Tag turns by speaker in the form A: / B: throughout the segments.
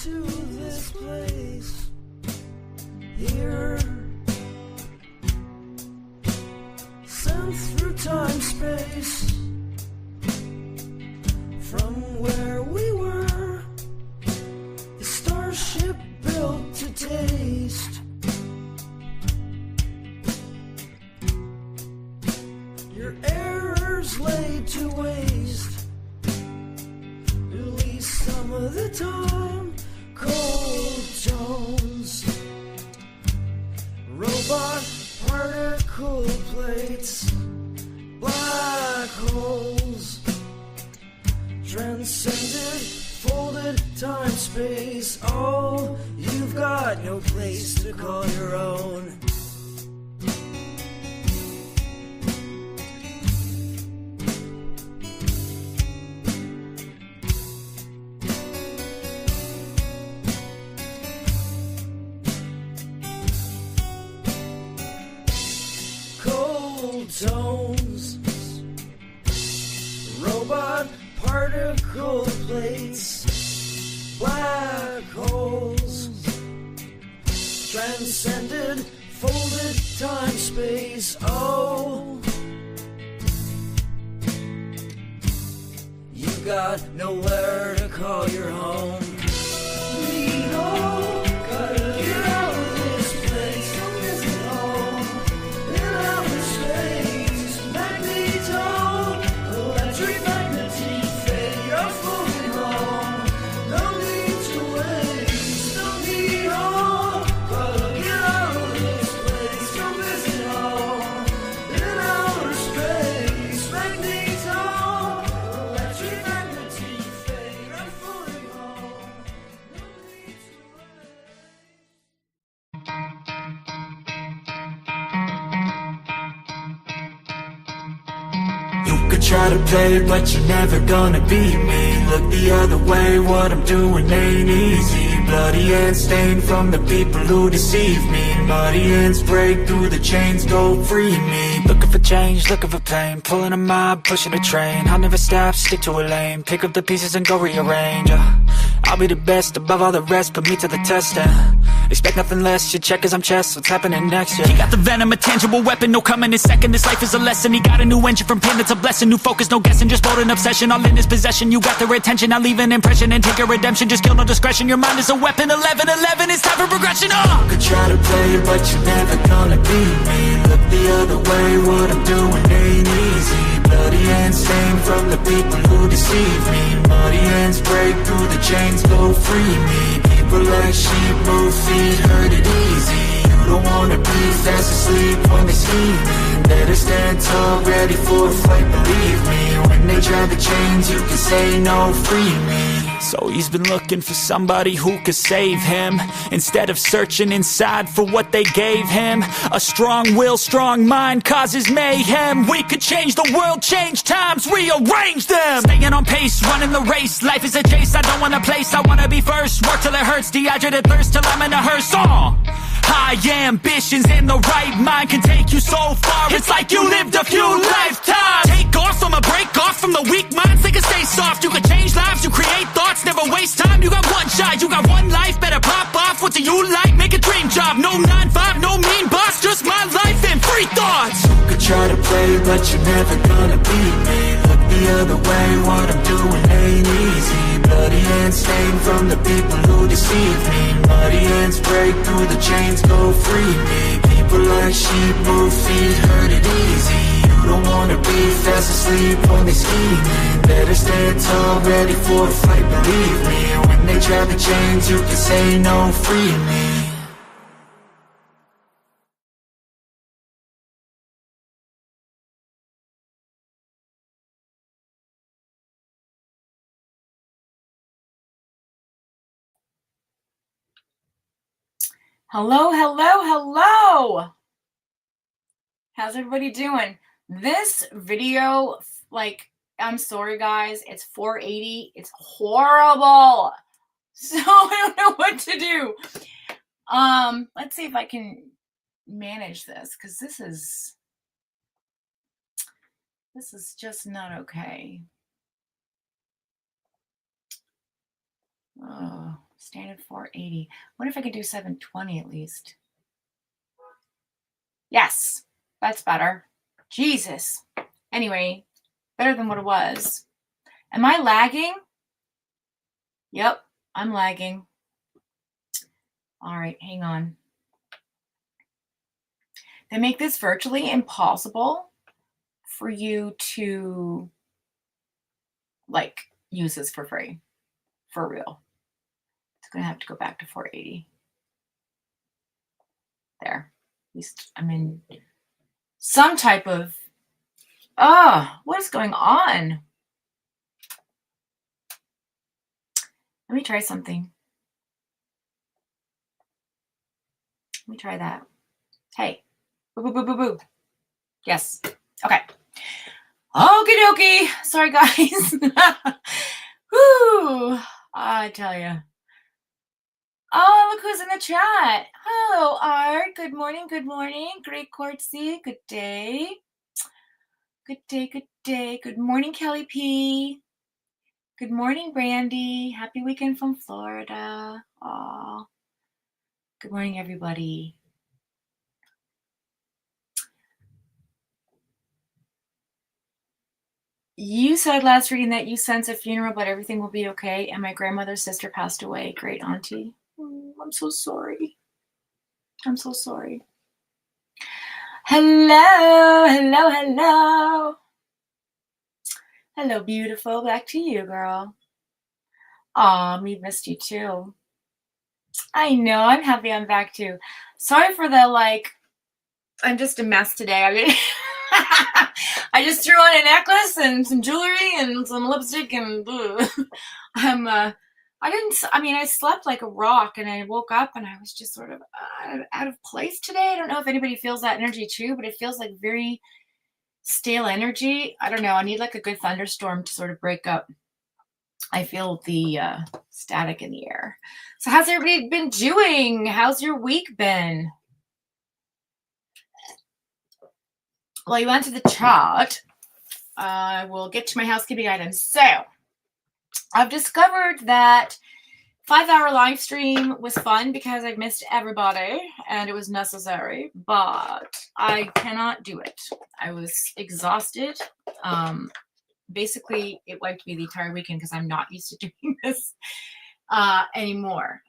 A: to this place here, sent through time space, from where we were, the starship built to taste. Your errors laid to waste, at least some of the time. Cold tones, robot particle plates, black holes, transcended, folded time space. Oh, you've got no place to call your own. Tones, robot particle plates, black holes, transcended, folded time space. Oh, you got nowhere to call your home. We know, gotta get out of this place. Don't visit home in outer space. Magnetone, electric magnetic fade. You're floating home. No need to waste. No need home. Gotta get out of this place. Don't visit home in outer space. Magnetone, electric magnetic fade. You're floating home. No need to
B: You could try to play, but you're never gonna beat me. Look the other way, what I'm doing ain't easy. Bloody hands stained from the people who deceive me. Muddy hands break through the chains, go free me. Looking for change, looking for pain, pulling a mob, pushing a train. I'll never stop, stick to a lane, pick up the pieces and go rearrange. I'll be the best above all the rest, put me to the test and expect nothing less, your check is I'm chess, what's happening next, yeah. He got the venom, a tangible weapon, no coming in second. This life is a lesson, he got a new engine from pain, that's a blessing. New focus, no guessing, just bold and obsession, all in his possession. You got their attention, I'll leave an impression and take your redemption. Just kill, no discretion, your mind is a weapon. 11-11, it's time for progression, You could try to play, but you're never gonna beat me. Look the other way, what I'm doing ain't easy. Bloody hands stained from the people who deceive me. Muddy hands break through the chains, go free me. People like sheep move feet, hurt it easy. You don't wanna be fast asleep when they scheming. Better stand tall, ready for a fight, believe me. When they drag the chains, you can say no, free me. So he's been looking for somebody who could save him, instead of searching inside for what they gave him. A strong will, strong mind causes mayhem. We could change the world, change times, rearrange them. Staying on pace, running the race. Life is a chase, I don't want a place, I wanna be first. Work till it hurts, dehydrated thirst till I'm in a hearse. High ambitions and the right mind can take you so far. It's like you lived a few lifetimes. Take off from a break off from the weak minds, they can stay soft. You can change lives, you create thoughts, never waste time. You got one shot, you got one life, better pop off. What do you like? Make a dream job. No 9-5, no mean boss, just my life and free thoughts. You could try to play, but you're never gonna beat me. Look the other way, what I'm doing ain't easy. Bloody hands stained from the people who deceive me. Muddy hands break through the chains, go free me. People like sheep move feet, hurt it easy. You don't wanna be fast asleep when they scheming. Better stand tall, ready for a fight, believe me. When they drag the chains, you can say no, free me.
C: Hello, hello, hello. How's everybody doing? This video, like, I'm sorry guys, it's 480. It's horrible. So I don't know what to do. Let's see if I can manage this, because this is just not okay. Standard 480. What if I could do 720 at least? Yes, that's better. Jesus. Anyway, better than what it was. Am I lagging? Yep, I'm lagging. All right, hang on. They make this virtually impossible for you to like use this for free, for real. It's gonna have to go back to 480. There, at least I'm in some type of, what is going on? Let me try something. Let me try that. Hey, boo, boo, boo, boo, boo. Yes, okay. Okie dokie. Sorry, guys. Whew, I tell you. Oh, look who's in the chat. Hello, Art. Good morning. Good morning. Great Courtsy. Good day. Good day. Good day. Good morning, Kelly P. Good morning, Brandy. Happy weekend from Florida. Aw. Good morning, everybody. You said last reading that you sense a funeral, but everything will be okay. And my grandmother's sister passed away. Great auntie. I'm so sorry. I'm so sorry. Hello, hello, hello. Hello, beautiful. Back to you, girl. Aw, we missed you too. I know. I'm happy I'm back too. Sorry for the I'm just a mess today. I mean, I just threw on a necklace and some jewelry and some lipstick and I slept like a rock and I woke up and I was just sort of out of place today. I don't know if anybody feels that energy too, but it feels like very stale energy. I don't know. I need like a good thunderstorm to sort of break up. I feel the static in the air. So how's everybody been doing? How's your week been? Well, you went to the chart. We'll get to my housekeeping items. So I've discovered that 5-hour live stream was fun because I missed everybody and it was necessary, but I cannot do it. I was exhausted. Basically, it wiped me the entire weekend because I'm not used to doing this anymore.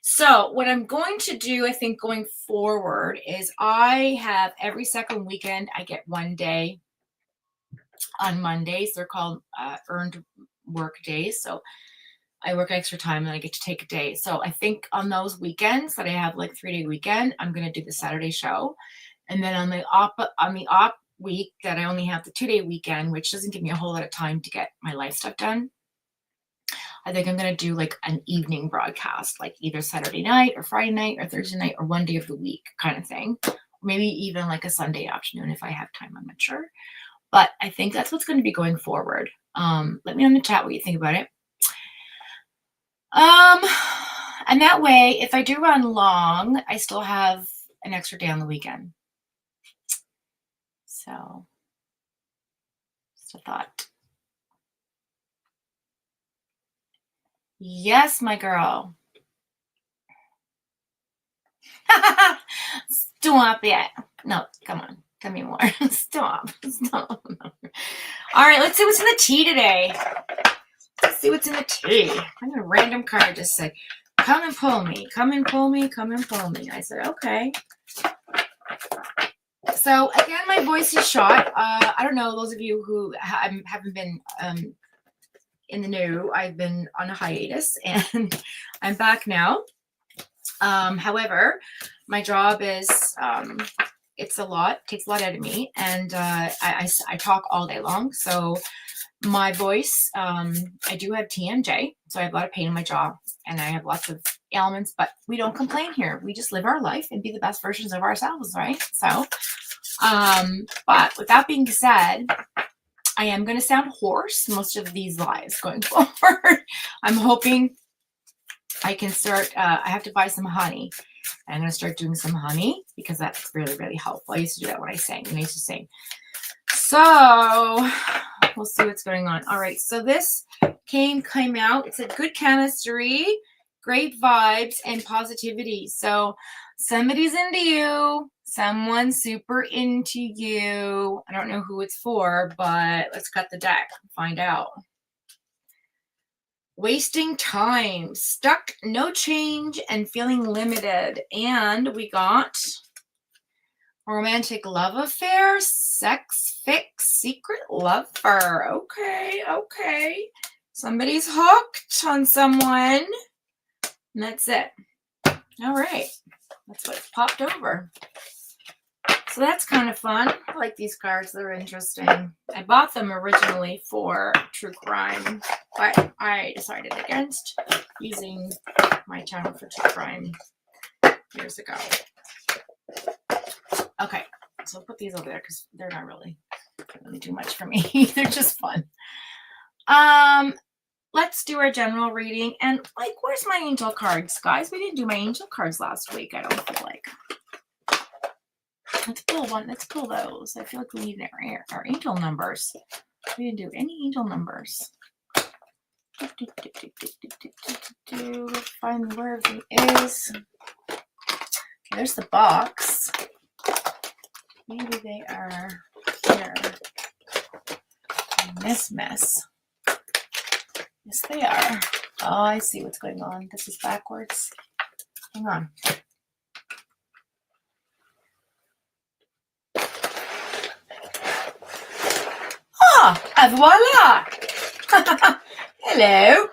C: So what I'm going to do, I think, going forward is I have every second weekend, I get one day on Mondays. They're called earned work days. So I work extra time and I get to take a day. So I think on those weekends that I have like 3-day weekend, I'm going to do the Saturday show. And then on the op week that I only have the 2-day weekend, which doesn't give me a whole lot of time to get my life stuff done, I think I'm going to do like an evening broadcast, like either Saturday night or Friday night or Thursday night or one day of the week kind of thing. Maybe even like a Sunday afternoon if I have time, I'm not sure. But I think that's what's going to be going forward. Let me know in the chat what you think about it. And that way, if I do run long, I still have an extra day on the weekend. So, just a thought. Yes, my girl. Stop it. No, come on. Tell me more. Stop. Stop. All right, let's see what's in the tea today. Let's see what's in the tea. I'm a random card just said, come and pull me. Come and pull me. Come and pull me. I said, okay. So, again, my voice is shot. I don't know, those of you who haven't been in the know, I've been on a hiatus and I'm back now. However, my job is, it's a lot, takes a lot out of me, and I talk all day long. So my voice, I do have TMJ, so I have a lot of pain in my jaw and I have lots of ailments, but we don't complain here. We just live our life and be the best versions of ourselves, right? So, but with that being said, I am going to sound hoarse most of these lives going forward. I'm hoping I can start, I have to buy some honey. I'm going to start doing some honey because that's really, really helpful. I used to do that when I sang, and I used to sing. So we'll see what's going on. All right. So this came out. It's a good chemistry. great vibes and positivity. So somebody's into you. Someone's super into you. I don't know who it's for, but let's cut the deck and find out. Wasting time, stuck, no change, and feeling limited. And we got romantic love affair, sex fix, secret lover. Okay, okay. Somebody's hooked on someone. And that's it. All right. That's what popped over. So that's kind of fun. I like these cards. They're interesting. I bought them originally for true crime, but I decided against using my channel for true crime years ago. Okay, so I'll put these over there because they're not really too much for me. They're just fun. Let's do our general reading. And like, where's my angel cards, guys? We didn't do my angel cards last week, I don't feel like. Let's pull one. Let's pull those. I feel like we need our angel numbers. We didn't do any angel numbers. Find where everything is. Okay, there's the box. Maybe they are here in this mess. Yes, they are. Oh, I see what's going on. This is backwards. Hang on. Ah, voila! Hello.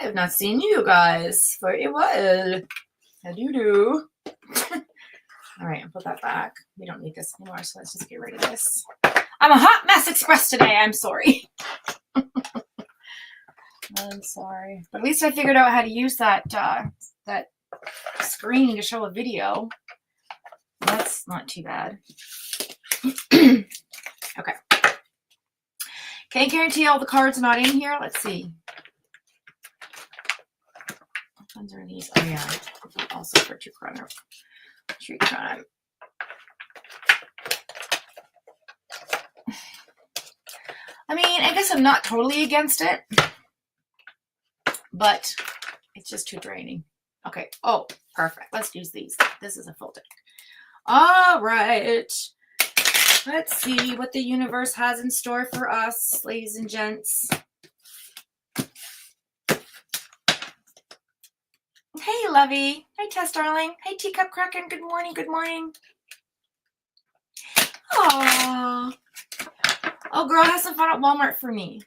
C: I have not seen you guys for a while. How do you do? All right, I'll put that back. We don't need this anymore, so let's just get rid of this. I'm a hot mess express today. I'm sorry. I'm sorry. But at least I figured out how to use that that screen to show a video. That's not too bad. Okay. Can't guarantee all the cards are not in here. Let's see. Which ones are these? Oh, yeah. Also for true crime. True crime. I mean, I guess I'm not totally against it, but it's just too draining. Okay. Oh, perfect. Let's use these. This is a full deck. All right. Let's see what the universe has in store for us, ladies and gents. Hey, Lovey. Hi, Tess, darling. Hey, Teacup Kraken. Good morning. Good morning. Aww. Oh, girl, have some fun at Walmart for me.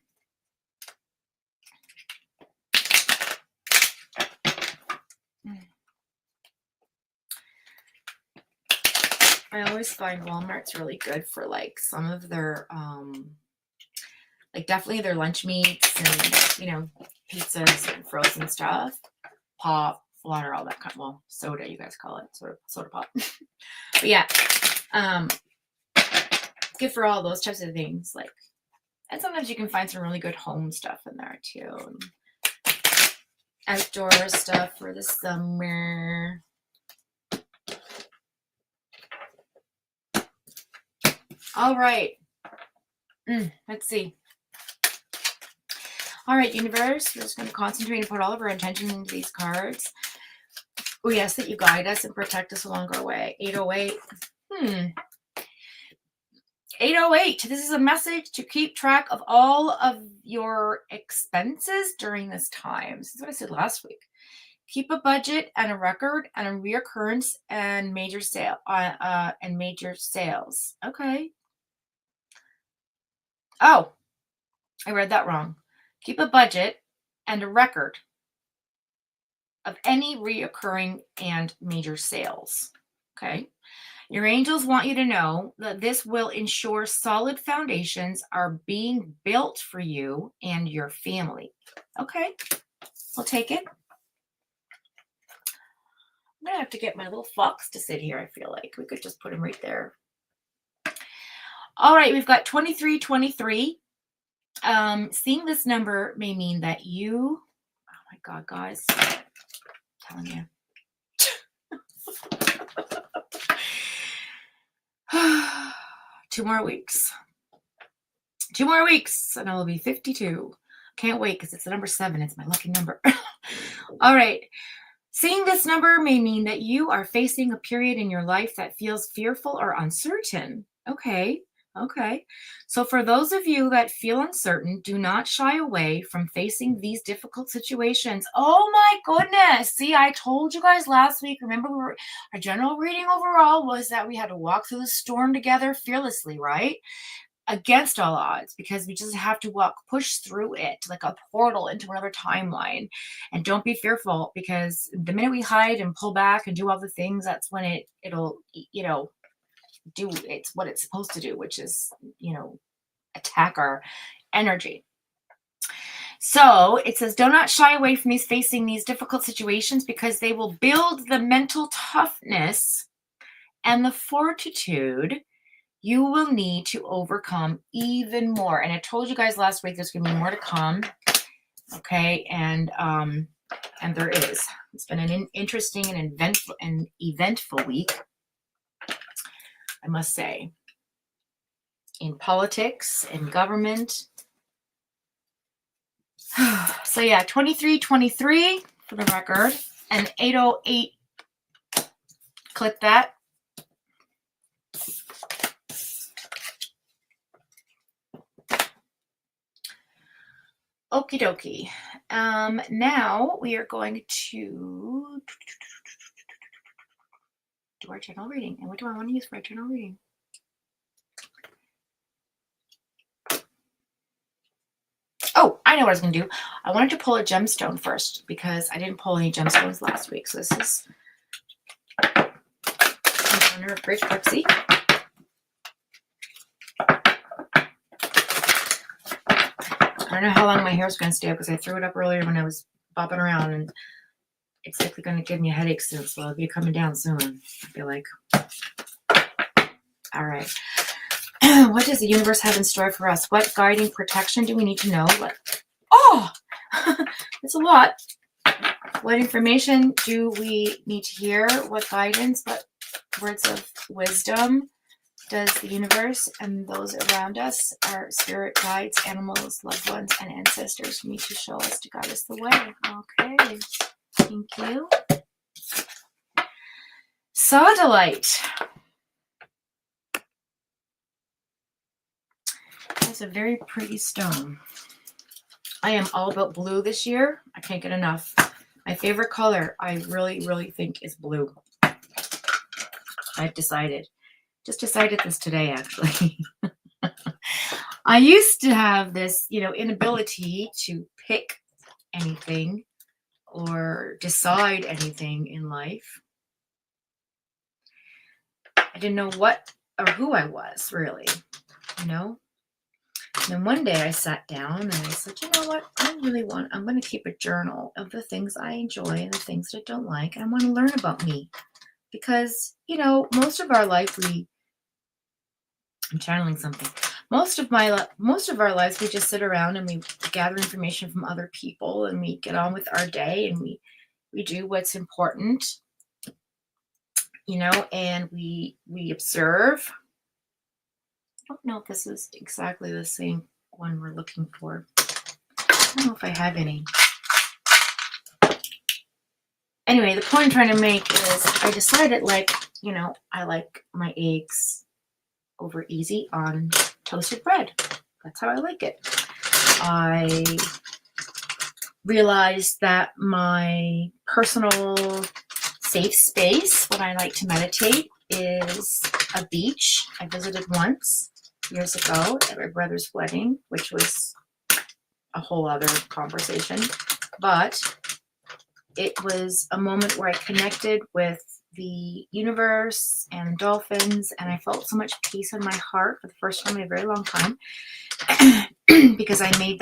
C: I always find Walmart's really good for like some of their like definitely their lunch meats and, you know, pizzas and frozen stuff, pop, water, all that kind of, well, soda, you guys call it, soda pop. But yeah, good for all those types of things. Like, and sometimes you can find some really good home stuff in there too. And outdoor stuff for the summer. All right. Let's see. All right, universe, we're just going to concentrate and put all of our attention into these cards. We ask that you guide us and protect us along our way. 808. 808. This is a message to keep track of all of your expenses during this time. This is what I said last week. Keep a budget and a record and a reoccurrence and major sales. Okay. Oh, I read that wrong. Keep a budget and a record of any reoccurring and major sales. Okay. Your angels want you to know that this will ensure solid foundations are being built for you and your family. Okay. We'll take it. I'm going to have to get my little fox to sit here, I feel like. We could just put him right there. All right, we've got 2323. Seeing this number may mean that you, oh my God, guys, I'm telling you. 2 more weeks. 2 more weeks, and I will be 52. Can't wait because it's the number 7. It's my lucky number. All right. Seeing this number may mean that you are facing a period in your life that feels fearful or uncertain. Okay. Okay. So, for those of you that feel uncertain, do not shy away from facing these difficult situations. Oh my goodness. See, I told you guys last week. Remember, our general reading overall was that we had to walk through the storm together fearlessly, right? Against all odds, because we just have to push through it like a portal into another timeline. And don't be fearful, because the minute we hide and pull back and do all the things, that's when it'll do it's what it's supposed to do, which is attack our energy. So it says, do not shy away from facing these difficult situations, because they will build the mental toughness and the fortitude you will need to overcome even more. And I told you guys last week there's going to be more to come. Okay, and there is. It's been an interesting and eventful week, I must say, in politics and government. So yeah, 2323 for the record, and 808. Click that. Okie dokie. Now we are going to do our general reading. And what do I want to use for our general reading? Oh, I know what I was going to do. I wanted to pull a gemstone first, because I didn't pull any gemstones last week. So this is under a Great Pepsi. I don't know how long my hair is going to stay up, because I threw it up earlier when I was bopping around, and it's likely going to give me a headache soon, so it'll be coming down soon, I feel like. All right. What does the universe have in store for us? What guiding protection do we need to know? It's a lot. What information do we need to hear? What guidance, what words of wisdom does the universe and those around us, our spirit guides, animals, loved ones, and ancestors, need to show us to guide us the way? Okay, thank you. Sodalite. That's a very pretty stone. I am all about blue this year. I can't get enough. My favorite color, I really, really think, is blue. I've decided. Just decided this today, actually. I used to have this, inability to pick anything or decide anything in life. I didn't know what or who I was, really, And then one day I sat down and I said, you know what? I'm going to keep a journal of the things I enjoy and the things that I don't like. And I want to learn about me. Because, most of our life I'm channeling something. Most of our lives, we just sit around and we gather information from other people, and we get on with our day, and we do what's important, and we observe. I don't know if this is exactly the same one we're looking for. I don't know if I have any. Anyway, the point I'm trying to make is I decided, I like my eggs over easy on toasted bread. That's how I like it. I realized that my personal safe space when I like to meditate is a beach. I visited once years ago at my brother's wedding, which was a whole other conversation. But it was a moment where I connected with the universe and dolphins, and I felt so much peace in my heart for the first time in a very long time, because I made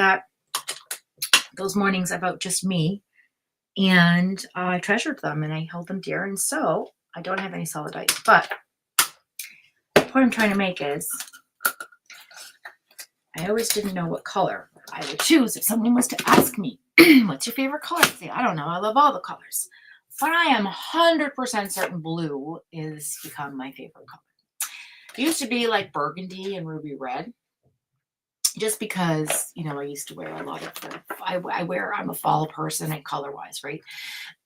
C: those mornings about just me, and I treasured them and I held them dear. And so I don't have any solidite, but the point I'm trying to make is I always didn't know what color I would choose if someone was to ask me, what's your favorite color? I'd say, I don't know, I love all the colors. But I am 100% certain blue is become my favorite color. It used to be like burgundy and ruby red. just because, you know, I used to wear a lot of I'm a fall person and color wise, right?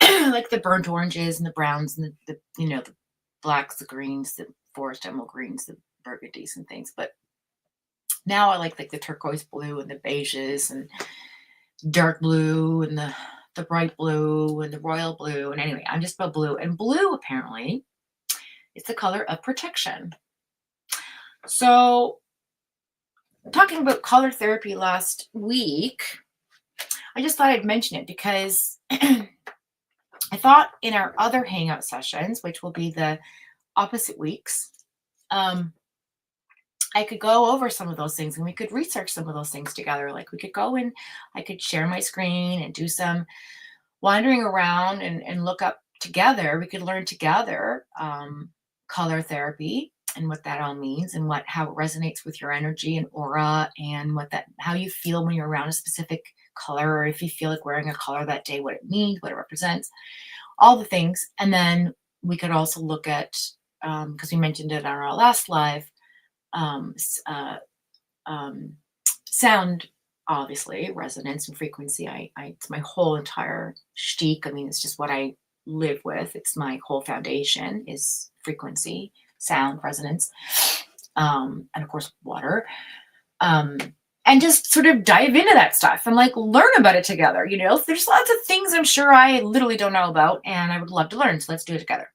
C: Like the burnt oranges and the browns and the you know, the blacks, the greens, the forest emerald greens, the burgundies and things. But now I like the turquoise blue and the beiges and dark blue and the bright blue and the royal blue. And anyway, I'm just about blue. And blue apparently is the color of protection. So talking about color therapy last week, I just thought I'd mention it because I thought in our other hangout sessions, which will be the opposite weeks, I could go over some of those things and we could research some of those things together. Like we could go and I could share my screen and do some wandering around and look up together. We could learn together color therapy and what that all means and how it resonates with your energy and aura and how you feel when you're around a specific color, or if you feel like wearing a color that day, what it means, what it represents, all the things. And then we could also look at, because we mentioned it on our last live, sound, obviously, resonance and frequency. It's my whole entire shtick. I mean, it's just what I live with. It's my whole foundation is frequency, sound, resonance, and of course, water. And just sort of dive into that stuff and like learn about it together. You know, there's lots of things I'm sure I literally don't know about and I would love to learn. So let's do it together.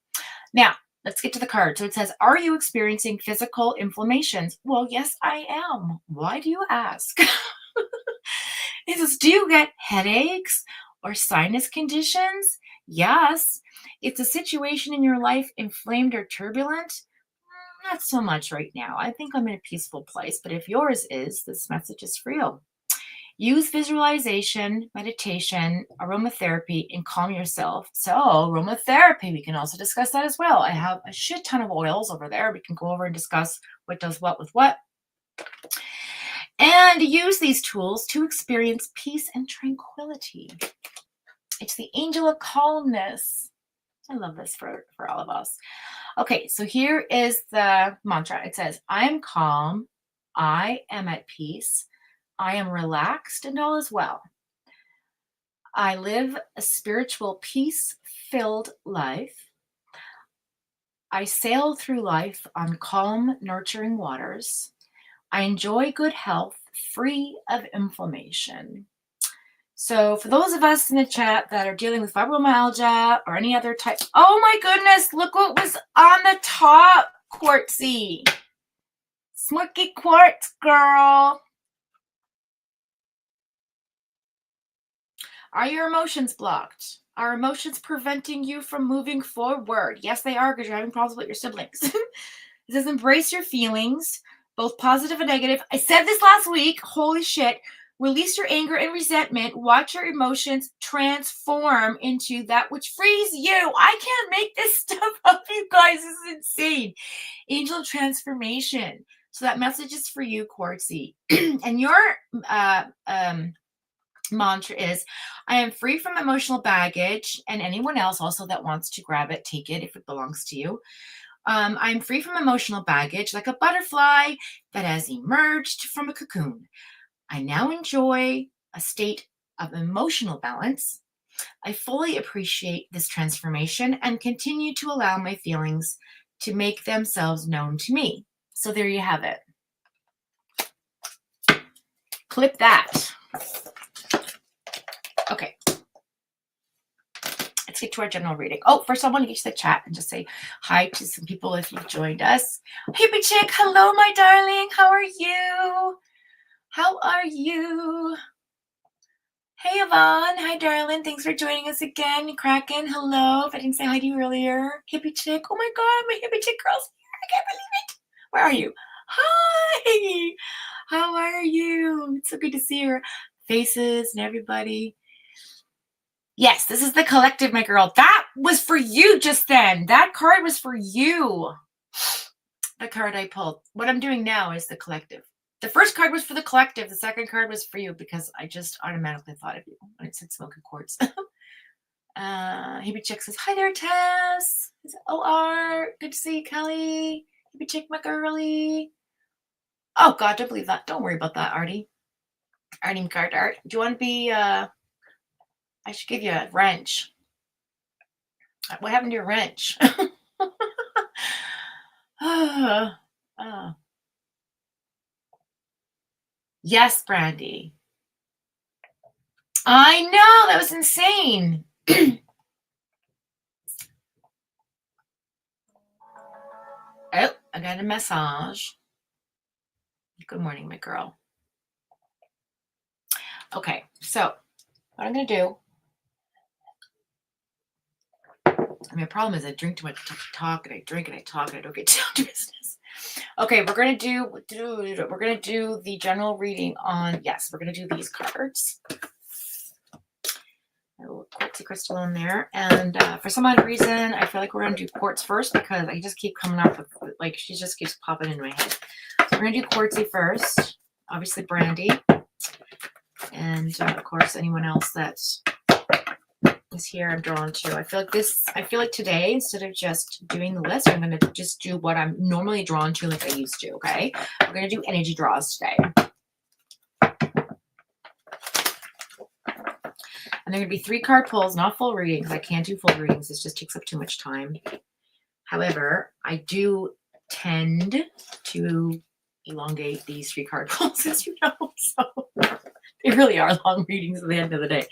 C: Now, let's get to the card. So it says, are you experiencing physical inflammations? Well, yes, I am. Why do you ask? It says, do you get headaches or sinus conditions? Yes. Is a situation in your life inflamed or turbulent? Not so much right now. I think I'm in a peaceful place, but if yours is, this message is for you. Use visualization, meditation, aromatherapy, and calm yourself. So aromatherapy, we can also discuss that as well. I have a shit ton of oils over there. We can go over and discuss what does what with what. And use these tools to experience peace and tranquility. It's the angel of calmness. I love this for all of us. Okay, so here is the mantra. It says, I am calm. I am at peace. I am relaxed and all is well. I live a spiritual peace-filled life. I sail through life on calm, nurturing waters. I enjoy good health, free of inflammation. So for those of us in the chat that are dealing with fibromyalgia or any other type, oh my goodness, look what was on the top, Quartzy. Smoky quartz, girl. Are your emotions blocked? Are emotions preventing you from moving forward? Yes, they are, because you're having problems with your siblings. It says embrace your feelings, both positive and negative. I said this last week. Holy shit. Release your anger and resentment. Watch your emotions transform into that which frees you. I can't make this stuff up, you guys. This is insane. Angel transformation. So that message is for you, Quartzy. And your mantra is, I am free from emotional baggage, and anyone else also that wants to grab it, take it if it belongs to you. I'm free from emotional baggage like a butterfly that has emerged from a cocoon. I now enjoy a state of emotional balance. I fully appreciate this transformation and continue to allow my feelings to make themselves known to me. So there you have it. Clip that. Okay. Let's get to our general reading. Oh, first I want to get to the chat and just say hi to some people if you've joined us. Hippie Chick, hello, my darling. How are you? How are you? Hey, Yvonne. Hi, darling. Thanks for joining us again. Kraken, hello. If I didn't say hi to you earlier. Hippie Chick. Oh, my God. My Hippie Chick girl's here. I can't believe it. Where are you? Hi. How are you? It's so good to see your faces and everybody. Yes, this is the collective, my girl. That was for you just then. That card was for you. The card I pulled. What I'm doing now is the collective. The first card was for the collective. The second card was for you because I just automatically thought of you when it said smoking quartz. Hippie Chick says, hi there, Tess. It's OR. Good to see you, Kelly. Hippie Chick, my girly. Oh God, don't believe that. Don't worry about that, Artie. Artie McCart. Art. Do you want to be? I should give you a wrench. What happened to your wrench? Oh. Yes, Brandy. I know, that was insane. Oh, I got a massage. Good morning, my girl. Okay, so what I'm going to do, I mean, the problem is I drink too much, talk, and I drink and I talk, and I don't get down to business. Okay, we're going to do the general reading on, yes, we're going to do these cards. A little quartzy crystal in there, and for some odd reason, I feel like we're going to do quartz first because I just keep coming up with, like, she just keeps popping in my head. So we're going to do quartzy first, obviously Brandy, and of course anyone else that is here I'm drawn to. I feel like today, instead of just doing the list, I'm going to just do what I'm normally drawn to like I used to, okay? We're going to do energy draws today. And there are going to be 3 card pulls, not full readings. I can't do full readings. This just takes up too much time. However, I do tend to elongate these 3 card pulls, as you know. So they really are long readings at the end of the day.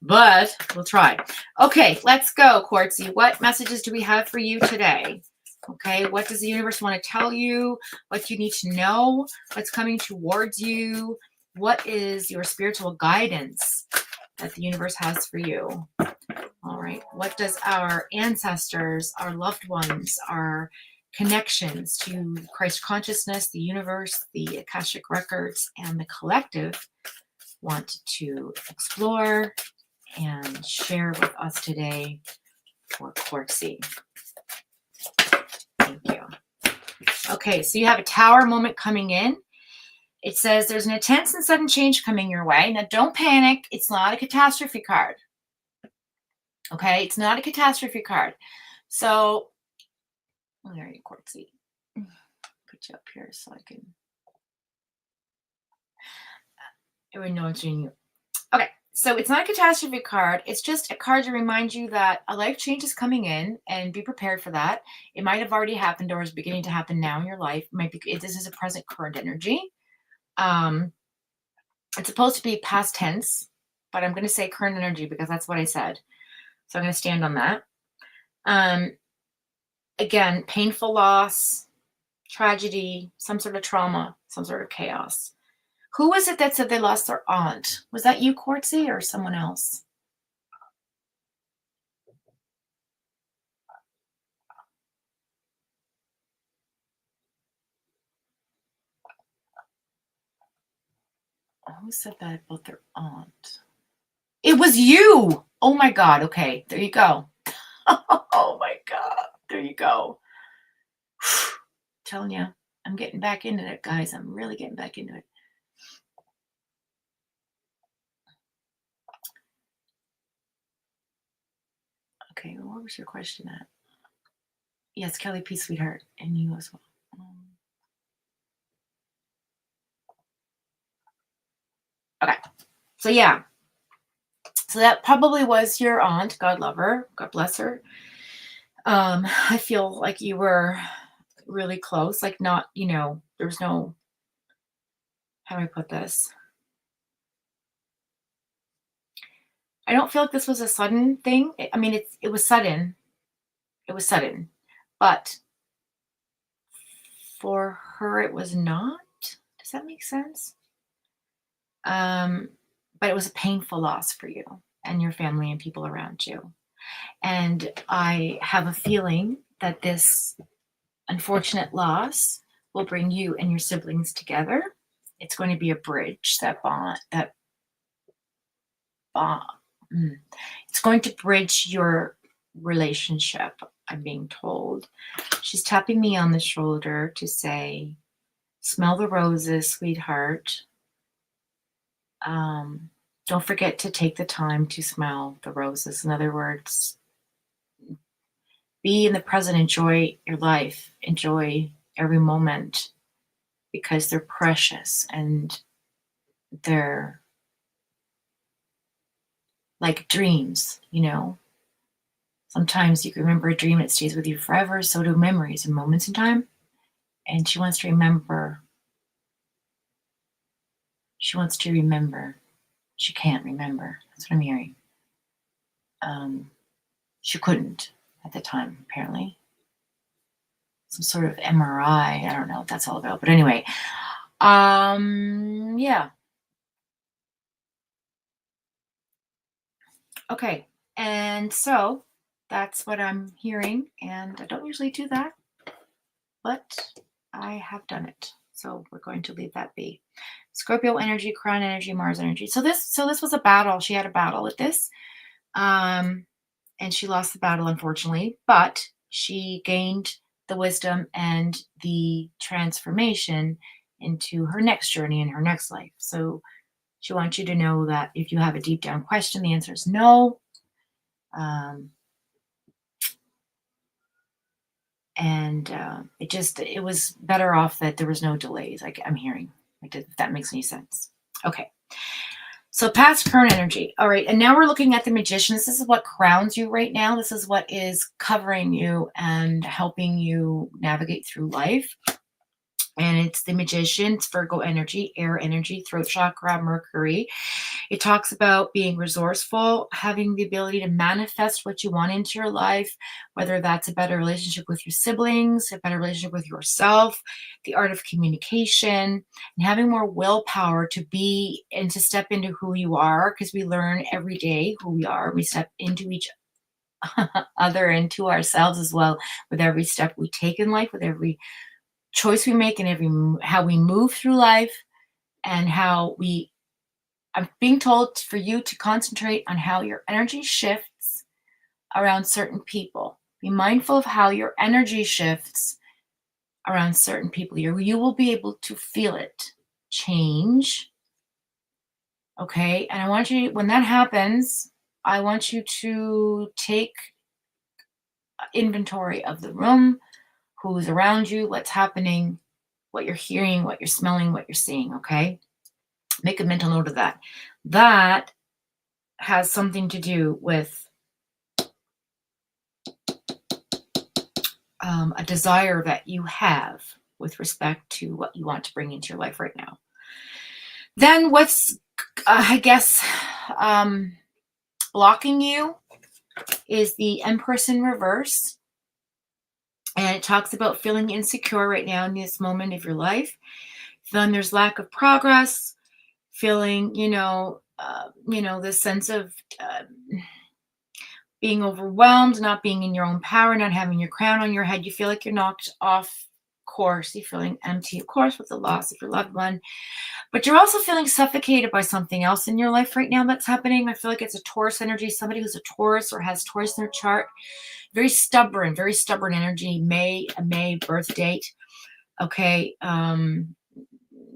C: But we'll try. Okay, let's go, Quartzy. What messages do we have for you today? Okay, what does the universe want to tell you? What do you need to know? What's coming towards you? What is your spiritual guidance that the universe has for you? All right, what does our ancestors, our loved ones, our connections to Christ consciousness, the universe, the Akashic records, and the collective want to explore and share with us today for Quartzy? Thank you. Okay, so you have a Tower moment coming in. It says there's an intense and sudden change coming your way. Now, don't panic. It's not a catastrophe card. Okay, it's not a catastrophe card. So, oh, there you, Quartzy. Put you up here so I can. Everyone knows you. Okay, so it's not a catastrophe card. It's just a card to remind you that a life change is coming in, and be prepared for that. It might have already happened or is beginning to happen now in your life. It might be. This is a present current energy. It's supposed to be past tense, but I'm going to say current energy because that's what I said. So I'm going to stand on that. Again, painful loss, tragedy, some sort of trauma, some sort of chaos. Who was it that said they lost their aunt? Was that you, Quartzy, or someone else? Who said that about their aunt? It was you! Oh my God. Okay, there you go. Oh my God. There you go. Telling you, I'm getting back into it, guys. I'm really getting back into it. Okay, what was your question at? Yes, Kelly P. Sweetheart, and you as well. Okay, so yeah. So that probably was your aunt. God love her. God bless her. I feel like you were really close. Like not, there was no, how do I put this? I don't feel like this was a sudden thing. I mean, it was sudden. It was sudden. But for her, it was not. Does that make sense? But it was a painful loss for you and your family and people around you. And I have a feeling that this unfortunate loss will bring you and your siblings together. It's going to be a bridge, it's going to bridge your relationship, I'm being told. She's tapping me on the shoulder to say, smell the roses, sweetheart. Don't forget to take the time to smell the roses. In other words, be in the present, enjoy your life, enjoy every moment, because they're precious and they're like dreams, you know. Sometimes you can remember a dream that stays with you forever. So do memories and moments in time. And she wants to remember. She wants to remember. She can't remember. That's what I'm hearing. She couldn't at the time, apparently. Some sort of MRI. I don't know what that's all about. But anyway, yeah. Okay. And so that's what I'm hearing. And I don't usually do that, but I have done it. So we're going to leave that be. Scorpio energy, Crown energy, Mars energy. So this was a battle. She had a battle with this. And she lost the battle, unfortunately, but she gained the wisdom and the transformation into her next journey in her next life. So she wants you to know that if you have a deep down question, the answer is no. It was better off that there was no delays. Like I'm hearing, if that makes any sense. Okay. So past, current energy. All right. And now we're looking at the Magician. This is what crowns you right now. This is what is covering you and helping you navigate through life. And it's the Magician. It's Virgo energy, air energy, throat chakra, Mercury. It talks about being resourceful, having the ability to manifest what you want into your life, whether that's a better relationship with your siblings, a better relationship with yourself, the art of communication, and having more willpower to be and to step into who you are, because we learn every day who we are. We step into each other and to ourselves as well with every step we take in life, with every choice we make, and how we move through life, and I'm being told for you to concentrate on how your energy shifts around certain people. Be mindful of how your energy shifts around certain people. You will be able to feel it change. Okay. And I want you, when that happens, I want you to take inventory of the room, who's around you, what's happening, what you're hearing, what you're smelling, what you're seeing. Okay. Make a mental note of that. That has something to do with a desire that you have with respect to what you want to bring into your life right now. Then what's, blocking you is the Empress in reverse. And it talks about feeling insecure right now in this moment of your life. Then there's lack of progress, feeling, this sense of being overwhelmed, not being in your own power, not having your crown on your head. You feel like you're knocked off course. You're feeling empty, of course, with the loss of your loved one. But you're also feeling suffocated by something else in your life right now that's happening. I feel like it's a Taurus energy. Somebody who's a Taurus or has Taurus in their chart. Very stubborn energy. A May birth date. Okay.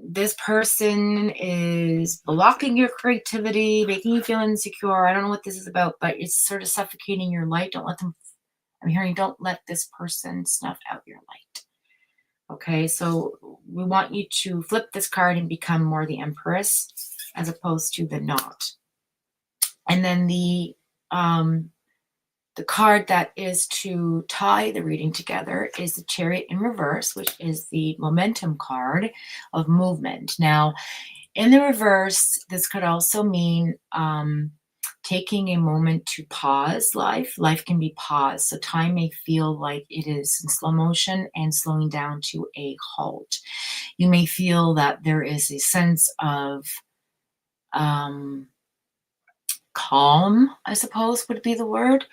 C: This person is blocking your creativity, making you feel insecure. I don't know what this is about, but it's sort of suffocating your light. Don't let this person snuff out your light. Okay, so we want you to flip this card and become more the Empress as opposed to the Knot. And then the card that is to tie the reading together is the Chariot in reverse, which is the momentum card of movement. Now, in the reverse, this could also mean taking a moment to pause life. Life can be paused. So time may feel like it is in slow motion and slowing down to a halt. You may feel that there is a sense of calm, I suppose would be the word.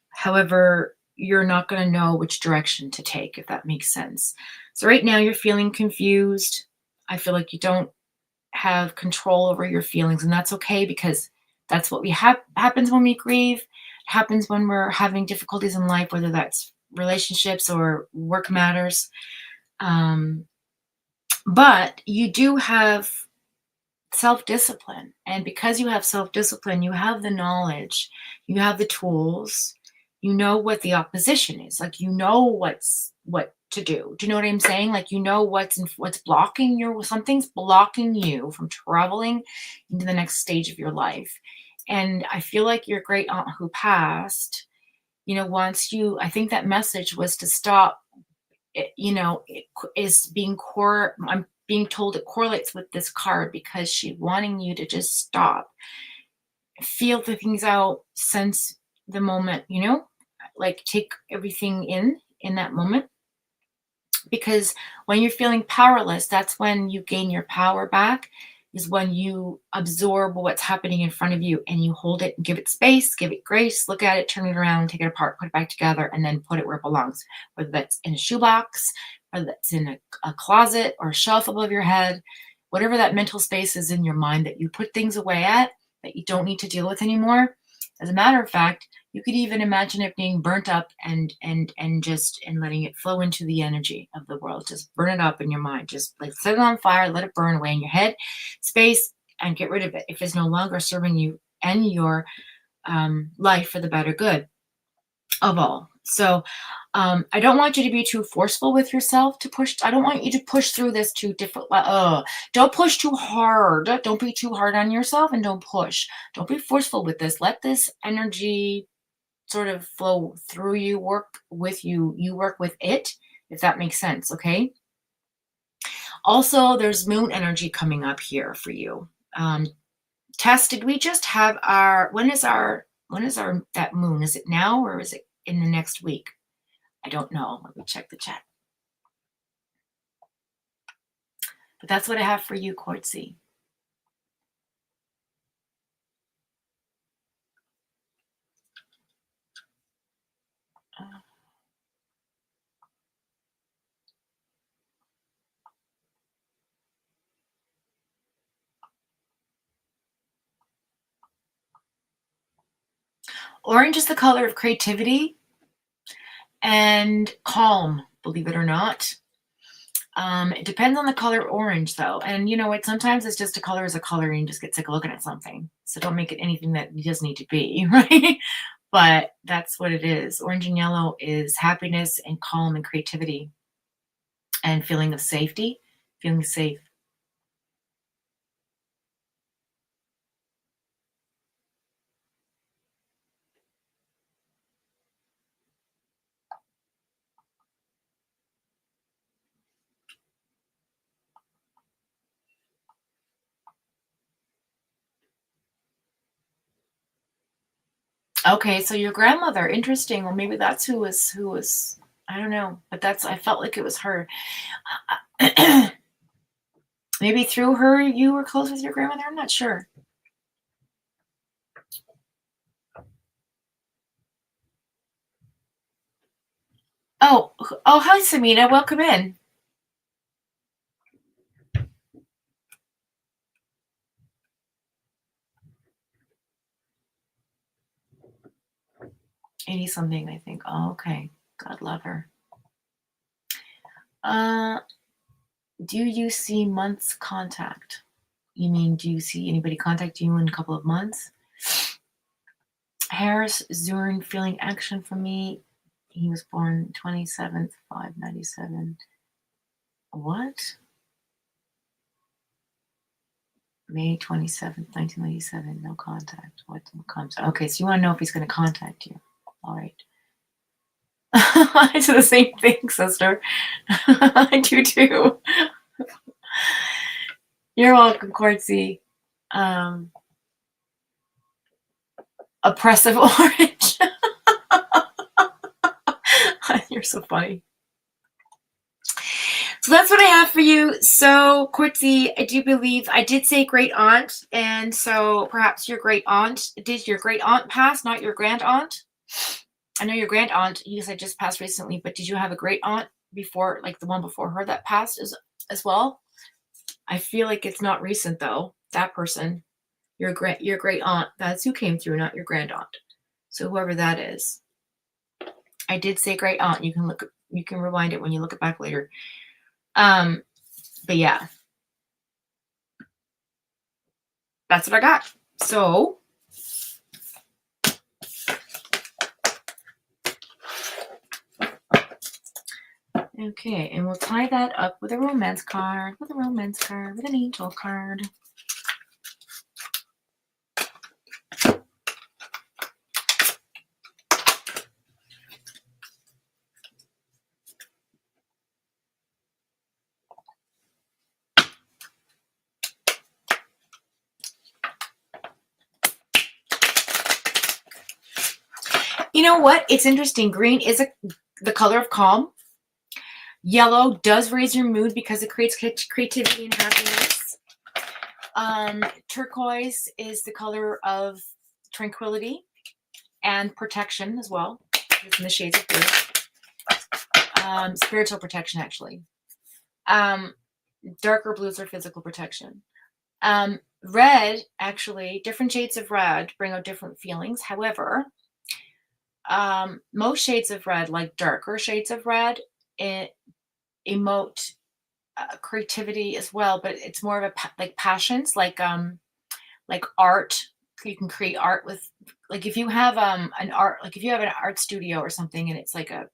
C: However, you're not going to know which direction to take, if that makes sense. So right now you're feeling confused. I feel like you don't have control over your feelings, and that's okay, because that's what happens when we grieve. It happens when we're having difficulties in life, whether that's relationships or work matters. But you do have self-discipline. And because you have self-discipline, you have the knowledge, you have the tools, you know what the opposition is. Like, you know what to do. Do you know what I'm saying? Like, you know what's blocking something's blocking you from traveling into the next stage of your life. And I feel like your great aunt who passed, wants you, I think that message was to stop. It is being I'm being told it correlates with this card because she's wanting you to just stop, feel the things out, sense the moment, like take everything in that moment. Because when you're feeling powerless, that's when you gain your power back, is when you absorb what's happening in front of you and you hold it and give it space, give it grace, look at it, turn it around, take it apart, put it back together, and then put it where it belongs, whether that's in a shoebox, whether that's in a closet or a shelf above your head, whatever that mental space is in your mind that you put things away at that you don't need to deal with anymore. As a matter of fact, you could even imagine it being burnt up and letting it flow into the energy of the world. Just burn it up in your mind. Just like set it on fire, let it burn away in your head space and get rid of it if it's no longer serving you and your life for the better good of all. So I don't want you to be too forceful with yourself to push. I don't want you to push through this too difficult. Don't push too hard. Don't be too hard on yourself and don't push. Don't be forceful with this. Let this energy sort of flow through you, work with you. You work with it, if that makes sense. Okay. Also, there's moon energy coming up here for you. Tess, did we just have when is that moon? Is it now or is it in the next week? I don't know. Let me check the chat. But that's what I have for you, Quartzy. Orange is the color of creativity and calm, believe it or not. It depends on the color orange, though. And you know what? Sometimes it's just a color is a color and you just get sick of looking at something. So don't make it anything that it doesn't need to be, right? But that's what it is. Orange and yellow is happiness and calm and creativity and feeling of safety, feeling safe. Okay, so your grandmother, interesting. Well, maybe that's who was, I don't know, but I felt like it was her. Maybe through her, you were close with your grandmother. I'm not sure. Oh, hi, Samina. Welcome in. Something, I think. Oh, okay. God love her. Do you see months contact? You mean, do you see anybody contact you in a couple of months? Harris Zurin, feeling action from me. He was born 27th, 597. What? May 27th, 1997. No contact. What comes? Okay, so you want to know if he's going to contact you. All right. I do the same thing, sister. I do too. You're welcome, Quartzy. Oppressive orange. You're so funny. So that's what I have for you. So, Quartzy, I do believe I did say great aunt, and so perhaps your great aunt. Did your great aunt pass, not your grand aunt? I know your grand aunt, you said just passed recently, but did you have a great aunt before, like the one before her that passed as well? I feel like it's not recent though. That person, your great aunt, that's who came through, not your grand aunt. So whoever that is. I did say great aunt. You can rewind it when you look it back later. But yeah. That's what I got. So Okay, and we'll tie that up with a romance card, with an angel card. You know what? It's interesting. Green is the color of calm. Yellow does raise your mood because it creates creativity and happiness. Turquoise is the color of tranquility and protection as well. It's in the shades of blue. Spiritual protection, actually. Darker blues are physical protection. Red, actually, different shades of red bring out different feelings. However, most shades of red, like darker shades of red, emote creativity as well, but it's more of a like passions, like art. You can create art with, like, if you have an art studio or something, and it's like a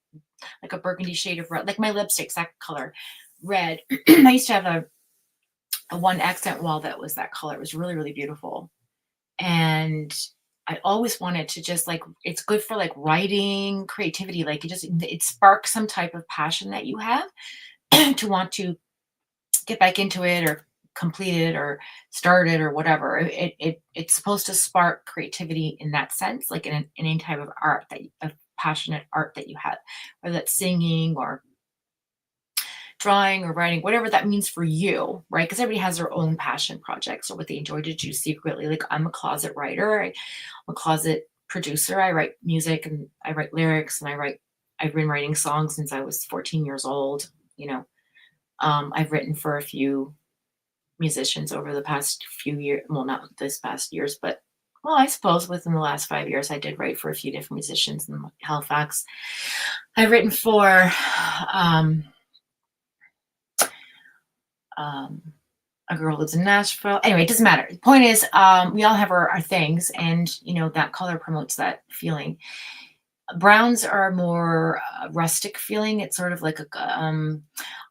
C: burgundy shade of red, like my lipstick's that color, red. I used to have a one accent wall that was that color. It was really, really beautiful. And I always wanted to just, like, it's good for like writing, creativity, like it sparks some type of passion that you have to want to get back into it or complete it or start it or whatever. It's supposed to spark creativity in that sense, like in any type of art of passionate art that you have, whether that's singing or drawing or writing, whatever that means for you, right? Because everybody has their own passion projects or what they enjoy to do secretly. Like, I'm a closet writer, I'm a closet producer. I write music and I write lyrics, and I've been writing songs since I was 14 years old. I've written for a few musicians over the past few years. Well, not this past years, but I suppose within the last 5 years, I did write for a few different musicians in Halifax. I've written for a girl who lives in Nashville. Anyway, it doesn't matter. The point is, we all have our things, and that color promotes that feeling. Browns are more rustic feeling. It's sort of like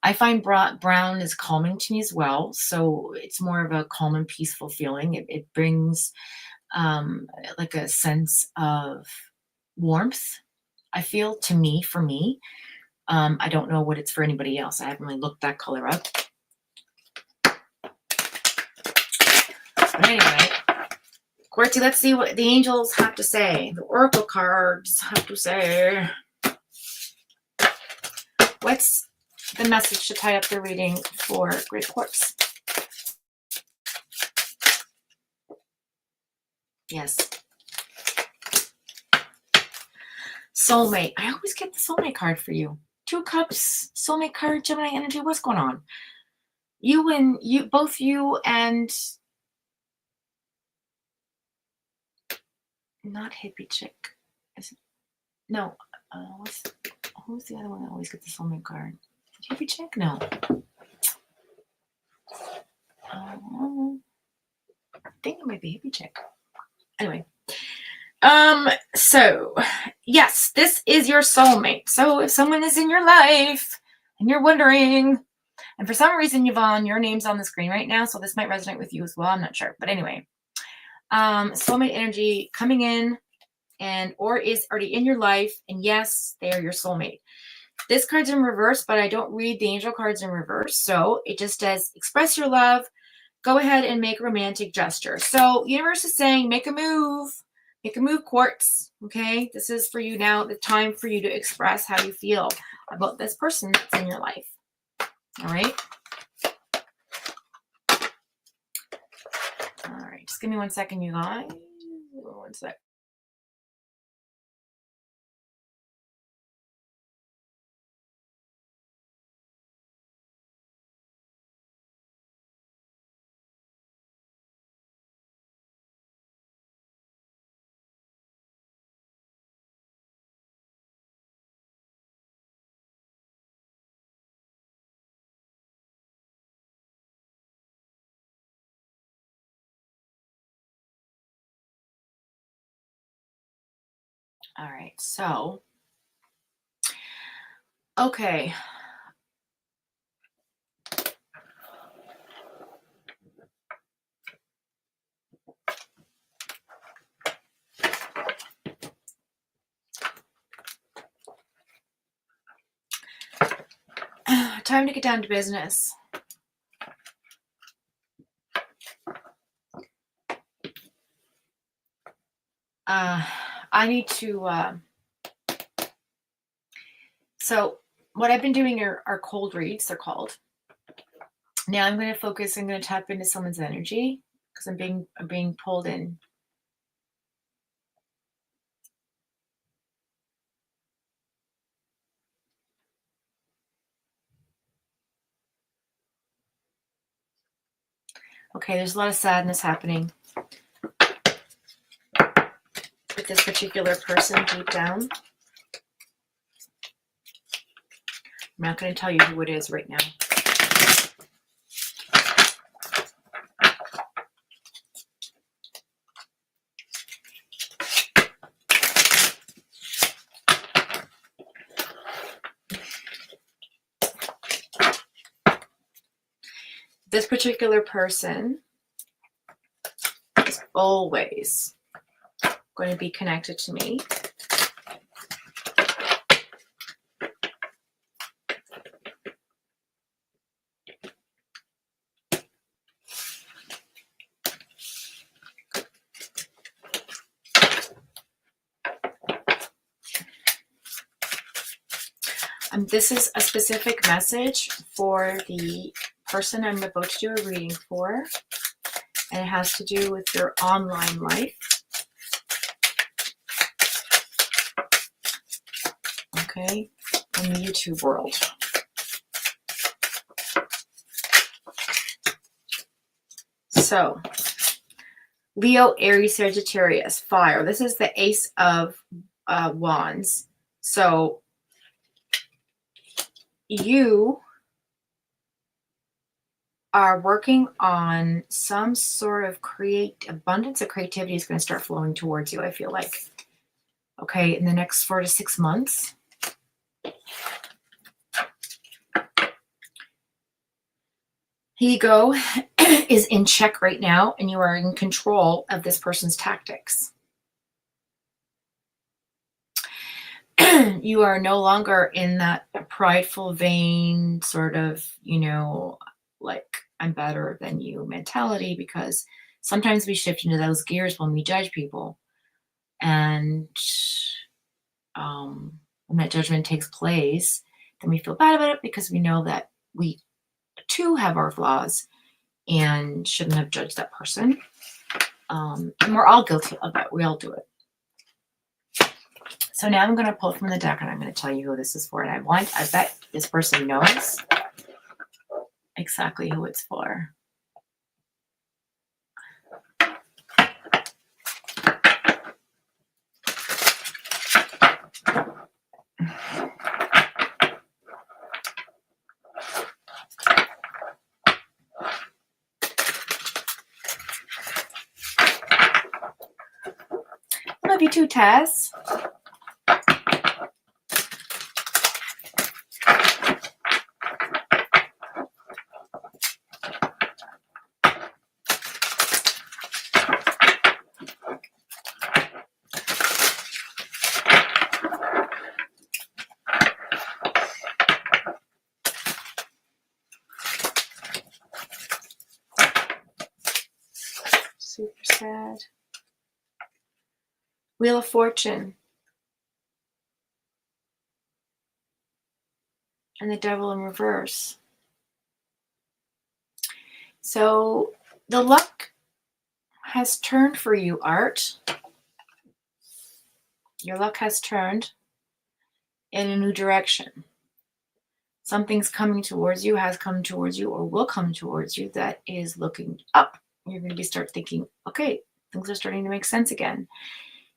C: I find brown is calming to me as well. So it's more of a calm and peaceful feeling. It brings like a sense of warmth, I feel, for me. I don't know what it's for anybody else. I haven't really looked that color up. But anyway, Quartzy, let's see what the angels have to say. The oracle cards have to say. What's the message to tie up the reading for Great Quartz? Yes. Soulmate. I always get the soulmate card for you. 2 cups, soulmate card, Gemini energy. What's going on? Both you and not hippie chick. No. Who's the other one that always gets the soulmate card? Hippie chick? No. I think it might be hippie chick. Anyway. So yes, this is your soulmate. So if someone is in your life and you're wondering, and for some reason, Yvonne, your name's on the screen right now, so this might resonate with you as well. I'm not sure. But anyway, soulmate energy coming in or is already in your life. And yes, they are your soulmate. This card's in reverse, but I don't read the angel cards in reverse. So it just says, express your love. Go ahead and make a romantic gesture. So universe is saying, make a move. Make a move, Quartz. Okay, this is for you now. The time for you to express how you feel about this person that's in your life. All right. All right. Just give me 1 second, you guys. 1 sec. All right. So, okay. time to get down to business. I need to, so what I've been doing are cold reads, they're called. Now I'm going to focus, I'm going to tap into someone's energy because I'm being pulled in. Okay, there's a lot of sadness happening with this particular person deep down. I'm not going to tell you who it is right now. This particular person is always going to be connected to me. This is a specific message for the person I'm about to do a reading for, and it has to do with your online life. Okay, in the YouTube world. So, Leo, Aries, Sagittarius, fire. This is the Ace of Wands. So, you are working on some sort of abundance of creativity is going to start flowing towards you, I feel like. Okay, in the next 4 to 6 months. Ego is in check right now, and you are in control of this person's tactics. You are no longer in that prideful, vain sort of, like I'm better than you mentality, because sometimes we shift into those gears when we judge people. And when that judgment takes place, then we feel bad about it because we know that we too have our flaws and shouldn't have judged that person. And we're all guilty of that. We all do it. So now I'm going to pull from the deck and I'm going to tell you who this is for. And I bet this person knows exactly who it's for. Love you too, Tess. Super sad. Wheel of Fortune. And the Devil in reverse. So the luck has turned for you, Art. Your luck has turned in a new direction. Something's coming towards you, has come towards you, or will come towards you that is looking up. You're going to start thinking, okay, things are starting to make sense again.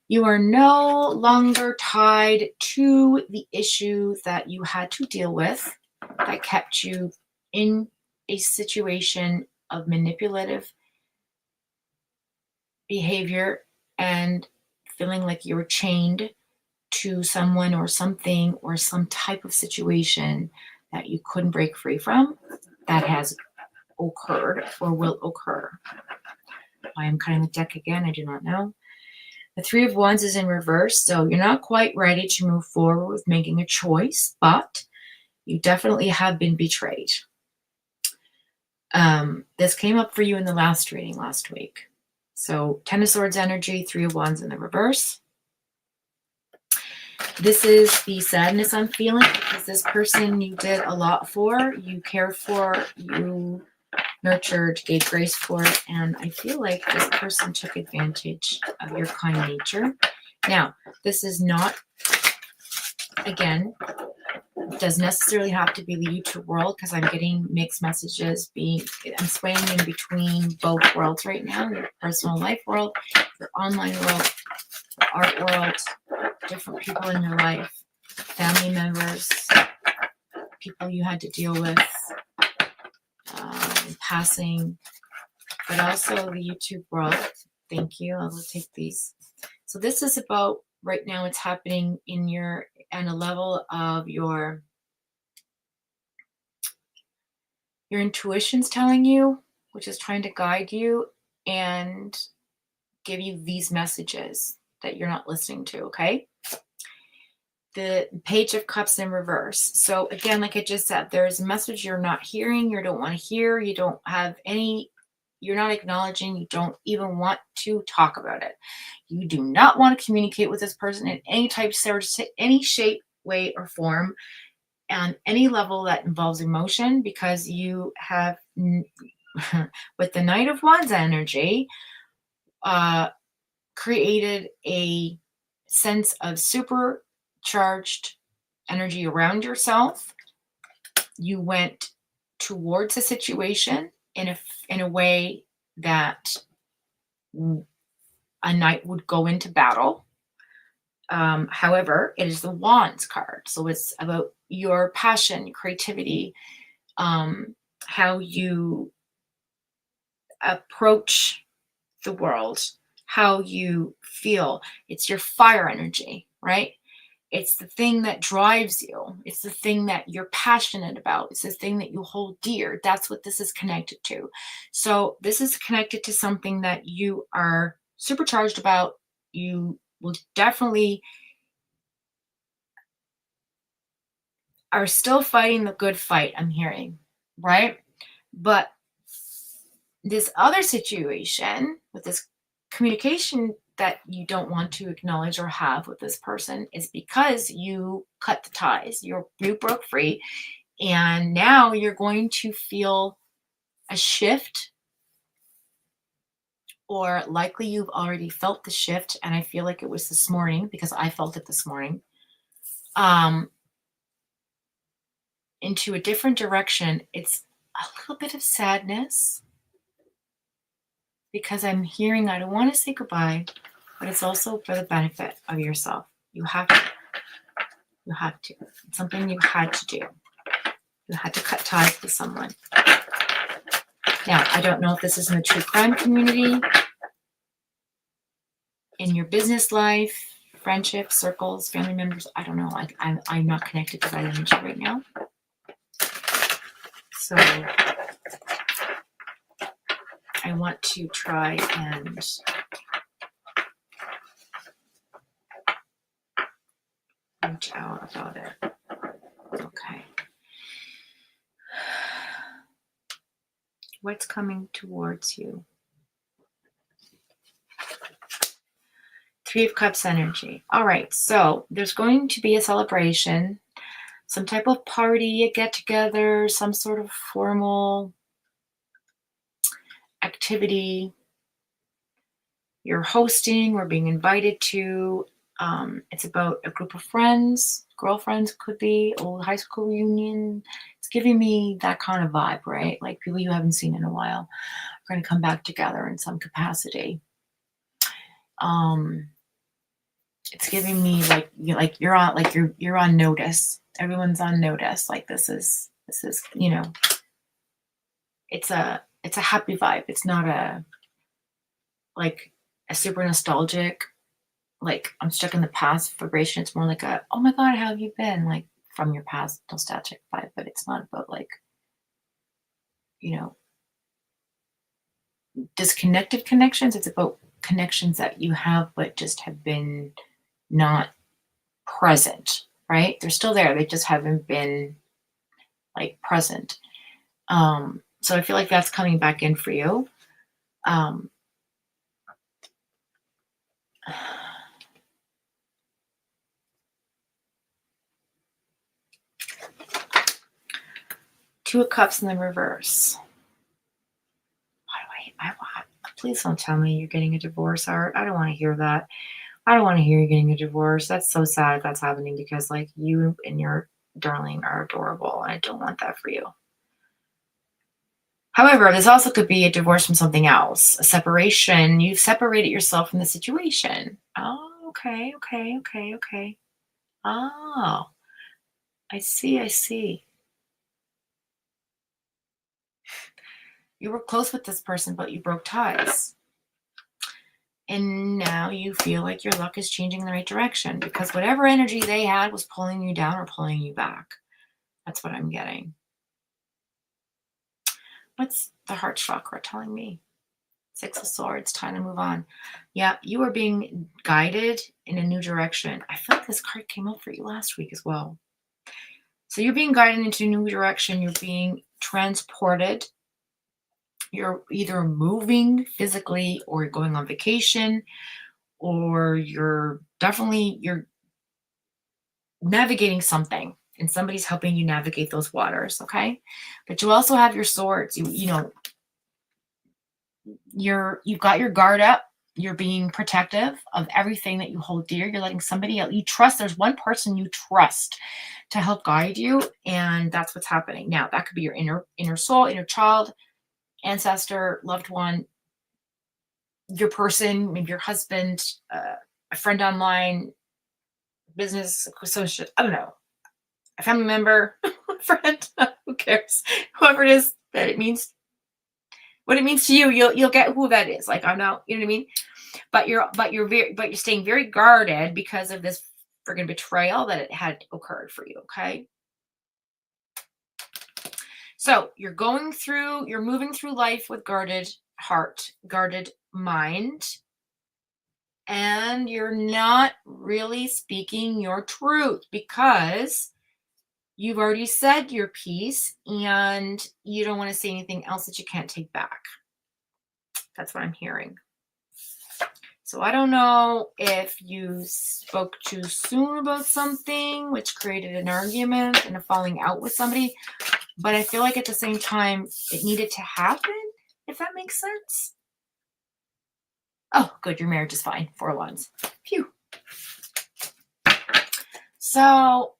C: You are no longer tied to the issue that you had to deal with that kept you in a situation of manipulative behavior and feeling like you were chained to someone or something or some type of situation that you couldn't break free from. That has occurred or will occur. I am cutting the deck again. I do not know. The Three of Wands is in reverse, so you're not quite ready to move forward with making a choice, but You definitely have been betrayed. This came up for you in the last reading last week. So 10 of Swords energy, 3 of Wands in the reverse. This is the sadness I'm feeling because this person you did a lot for, you cared for, you nurtured, gave grace for, and I feel like this person took advantage of your kind nature. Now, this is not, again, doesn't necessarily have to be the YouTube world because I'm getting mixed messages. I'm swaying in between both worlds right now, your personal life world, your online world, art world, different people in your life, family members, people you had to deal with, passing, but also the YouTube world. Thank you. I will take these. So this is about right now. It's happening in your and a level of your intuition's telling you, which is trying to guide you and give you these messages that you're not listening to. Okay. The Page of Cups in reverse. So again, like I just said, there's a message you're not hearing, you don't want to hear, you don't have any, you're not acknowledging, you don't even want to talk about it. You do not want to communicate with this person in any type, any shape, way, or form, and any level that involves emotion, because you have, with the Knight of Wands energy, created a sense of supercharged energy around yourself. You went towards a situation in a way that a knight would go into battle. However, it is the Wands card, so it's about your passion, creativity, how you approach the world, how you feel. It's your fire energy, right? It's the thing that drives you. It's the thing that you're passionate about. It's the thing that you hold dear. That's what this is connected to. So this is connected to something that you are supercharged about. You will definitely are still fighting the good fight, I'm hearing, right? But this other situation with this communication that you don't want to acknowledge or have with this person is because you cut the ties. You broke free, and now you're going to feel a shift, or likely you've already felt the shift, and I feel like it was this morning because I felt it this morning, into a different direction. It's a little bit of sadness because I'm hearing I don't want to say goodbye, but it's also for the benefit of yourself. You have to. You have to. It's something you had to do. You had to cut ties with someone. Now, I don't know if this is in the true crime community, in your business life, friendships, circles, family members. I don't know. I'm not connected to that energy right now. So I want to try and reach out about it. Okay. What's coming towards you? 3 of Cups energy. All right. So there's going to be a celebration, some type of party, a get-together, some sort of formal activity you're hosting or being invited to. It's about a group of friends, girlfriends, could be old high school reunion. It's giving me that kind of vibe, right? Like people you haven't seen in a while are going to come back together in some capacity. It's giving me you're on notice. Everyone's on notice. Like this is it's a happy vibe. It's not a super nostalgic, like I'm stuck in the past vibration. It's more like a, oh my God, how have you been? Like from your past nostalgic vibe, but it's not about disconnected connections. It's about connections that you have, but just have been not present, right? They're still there. They just haven't been like present. So I feel like that's coming back in for you. Two of Cups in the reverse. Please don't tell me you're getting a divorce, Art. I don't want to hear that. I don't want to hear you're getting a divorce. That's so sad if that's happening, because like you and your darling are adorable, and I don't want that for you. However, this also could be a divorce from something else, a separation. You've separated yourself from the situation. Oh, okay. Oh, I see. You were close with this person, but you broke ties. And now you feel like your luck is changing in the right direction, because whatever energy they had was pulling you down or pulling you back. That's what I'm getting. What's the heart chakra telling me? Six of Swords, time to move on. Yeah, you are being guided in a new direction. I feel like this card came up for you last week as well. So you're being guided into a new direction. You're being transported. You're either moving physically, or going on vacation, or you're navigating something, and somebody's helping you navigate those waters, okay? But you also have your swords. You've got your guard up. You're being protective of everything that you hold dear. You're letting somebody else you trust. There's one person you trust to help guide you, and that's what's happening. Now, that could be your inner soul, inner child, ancestor, loved one, your person, maybe your husband, a friend online, business associate, I don't know, a family member, friend, who cares? Whoever it is that it means, what it means to you, you'll get who that is. Like, I'm not, you know what I mean? But you're staying very guarded because of this friggin' betrayal that it had occurred for you, okay? So you're moving through life with guarded heart, guarded mind, and you're not really speaking your truth because you've already said your piece and you don't want to say anything else that you can't take back. That's what I'm hearing. So I don't know if you spoke too soon about something, which created an argument and a falling out with somebody, but I feel like at the same time, it needed to happen, if that makes sense. Oh, good. Your marriage is fine. 4 of Wands. Phew. So,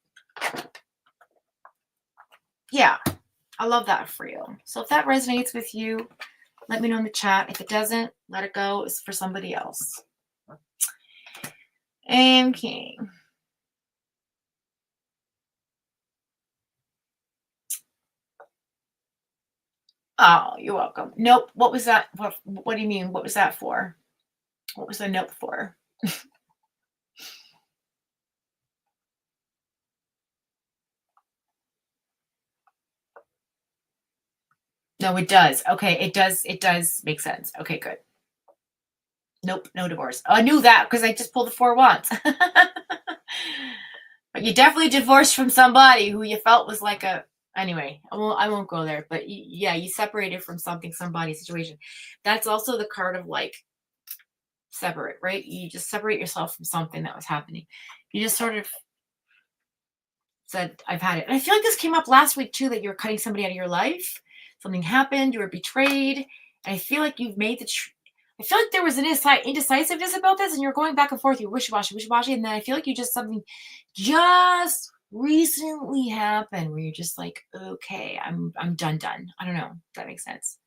C: yeah, I love that for you. So if that resonates with you, let me know in the chat. If it doesn't, let it go. It's for somebody else. And King. Oh, you're welcome. Nope. What was that? What do you mean? What was that for? What was the nope for? No, it does. Okay, it does make sense. Okay, good. Nope, no divorce. Oh, I knew that because I just pulled the 4 of Wands. But you definitely divorced from somebody who you felt was like a... Anyway, I won't go there. But yeah, you separated from somebody, situation. That's also the card of like separate, right? You just separate yourself from something that was happening. You just sort of said, I've had it. And I feel like this came up last week too, that you were cutting somebody out of your life. Something happened, you were betrayed. And I feel like you've made I feel like there was an indecisiveness about this, and you're going back and forth, you're wishy-washy. And then I feel like something just recently happened where you're just like, okay, I'm done. I don't know if that makes sense.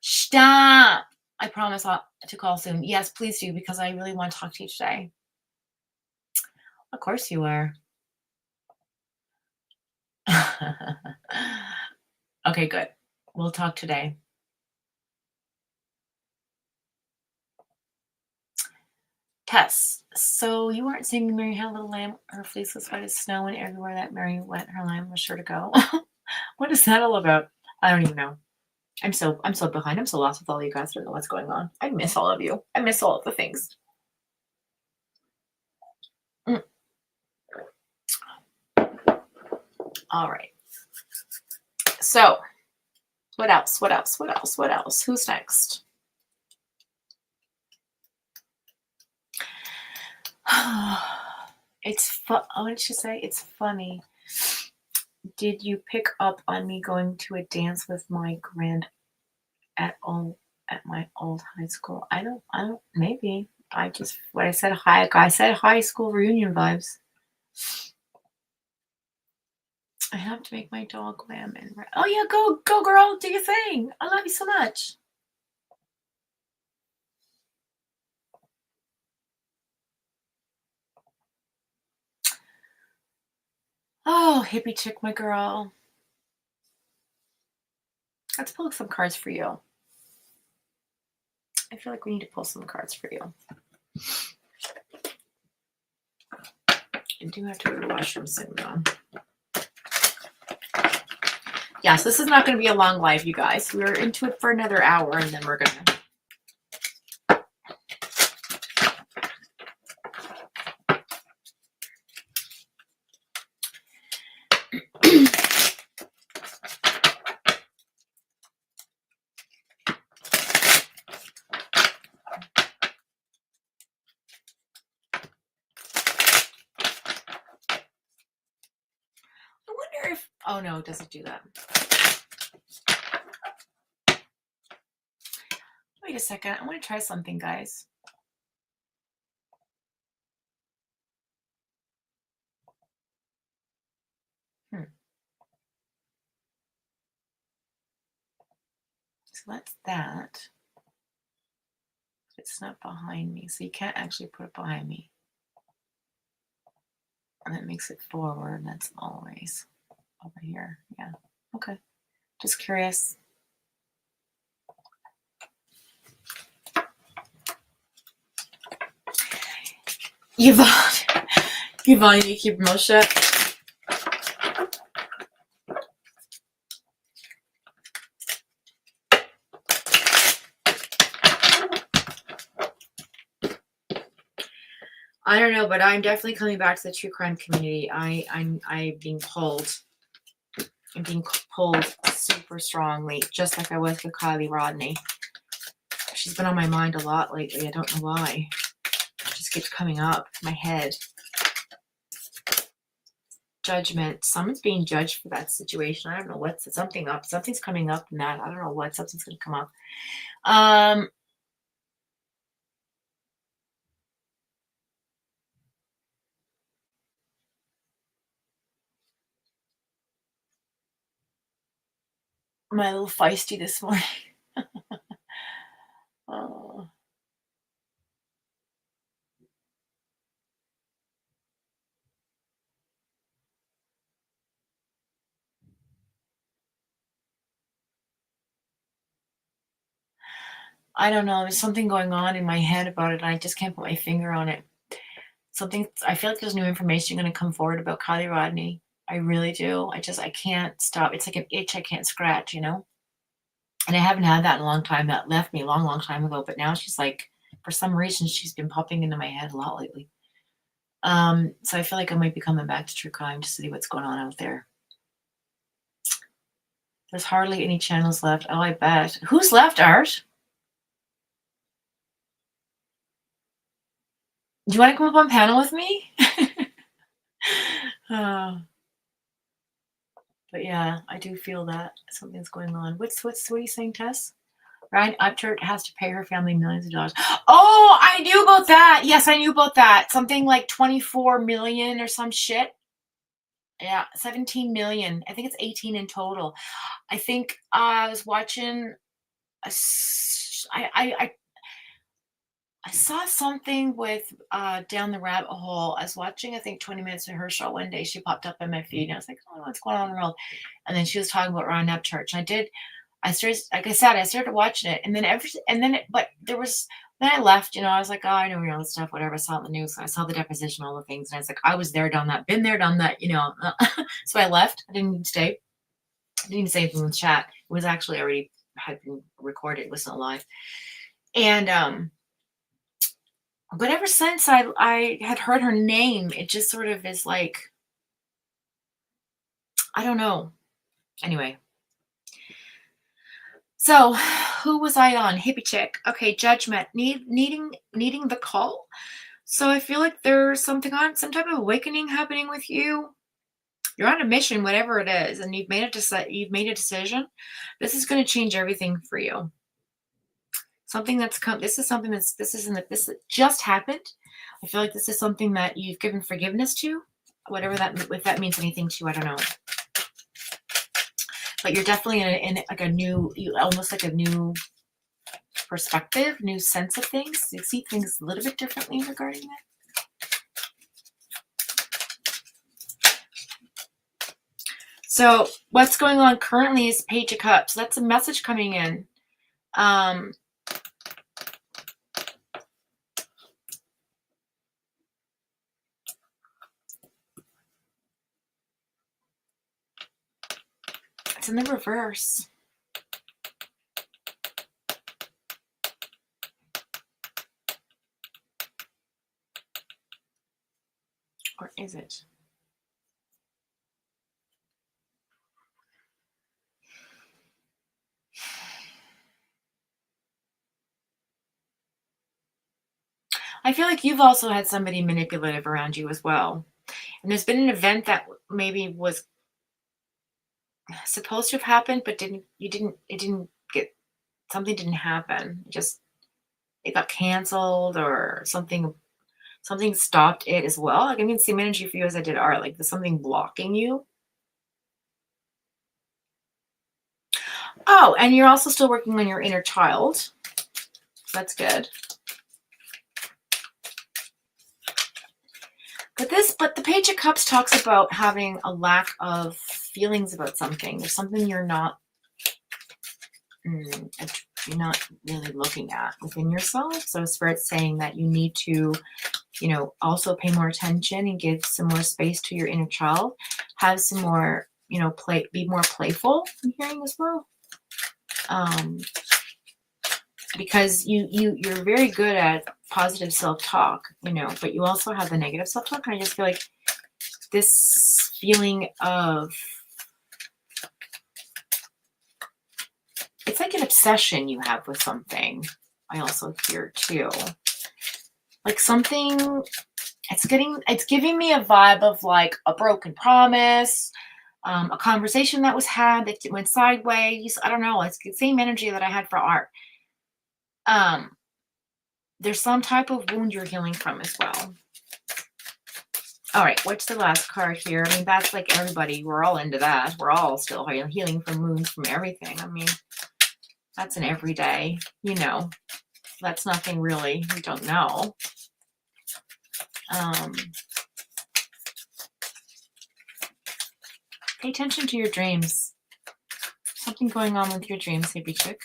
C: Stop. I promise to call soon. Yes, please do, because I really want to talk to you today. Of course you are. Okay, good. We'll talk today. Tess, so you weren't saying Mary had a little lamb, her fleece was white as snow, and everywhere that Mary went, her lamb was sure to go. What is that all about? I don't even know. I'm so behind. I'm so lost with all you guys. I don't know what's going on. I miss all of you. I miss all of the things. All right. So, what else? What else? What else? What else? Who's next? It's fun. What did she say? It's funny. Did you pick up on me going to a dance with my at my old high school? I don't, maybe. I said high school reunion vibes. I have to make my dog lamb and oh yeah, go girl, do your thing. I love you so much. Oh, hippie chick, my girl. Let's pull some cards for you. I feel like we need to pull some cards for you. I do have to go to the washroom soon, though. Yes, this is not going to be a long live, you guys. We're into it for another hour, and then we're going to... Oh no, it doesn't do that. Wait a second. I want to try something, guys. So that's that. It's not behind me, so you can't actually put it behind me. And that makes it forward. That's always over here. Yeah. Okay. Just curious. Yvonne, you keep your mouth shut. I don't know, but I'm definitely coming back to the true crime community. I'm being pulled. I'm being pulled super strongly, just like I was with Kylie Rodney. She's been on my mind a lot lately. I don't know why. It just keeps coming up in my head. Judgment. Someone's being judged for that situation. I don't know what's something up. Something's coming up in that. I don't know what. Something's going to come up. I'm a little feisty this morning. Oh. I don't know. There's something going on in my head about it, and I just can't put my finger on it. I feel like there's new information going to come forward about Kylie Rodney. I really do. I can't stop. It's like an itch I can't scratch, you know? And I haven't had that in a long time. That left me a long, long time ago. But now she's like, for some reason, she's been popping into my head a lot lately. So I feel like I might be coming back to true crime to see what's going on out there. There's hardly any channels left. Oh, I bet. Who's left, Art? Do you want to come up on panel with me? But yeah, I do feel that something's going on. What are you saying, Tess? Ryan Upchurch has to pay her family millions of dollars. Oh, I knew about that. Yes, I knew about that. Something like 24 million or some shit. Yeah, 17 million. I think it's 18 in total. I think I was watching I saw something with Down the Rabbit Hole. I was watching, I think, 20 Minutes of Her show one day. She popped up in my feed, and I was like, oh, what's going on in the world? And then she was talking about Ryan Upchurch. And I started watching it, and then then I left, you know, I was like, oh, I know this stuff, whatever. I saw it in the news. I saw the deposition, all the things, and I was like, I was there, done that, been there, done that, you know. So I left. I didn't even stay. I didn't even say anything in the chat. It was actually already had been recorded. It wasn't live. And but ever since I had heard her name, it just sort of is like, I don't know. Anyway, So, who was I on? Hippie chick. Okay, judgment. Needing the call. So I feel like there's something on, some type of awakening happening with you. You're on a mission, whatever it is, and you've made a decision. This is going to change everything for you. Something that's come. This is something that's this just happened. I feel like this is something that you've given forgiveness to, whatever that, if that means anything to you, I don't know. But you're definitely in like a new, almost like a new perspective, new sense of things. You see things a little bit differently regarding that. So what's going on currently is Page of Cups. That's a message coming in. It's in the reverse. Or is it? I feel like you've also had somebody manipulative around you as well. And there's been an event that maybe was supposed to have happened, but something didn't happen. It got canceled, or something stopped it as well. Like, I mean, same energy for you as I did art. Like, there's something blocking you. Oh, and you're also still working on your inner child. So that's good. But the Page of Cups talks about having a lack of feelings about something. There's something you're not really looking at within yourself. So Spirit's saying that you need to, also pay more attention and give some more space to your inner child. Have some more, be more playful. I'm hearing as well. Because you're very good at positive self-talk, but you also have the negative self-talk. And I just feel like this feeling of, it's like an obsession you have with something. I also hear too, like something, it's giving me a vibe of like a broken promise, a conversation that was had that went sideways. I don't know. It's the same energy that I had for art. There's some type of wound you're healing from as well. All right, what's the last card here? I mean, that's like everybody. We're all into that. We're all still healing from wounds, from everything. I mean, that's an everyday, that's nothing really we don't know. Pay attention to your dreams. Something going on with your dreams, hippie chick.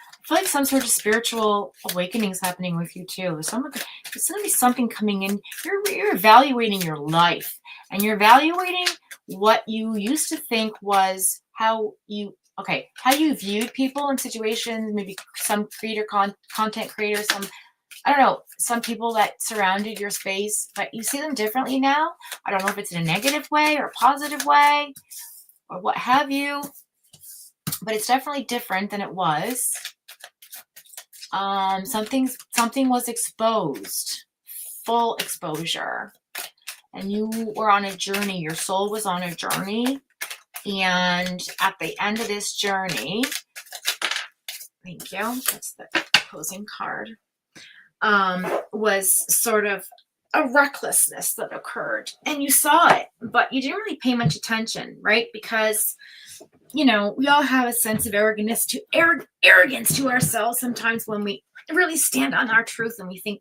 C: I feel like some sort of spiritual awakening is happening with you too. There's going to be something coming in. You're evaluating your life, and you're evaluating what you used to think was how you viewed people in situations. Maybe some content creators, some people that surrounded your space, but you see them differently now. I don't know if it's in a negative way or a positive way or what have you, but it's definitely different than it was. Something was exposed, full exposure, and you were on a journey. Your soul was on a journey, and at the end of this journey, thank you, that's the opposing card, was sort of a recklessness that occurred, and you saw it, but you didn't really pay much attention, right? Because we all have a sense of arrogance to ourselves sometimes when we really stand on our truth and we think,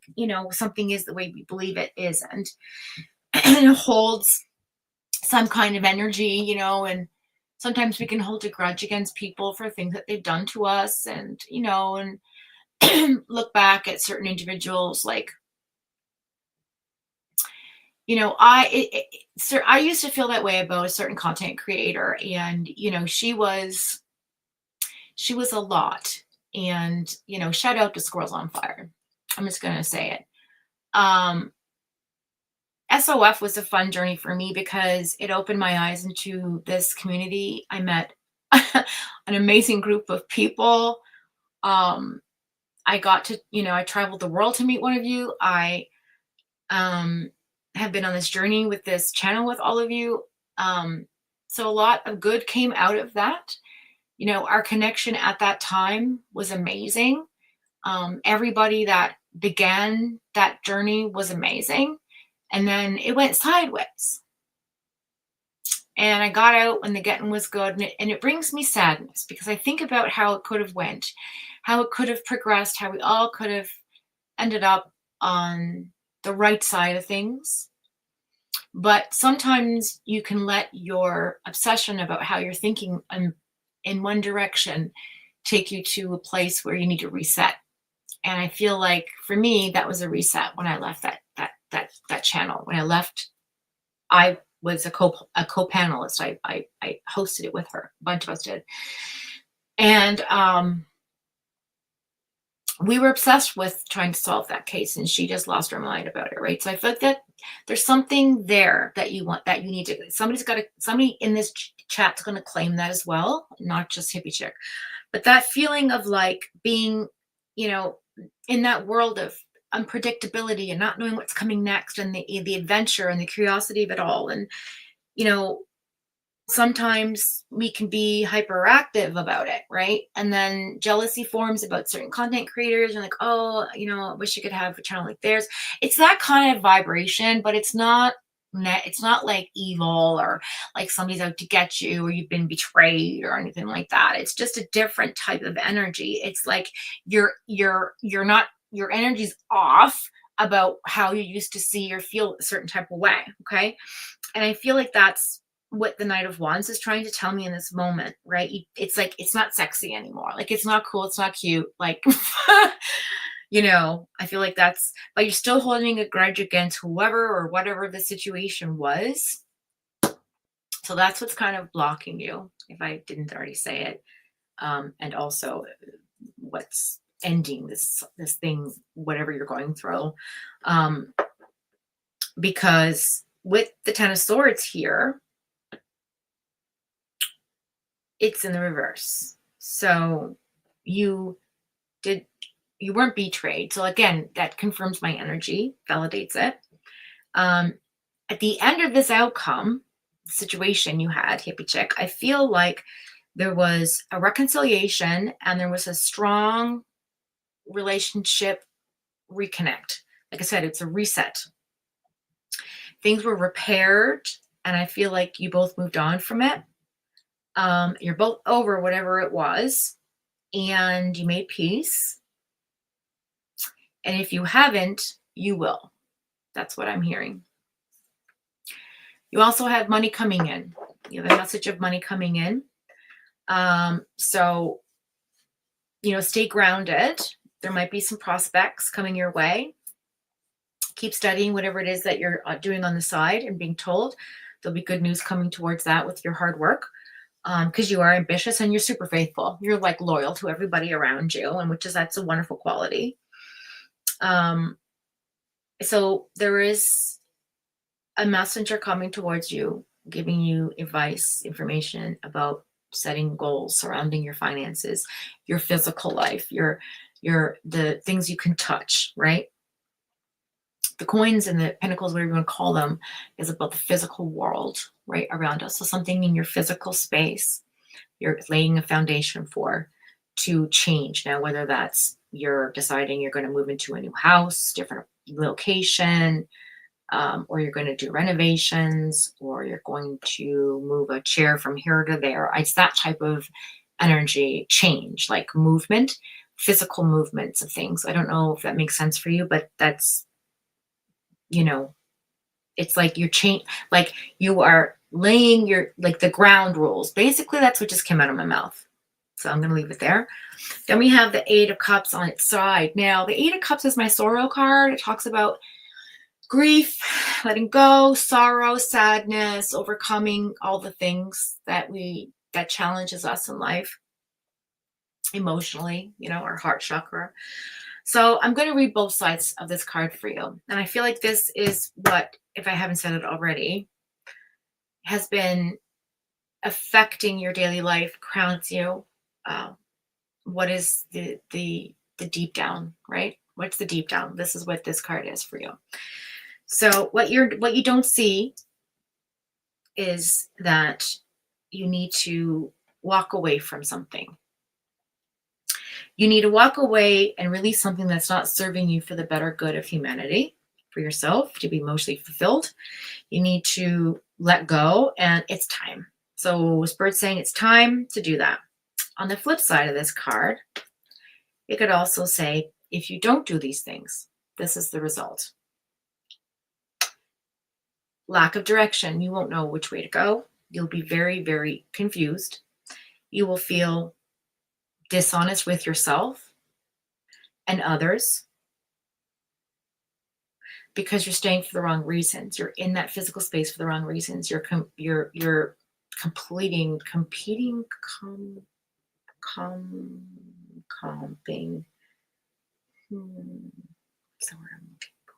C: something is the way we believe it is, and it holds some kind of energy, and sometimes we can hold a grudge against people for things that they've done to us, and, and look back at certain individuals like, I used to feel that way about a certain content creator, and she was a lot, and shout out to Squirrels on Fire. I'm just gonna say it. SOF was a fun journey for me because it opened my eyes into this community. I met an amazing group of people. I got to, I traveled the world to meet one of you. I have been on this journey with this channel with all of you. So a lot of good came out of that. Our connection at that time was amazing. Everybody that began that journey was amazing. And then it went sideways. And I got out when the getting was good. And it brings me sadness because I think about how it could have went, how it could have progressed, how we all could have ended up on the right side of things. But sometimes you can let your obsession about how you're thinking in one direction take you to a place where you need to reset. And I feel like for me, that was a reset when I left that channel. When I left, I was a co-panelist. I hosted it with her. A bunch of us did. And we were obsessed with trying to solve that case, and she just lost her mind about it, right? So I feel like that there's something there that you need to, somebody in this chat's going to claim that as well, not just Hippie Chick, but that feeling of like being, in that world of unpredictability and not knowing what's coming next, and the adventure and the curiosity of it all. And, sometimes we can be hyperactive about it, right? And then jealousy forms about certain content creators, and like, oh, I wish you could have a channel like theirs. It's that kind of vibration, but it's not like evil or like somebody's out to get you or you've been betrayed or anything like that. It's just a different type of energy. It's like you're not, your energy's off about how you used to see or feel a certain type of way. Okay. And I feel like that's what the Knight of Wands is trying to tell me in this moment, right? It's like, it's not sexy anymore. Like, it's not cool. It's not cute. Like, I feel like but you're still holding a grudge against whoever or whatever the situation was. So that's what's kind of blocking you, if I didn't already say it. And also what's ending this thing, whatever you're going through. Because with the Ten of Swords here, it's in the reverse. So you weren't betrayed. So again, that confirms my energy, validates it. At the end of this outcome situation you had, Hippie Chick, I feel like there was a reconciliation and there was a strong relationship reconnect. Like I said, it's a reset. Things were repaired, and I feel like you both moved on from it. You're both over whatever it was, and you made peace. And if you haven't, you will. That's what I'm hearing. You also have money coming in. You have a message of money coming in. So, stay grounded. There might be some prospects coming your way. Keep studying whatever it is that you're doing on the side and being told. There'll be good news coming towards that with your hard work. Because you are ambitious and you're super faithful. You're like loyal to everybody around you, and that's a wonderful quality. So there is a messenger coming towards you, giving you advice, information about setting goals surrounding your finances, your physical life, the things you can touch, right? The coins and the pentacles, whatever you want to call them, is about the physical world right around us. So something in your physical space, you're laying a foundation for to change. Now, whether that's you're deciding you're going to move into a new house, different location, or you're going to do renovations, or you're going to move a chair from here to there. It's that type of energy change, like movement, physical movements of things. I don't know if that makes sense for you, but that's, it's like like you are laying the ground rules. Basically, that's what just came out of my mouth. So I'm going to leave it there. Then we have the Eight of Cups on its side. Now, the Eight of Cups is my sorrow card. It talks about grief, letting go, sorrow, sadness, overcoming all the things that challenges us in life emotionally, our heart chakra. So I'm going to read both sides of this card for you. And I feel like this is what, if I haven't said it already, has been affecting your daily life grounds you. What is the deep down, right? What's the deep down? This is what this card is for you. So what you don't see is that you need to walk away from something. You need to walk away and release something that's not serving you for the better good of humanity, for yourself to be emotionally fulfilled. You need to let go, and it's time. So Spirit's saying it's time to do that. On the flip side of this card, it could also say, if you don't do these things, this is the result. Lack of direction. You won't know which way to go. You'll be very, very confused. You will feel dishonest with yourself and others because you're staying for the wrong reasons. You're in that physical space for the wrong reasons. You're comping. What's the word I'm looking for?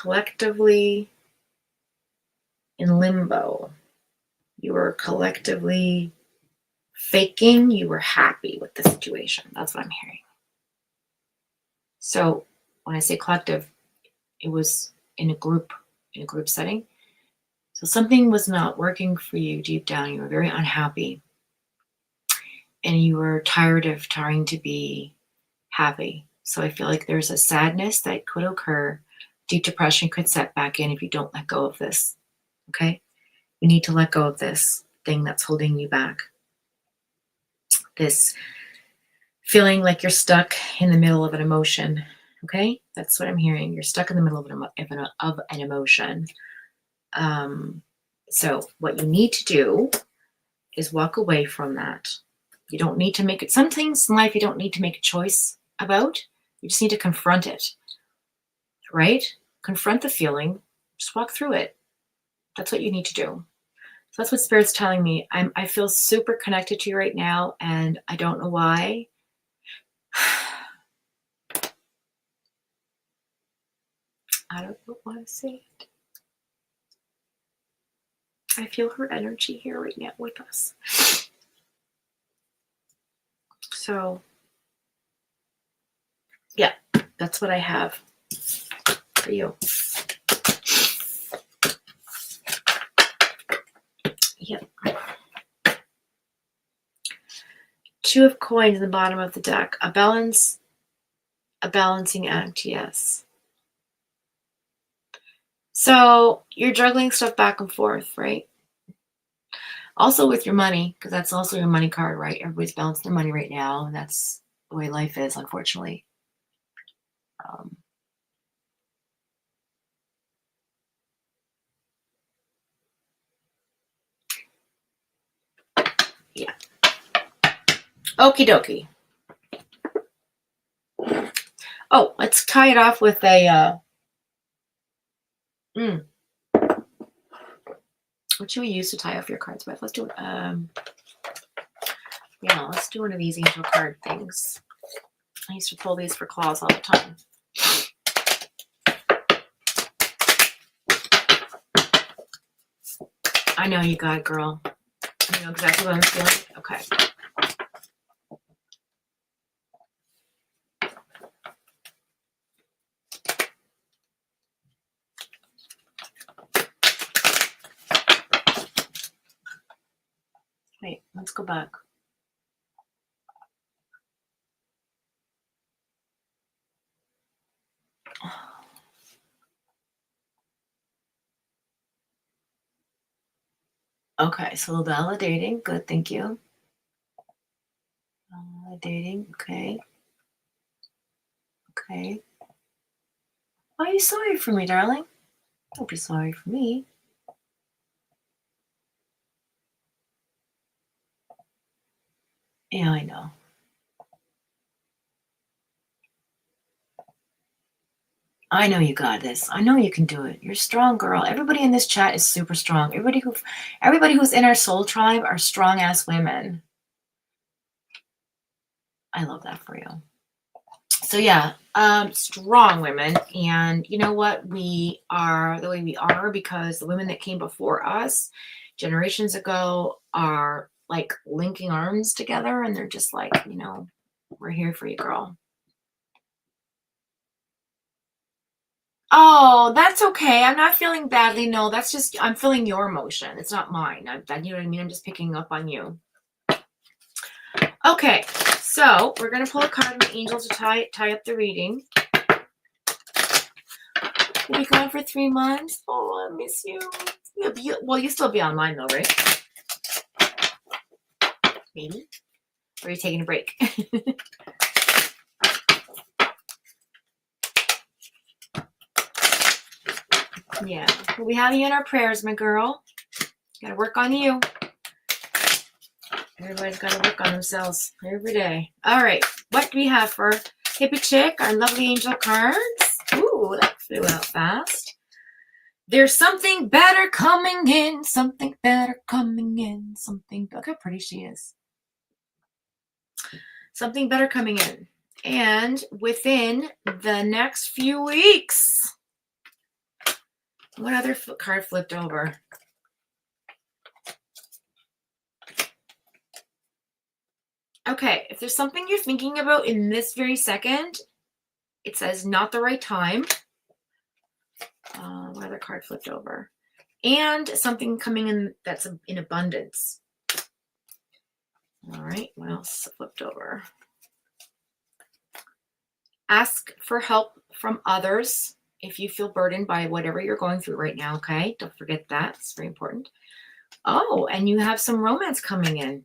C: Collectively in limbo. You were collectively faking you were happy with the situation. That's what I'm hearing. So when I say collective, it was in a group setting. So something was not working for you deep down. You were very unhappy. And you were tired of trying to be happy. So I feel like there's a sadness that could occur. Deep depression could set back in if you don't let go of this. Okay? You need to let go of this thing that's holding you back. This feeling like you're stuck in the middle of an emotion. Okay? That's what I'm hearing. You're stuck in the middle of an emotion. So what you need to do is walk away from that. You don't need to make it. Some things in life you don't need to make a choice about. You just need to confront it. Right? Confront the feeling. Just walk through it. That's what you need to do. So that's what Spirit's telling me. I feel super connected to you right now, and I don't know why. I don't want to say it. I feel her energy here right now with us. So, yeah, that's what I have for you. Yep. Two of coins in the bottom of the deck. A balancing act, yes. So you're juggling stuff back and forth, right? Also with your money, because that's also your money card, right? Everybody's balancing their money right now, and that's the way life is, unfortunately. Yeah. Okie dokie. Oh, let's tie it off with a what should we use to tie off your cards with? Let's do let's do one of these angel card things. I used to pull these for claws all the time. I know you got it, girl. You know exactly what I'm feeling? Okay. Wait, let's go back. Okay, so validating. Good, thank you. Validating, okay. Okay. Why are you sorry for me, darling? Don't be sorry for me. Yeah, I know. I know you got this. I know you can do it. You're a strong girl. Everybody in this chat is super strong. Everybody who's in our soul tribe are strong-ass women. I love that for you. So yeah, strong women. And you know what? We are the way we are because the women that came before us generations ago are like linking arms together, and they're just like, you know, we're here for you, girl. Oh, that's okay. I'm not feeling badly. No, that's just, I'm feeling your emotion. It's not mine. You know what I mean? I'm just picking up on you. Okay, so we're going to pull a card from the angels to tie up the reading. You'll be gone for 3 months. Oh, I miss you. You'll still be online though, right? Maybe. Or are you taking a break? Yeah, we'll be having you in our prayers, my girl. Gotta work on you. Everybody's gotta work on themselves every day. All right, what do we have for Hippie Chick, our lovely angel cards? Ooh, that flew out fast. There's something better coming in, something better coming in, something. Look how pretty she is. Something better coming in. And within the next few weeks. What other card flipped over? Okay, if there's something you're thinking about in this very second, it says not the right time. What other card flipped over? And something coming in that's in abundance. All right, what else flipped over? Ask for help from others if you feel burdened by whatever you're going through right now, okay? Don't forget that. It's very important. Oh, and you have some romance coming in.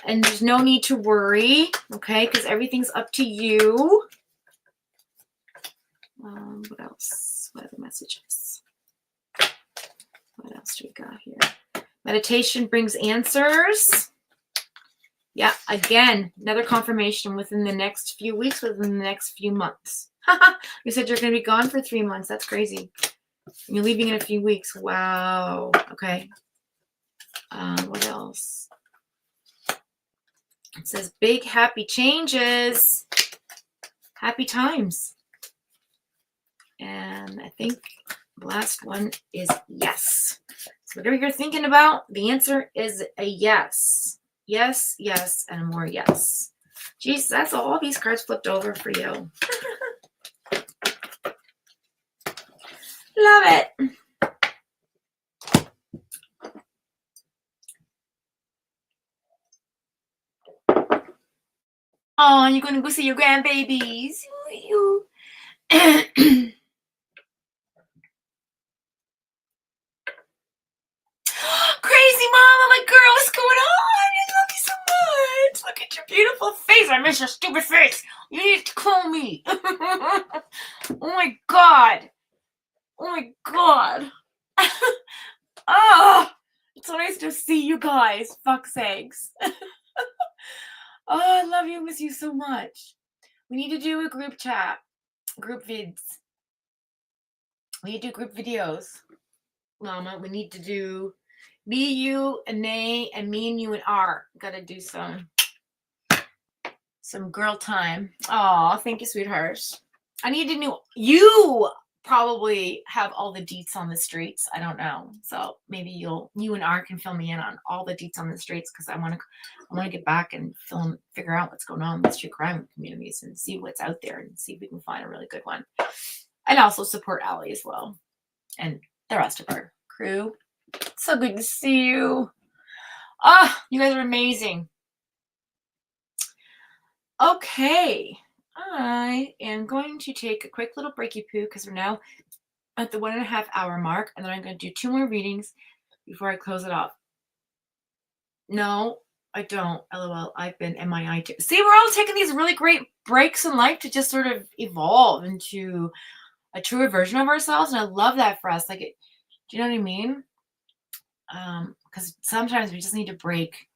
C: And there's no need to worry, okay? Because everything's up to you. What else? What other messages? What else do we got here? Meditation brings answers. Yeah, again, another confirmation within the next few weeks, within the next few months. You said you're going to be gone for 3 months. That's crazy. You're leaving in a few weeks. Wow. Okay. What else? It says big happy changes. Happy times. And I think the last one is yes. So whatever you're thinking about, the answer is a yes. Yes, yes, and more yes. Geez, that's all these cards flipped over for you. Love it. Oh, you're going to go see your grandbabies. Crazy mama, my girl, what's going on? I love you so much. Look at your beautiful face. I miss your stupid face. You need to call me. Oh my god. Oh my god. Oh, it's so nice to see you guys. Fuck's sakes. Oh, I love you. Miss you so much. We need to do a group chat. Group vids. We need to do group videos. Mama, we need to do me, you, and Nay, and me and you and R. Gotta do some girl time. Oh, thank you, sweetheart. I need to know. You probably have all the deets on the streets. I don't know. So maybe you and R can fill me in on all the deets on the streets, because I want to get back and figure out what's going on with true crime communities and see what's out there and see if we can find a really good one. And also support Allie as well. And the rest of our crew. So good to see you. Ah, you guys are amazing. Okay. I am going to take a quick little breaky poo because we're now at the 1.5 hour mark, and then I'm going to do 2 more readings before I close it off. No, I don't. LOL. I've been MIA too. See, we're all taking these really great breaks in life to just sort of evolve into a truer version of ourselves, and I love that for us. Like, do you know what I mean? Because sometimes we just need to break.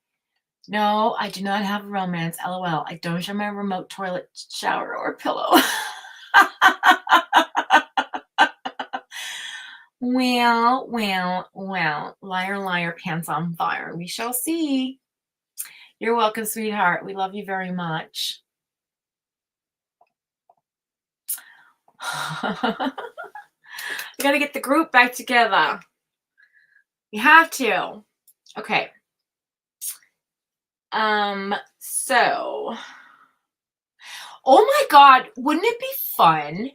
C: No, I do not have a romance. LOL. I don't share my remote toilet, shower, or pillow. Well. Liar, liar, pants on fire. We shall see. You're welcome, sweetheart. We love you very much. We got to get the group back together. You have to. Okay. So, oh my God, wouldn't it be fun,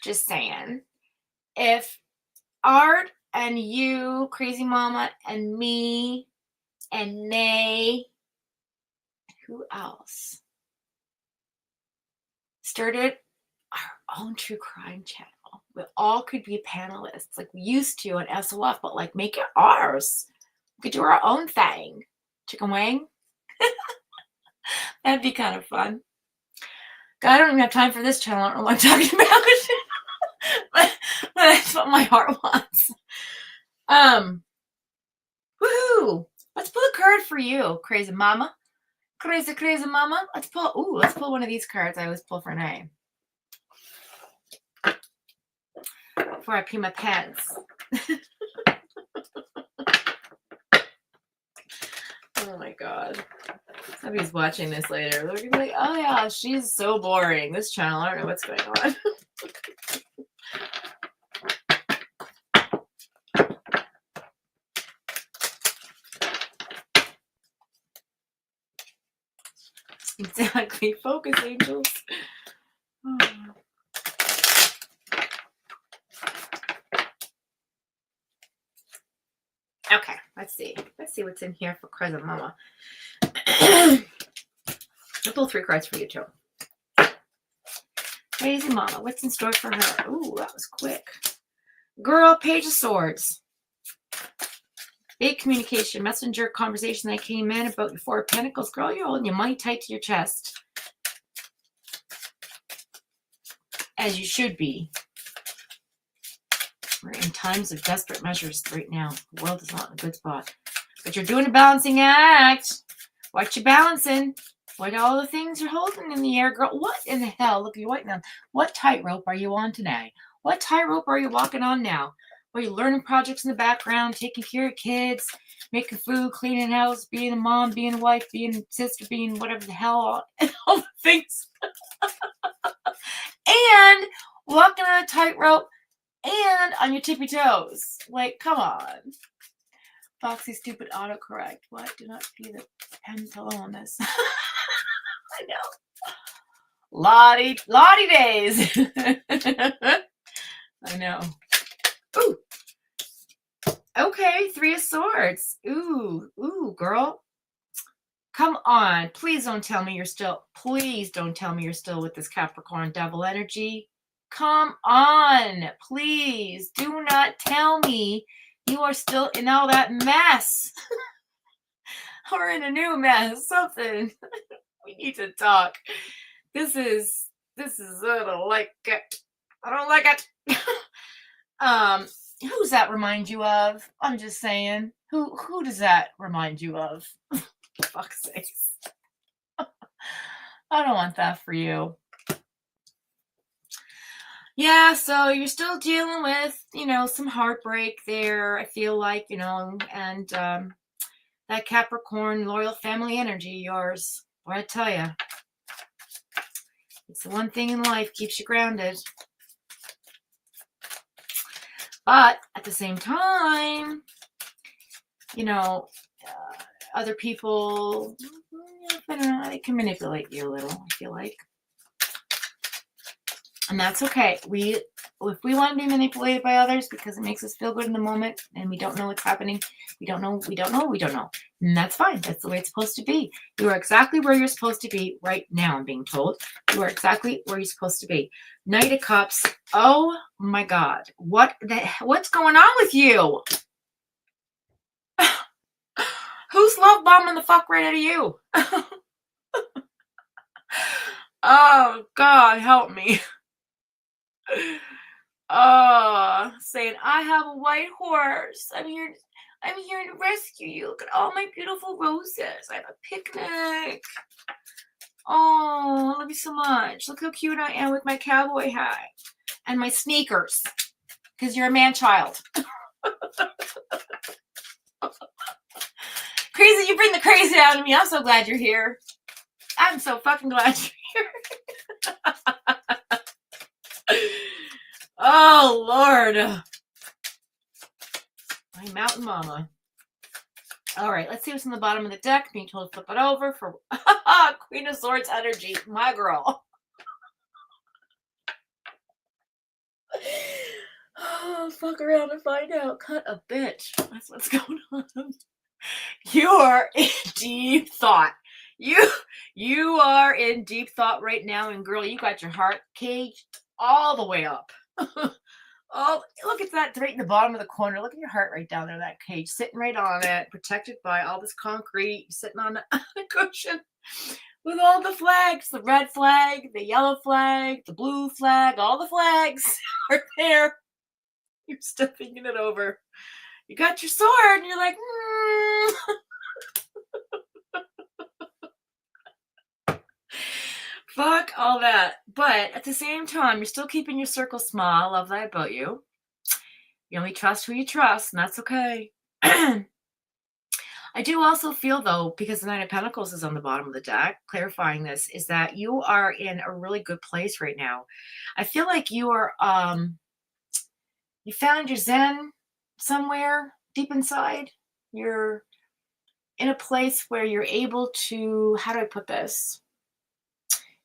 C: just saying, if Art and you, Crazy Mama, and me, and Nay, who else, started our own true crime channel? We all could be panelists, like we used to on SOF, but like make it ours. We could do our own thing. Chicken wing. That'd be kind of fun. God, I don't even have time for this channel. I don't know what I'm talking about. but that's what my heart wants. Woohoo! Let's pull a card for you, Crazy Mama. Crazy Mama. Let's pull one of these cards I always pull for Nay. Before I pee my pants. Oh my God. Somebody's watching this later. They're gonna be like, oh yeah, she's so boring. This channel, I don't know what's going on. Exactly. Focus, angels. Oh. Okay, let's see. Let's see what's in here for Crazy Mama. I'll pull 3 cards for you too. Crazy Mama, what's in store for her? Ooh, that was quick. Girl, Page of Swords. Big communication, messenger conversation that came in about your 4 of Pentacles. Girl, you're holding your money tight to your chest. As you should be. We're in times of desperate measures right now. The world is not in a good spot. But you're doing a balancing act. What you balancing? What all the things you're holding in the air, girl? What in the hell? Look at you white now. What tightrope are you on today? What tightrope are you walking on now? Are you learning projects in the background, taking care of kids, making food, cleaning house, being a mom, being a wife, being a sister, being whatever the hell, all the things. And walking on a tightrope and on your tippy toes. Like, come on. Foxy, stupid autocorrect. What? Do not see the pen pillow on this. I know. Lottie days. I know. Ooh. Okay, 3 of Swords. Ooh, girl. Come on. Please don't tell me you're still with this Capricorn devil energy. Come on. Please do not tell me you are still in all that mess. Or in a new mess. Something. We need to talk. This is I don't like it. I don't like it. Who's that remind you of? I'm just saying. Who does that remind you of? Fuck's sakes. I don't want that for you. Yeah, so you're still dealing with, some heartbreak there, I feel like, and that Capricorn loyal family energy, yours. What I tell you. It's the one thing in life keeps you grounded. But at the same time, other people, I don't know, they can manipulate you a little, I feel like. And that's okay. If we want to be manipulated by others because it makes us feel good in the moment and we don't know what's happening, we don't know. And that's fine. That's the way it's supposed to be. You are exactly where you're supposed to be right now, I'm being told. You are exactly where you're supposed to be. Knight of Cups. Oh my God. What's going on with you? Who's love bombing the fuck right out of you? Oh God, help me. Saying I have a white horse. I'm here to rescue you. Look at all my beautiful roses. I have a picnic. Oh, I love you so much. Look how cute I am with my cowboy hat and my sneakers. Because you're a man child. Crazy, you bring the crazy out of me. I'm so glad you're here. I'm so fucking glad you're here. Oh, Lord. My mountain mama. All right, let's see what's in the bottom of the deck. Being told to flip it over for Queen of Swords energy. My girl. Oh, fuck around and find out. Cut a bitch. That's what's going on. You are in deep thought. You are in deep thought right now, and girl, you got your heart caged all the way up. Oh, look at that right in the bottom of the corner. Look at your heart right down there, that cage, sitting right on it, protected by all this concrete, sitting on the cushion with all the flags, the red flag, the yellow flag, the blue flag, all the flags are there. You're still thinking it over. You got your sword, and you're like, fuck all that. But at the same time, you're still keeping your circle small. I love that about you. You only trust who you trust, and that's okay. I do also feel, though, because the Nine of Pentacles is on the bottom of the deck, clarifying this, is that you are in a really good place right now. I feel like you are, you found your Zen somewhere deep inside. You're in a place where you're able to, how do I put this?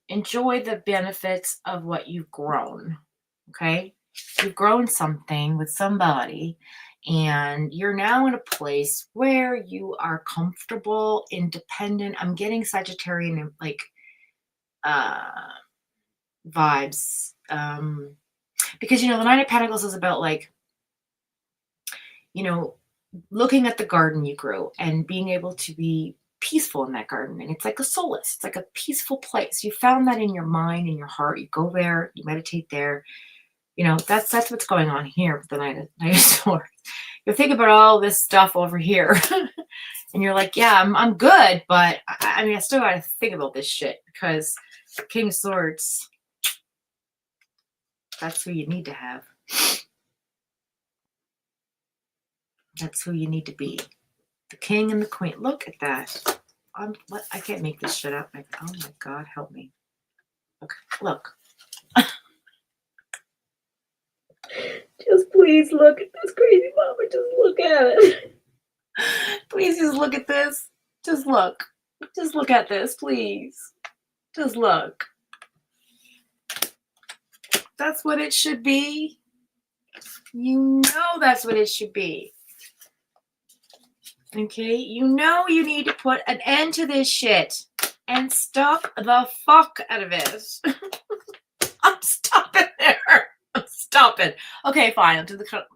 C: Enjoy the benefits of what you've grown, okay? You've grown something with somebody, and you're now in a place where you are comfortable, independent. I'm getting Sagittarian, like, vibes. Because, you know, the Nine of Pentacles is about, like, you know, looking at the garden you grew and being able to be peaceful in that garden. And it's like a solace. It's like a peaceful place. You found that in your mind, in your heart. You go there, you meditate there. You know, that's what's going on here with the Knight of Swords. You're thinking about all this stuff over here. And you're like, yeah, I'm good. But I mean, I still got to think about this shit, because King of Swords, that's who you need to have. That's who you need to be. The king and the queen. Look at that. I can't make this shit up. Oh my God, help me. Okay, look. Just please look at this, crazy mama. Just look at it. Please just look at this. Just look. Just look at this, please. Just look. That's what it should be. You know that's what it should be. Okay, you know you need to put an end to this shit and stop the fuck out of it. I'm stopping there. I'm stopping. Okay, fine. I'll do the cut.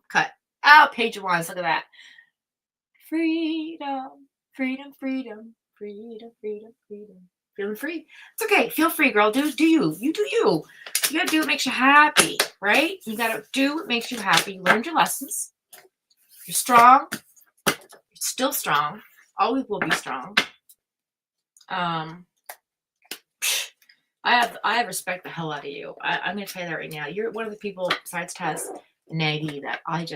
C: Oh, page of wands. Look at that. Freedom, freedom, freedom, freedom, freedom, freedom. Feeling free. It's okay. Feel free, girl. Do you. You do you. You gotta do what makes you happy, right? You gotta do what makes you happy. You learned your lessons. You're strong. Still strong, always will be strong. I have respect the hell out of you. I'm gonna tell you that right now. You're one of the people, besides Tess and Nagy, that I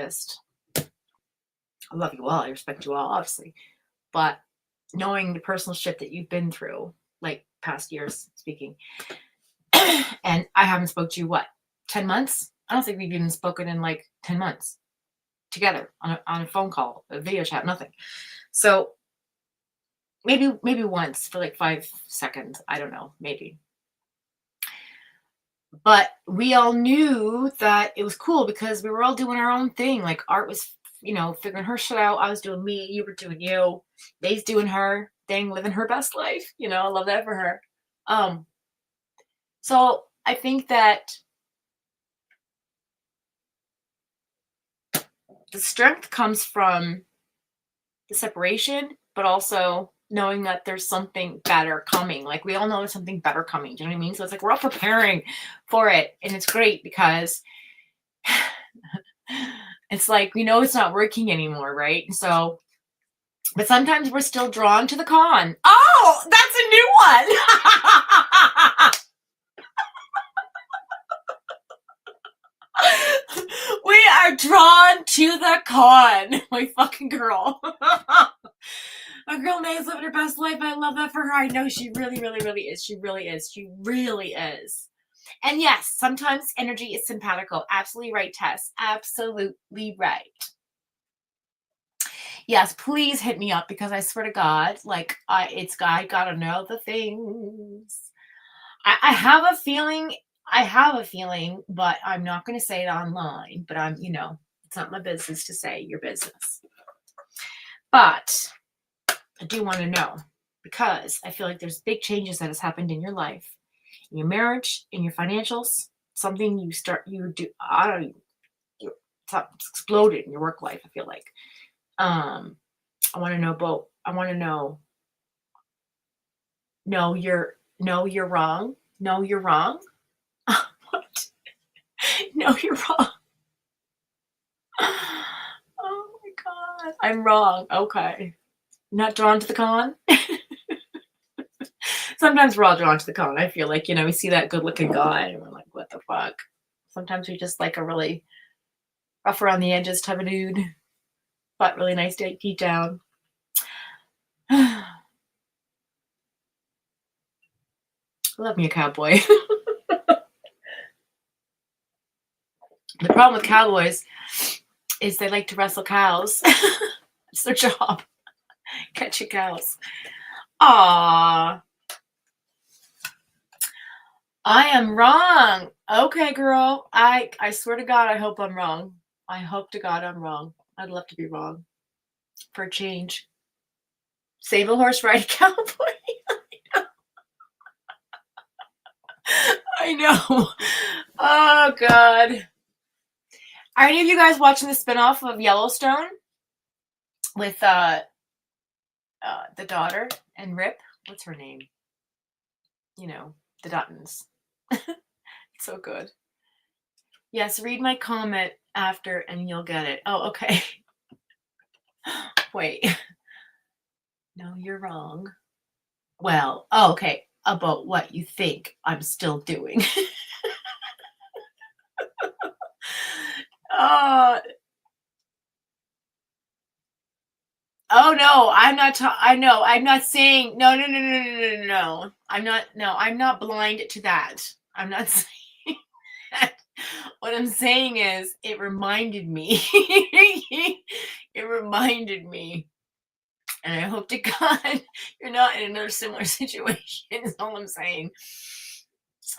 C: love you all. I respect you all, obviously. But knowing the personal shit that you've been through, like past years speaking, and I haven't spoke to you, what, 10 months? I don't think we've even spoken in like 10 months. Together on a phone call, a video chat, nothing. So maybe once for like 5 seconds. I don't know, maybe. But we all knew that it was cool because we were all doing our own thing. Like Art was, you know, figuring her shit out. I was doing me. You were doing you. They's doing her thing, living her best life. You know, I love that for her. So I think that the strength comes from the separation, but also knowing that there's something better coming. Like we all know there's something better coming. Do you know what I mean? So it's like we're all preparing for it. And it's great because it's like we know it's not working anymore, right? So, but sometimes we're still drawn to the con. Oh, that's a new one. We are drawn to the con, my fucking girl. My girl May's living her best life. I love that for her. I know she really, really, really is. She really is. She really is. And yes, sometimes energy is simpatico. Absolutely right, Tess. Absolutely right. Yes, please hit me up because I swear to God, like I gotta know the things. I have a feeling. I have a feeling, but I'm not going to say it online. But it's not my business to say your business. But I do want to know because I feel like there's big changes that has happened in your life, in your marriage, in your financials. Something you do. I don't. It's exploded in your work life. I feel like. I want to know both. I want to know. No, you're wrong. No, you're wrong. What? No, you're wrong. Oh my God. I'm wrong. Okay. Not drawn to the con? Sometimes we're all drawn to the con. I feel like, we see that good looking guy and we're like, what the fuck? Sometimes we just like a really rough around the edges type of dude, but really nice deep down. Love me a cowboy. The problem with cowboys is they like to wrestle cows. It's their job. Catching cows. Aww. I am wrong. Okay, girl. I swear to God, I hope I'm wrong. I hope to God I'm wrong. I'd love to be wrong. For a change. Save a horse, ride a cowboy. I know. Oh, God. Are any of you guys watching the spinoff of Yellowstone? With the daughter and Rip? What's her name? The Duttons. So good. Yes, read my comment after and you'll get it. Oh, okay. Wait. No, you're wrong. Well, okay. About what you think I'm still doing. Oh no, I'm not. I know. I'm not saying no. I'm not blind to that. I'm not saying that. What I'm saying is, it reminded me. It reminded me, and I hope to God you're not in another similar situation. Is all I'm saying.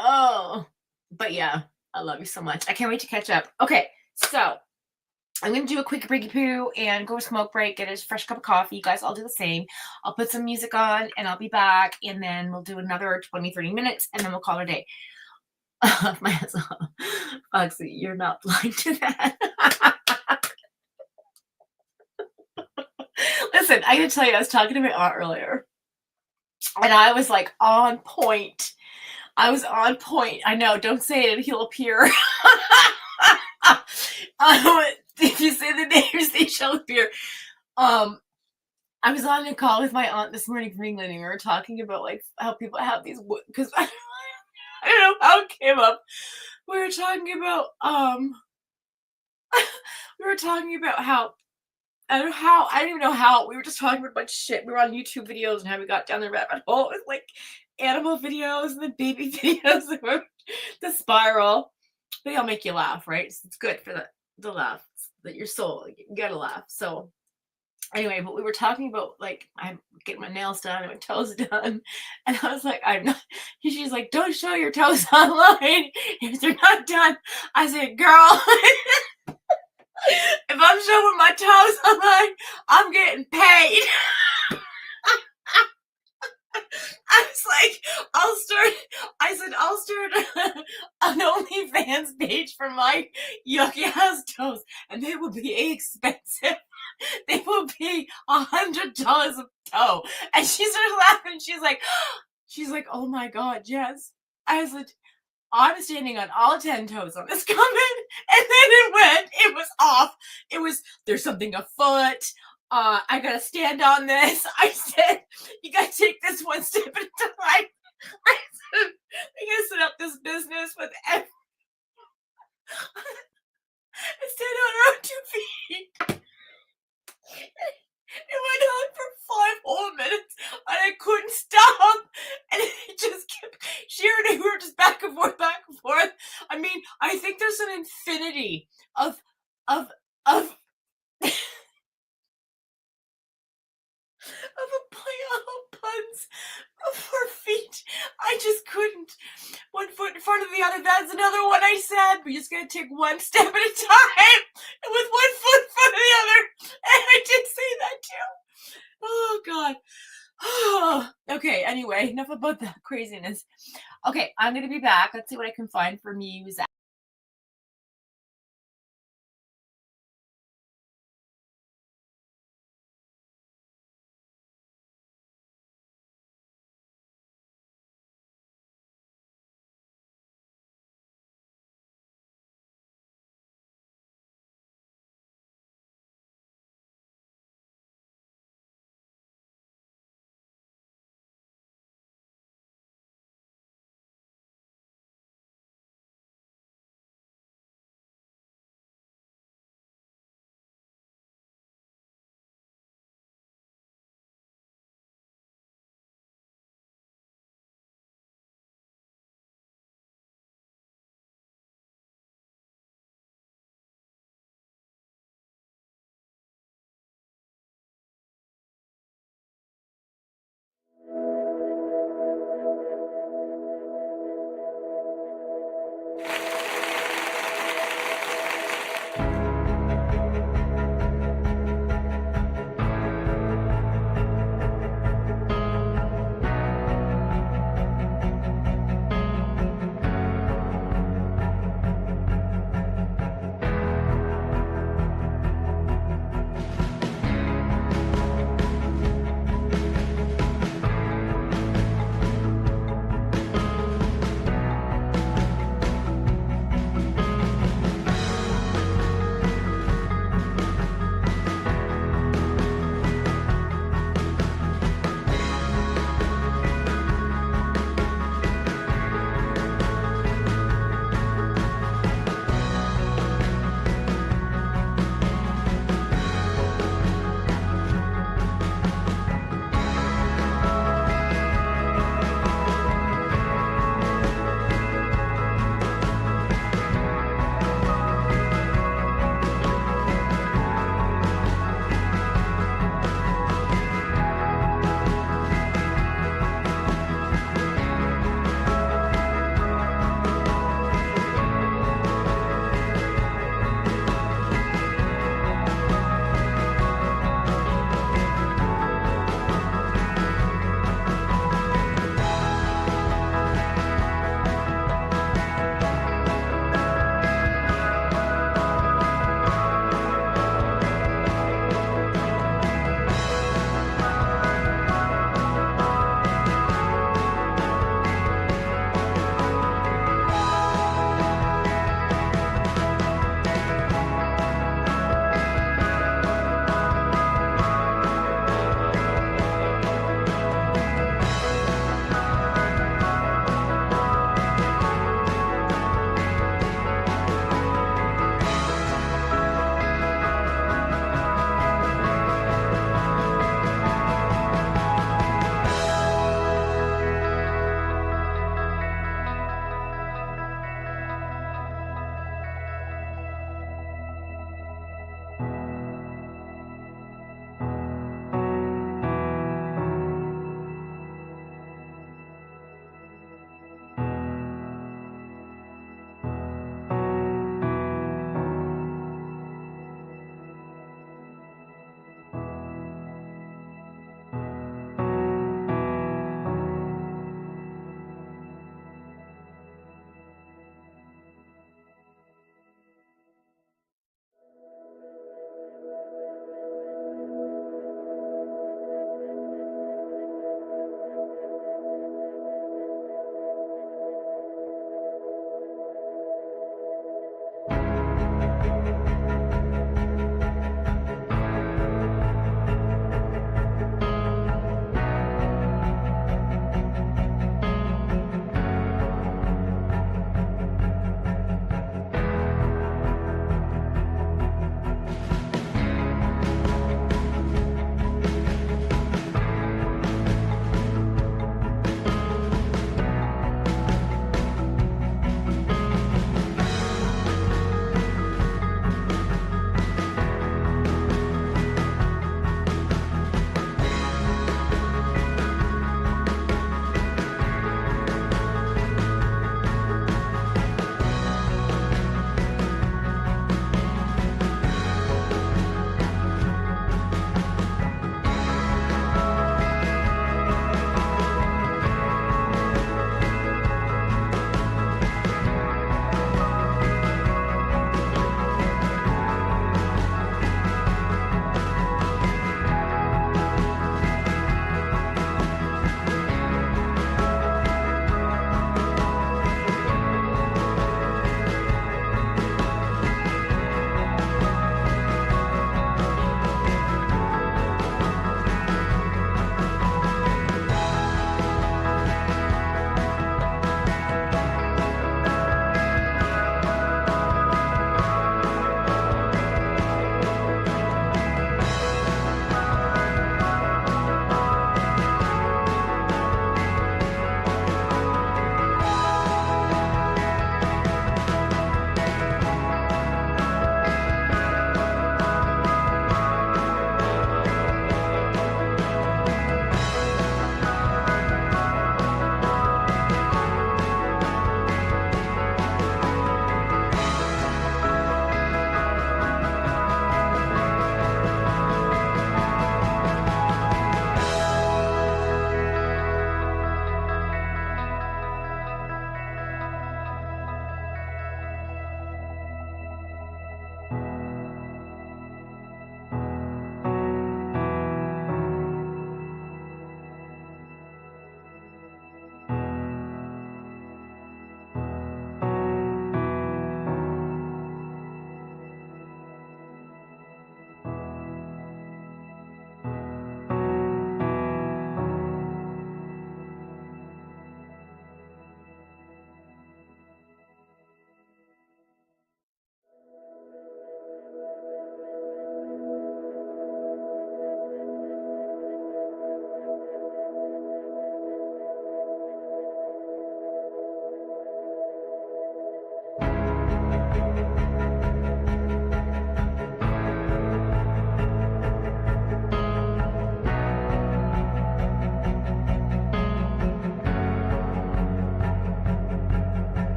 C: Oh, but yeah, I love you so much. I can't wait to catch up. Okay, so I'm going to do a quick breaky poo and go smoke break, get a fresh cup of coffee. You guys all do the same. I'll put some music on and I'll be back. And then we'll do another 20, 30 minutes and then we'll call it a day. My husband, Foxy, you're not blind to that. Listen, I gotta tell you, I was talking to my aunt earlier and I was like on point. I was on point. I know, don't say it, he'll appear. If you say the names, they shall appear. I was on a call with my aunt this morning from England, and we were talking about like how people have these because I don't know how it came up. We were talking about how I don't even know how we were just talking about a bunch of shit. We were on YouTube videos and how we got down the rabbit hole with like animal videos and the baby videos and the spiral. They all make you laugh, right? So it's good for the laugh, that your soul, you gotta laugh. So anyway, but we were talking about like I'm getting my nails done and my toes done, and I was like, I'm not. She's like, don't show your toes online if they're not done. I said, girl, if I'm showing my toes online, I'm getting paid. I was like, I'll start an OnlyFans page for my yucky ass toes, and they will be expensive. They will be $100 a toe. And she started laughing. She's like, oh my God, yes. I was like, I'm standing on all 10 toes on this comment. And then it was off. There's something afoot. I gotta stand on this. I said, you gotta take this one step at a time. I said, I gotta set up this business with stand on our own 2 feet. It went on for 5 whole stop. And it just kept, Sheer and I were just back and forth, back and forth. I mean, I think there's an infinity of of a play on puns of our feet. I just couldn't. One foot in front of the other. That's another one I said. We're just gonna take one step at a time, and with one foot in front of the other. And I did say that too. Oh God. Okay. Anyway, enough about that craziness. Okay, I'm gonna be back. Let's see what I can find for music.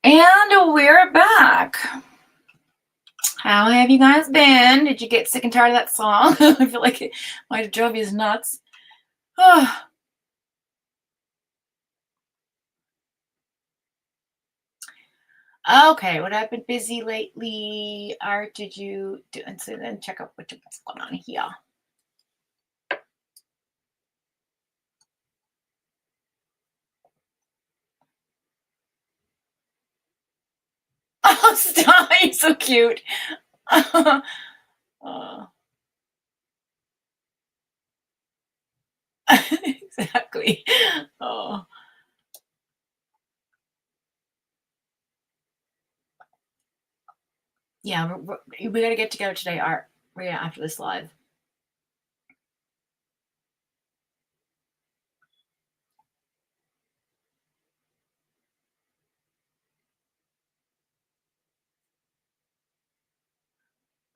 C: And we're back. How have you guys been? Did you get sick and tired of that song? I feel like it might have drove you nuts. Okay, what I've been busy lately. Art, did you do? And so then check out what's going on here. Oh, stop! You're so cute. Exactly. Oh. Yeah, we got to get together today, Art. Right after this live.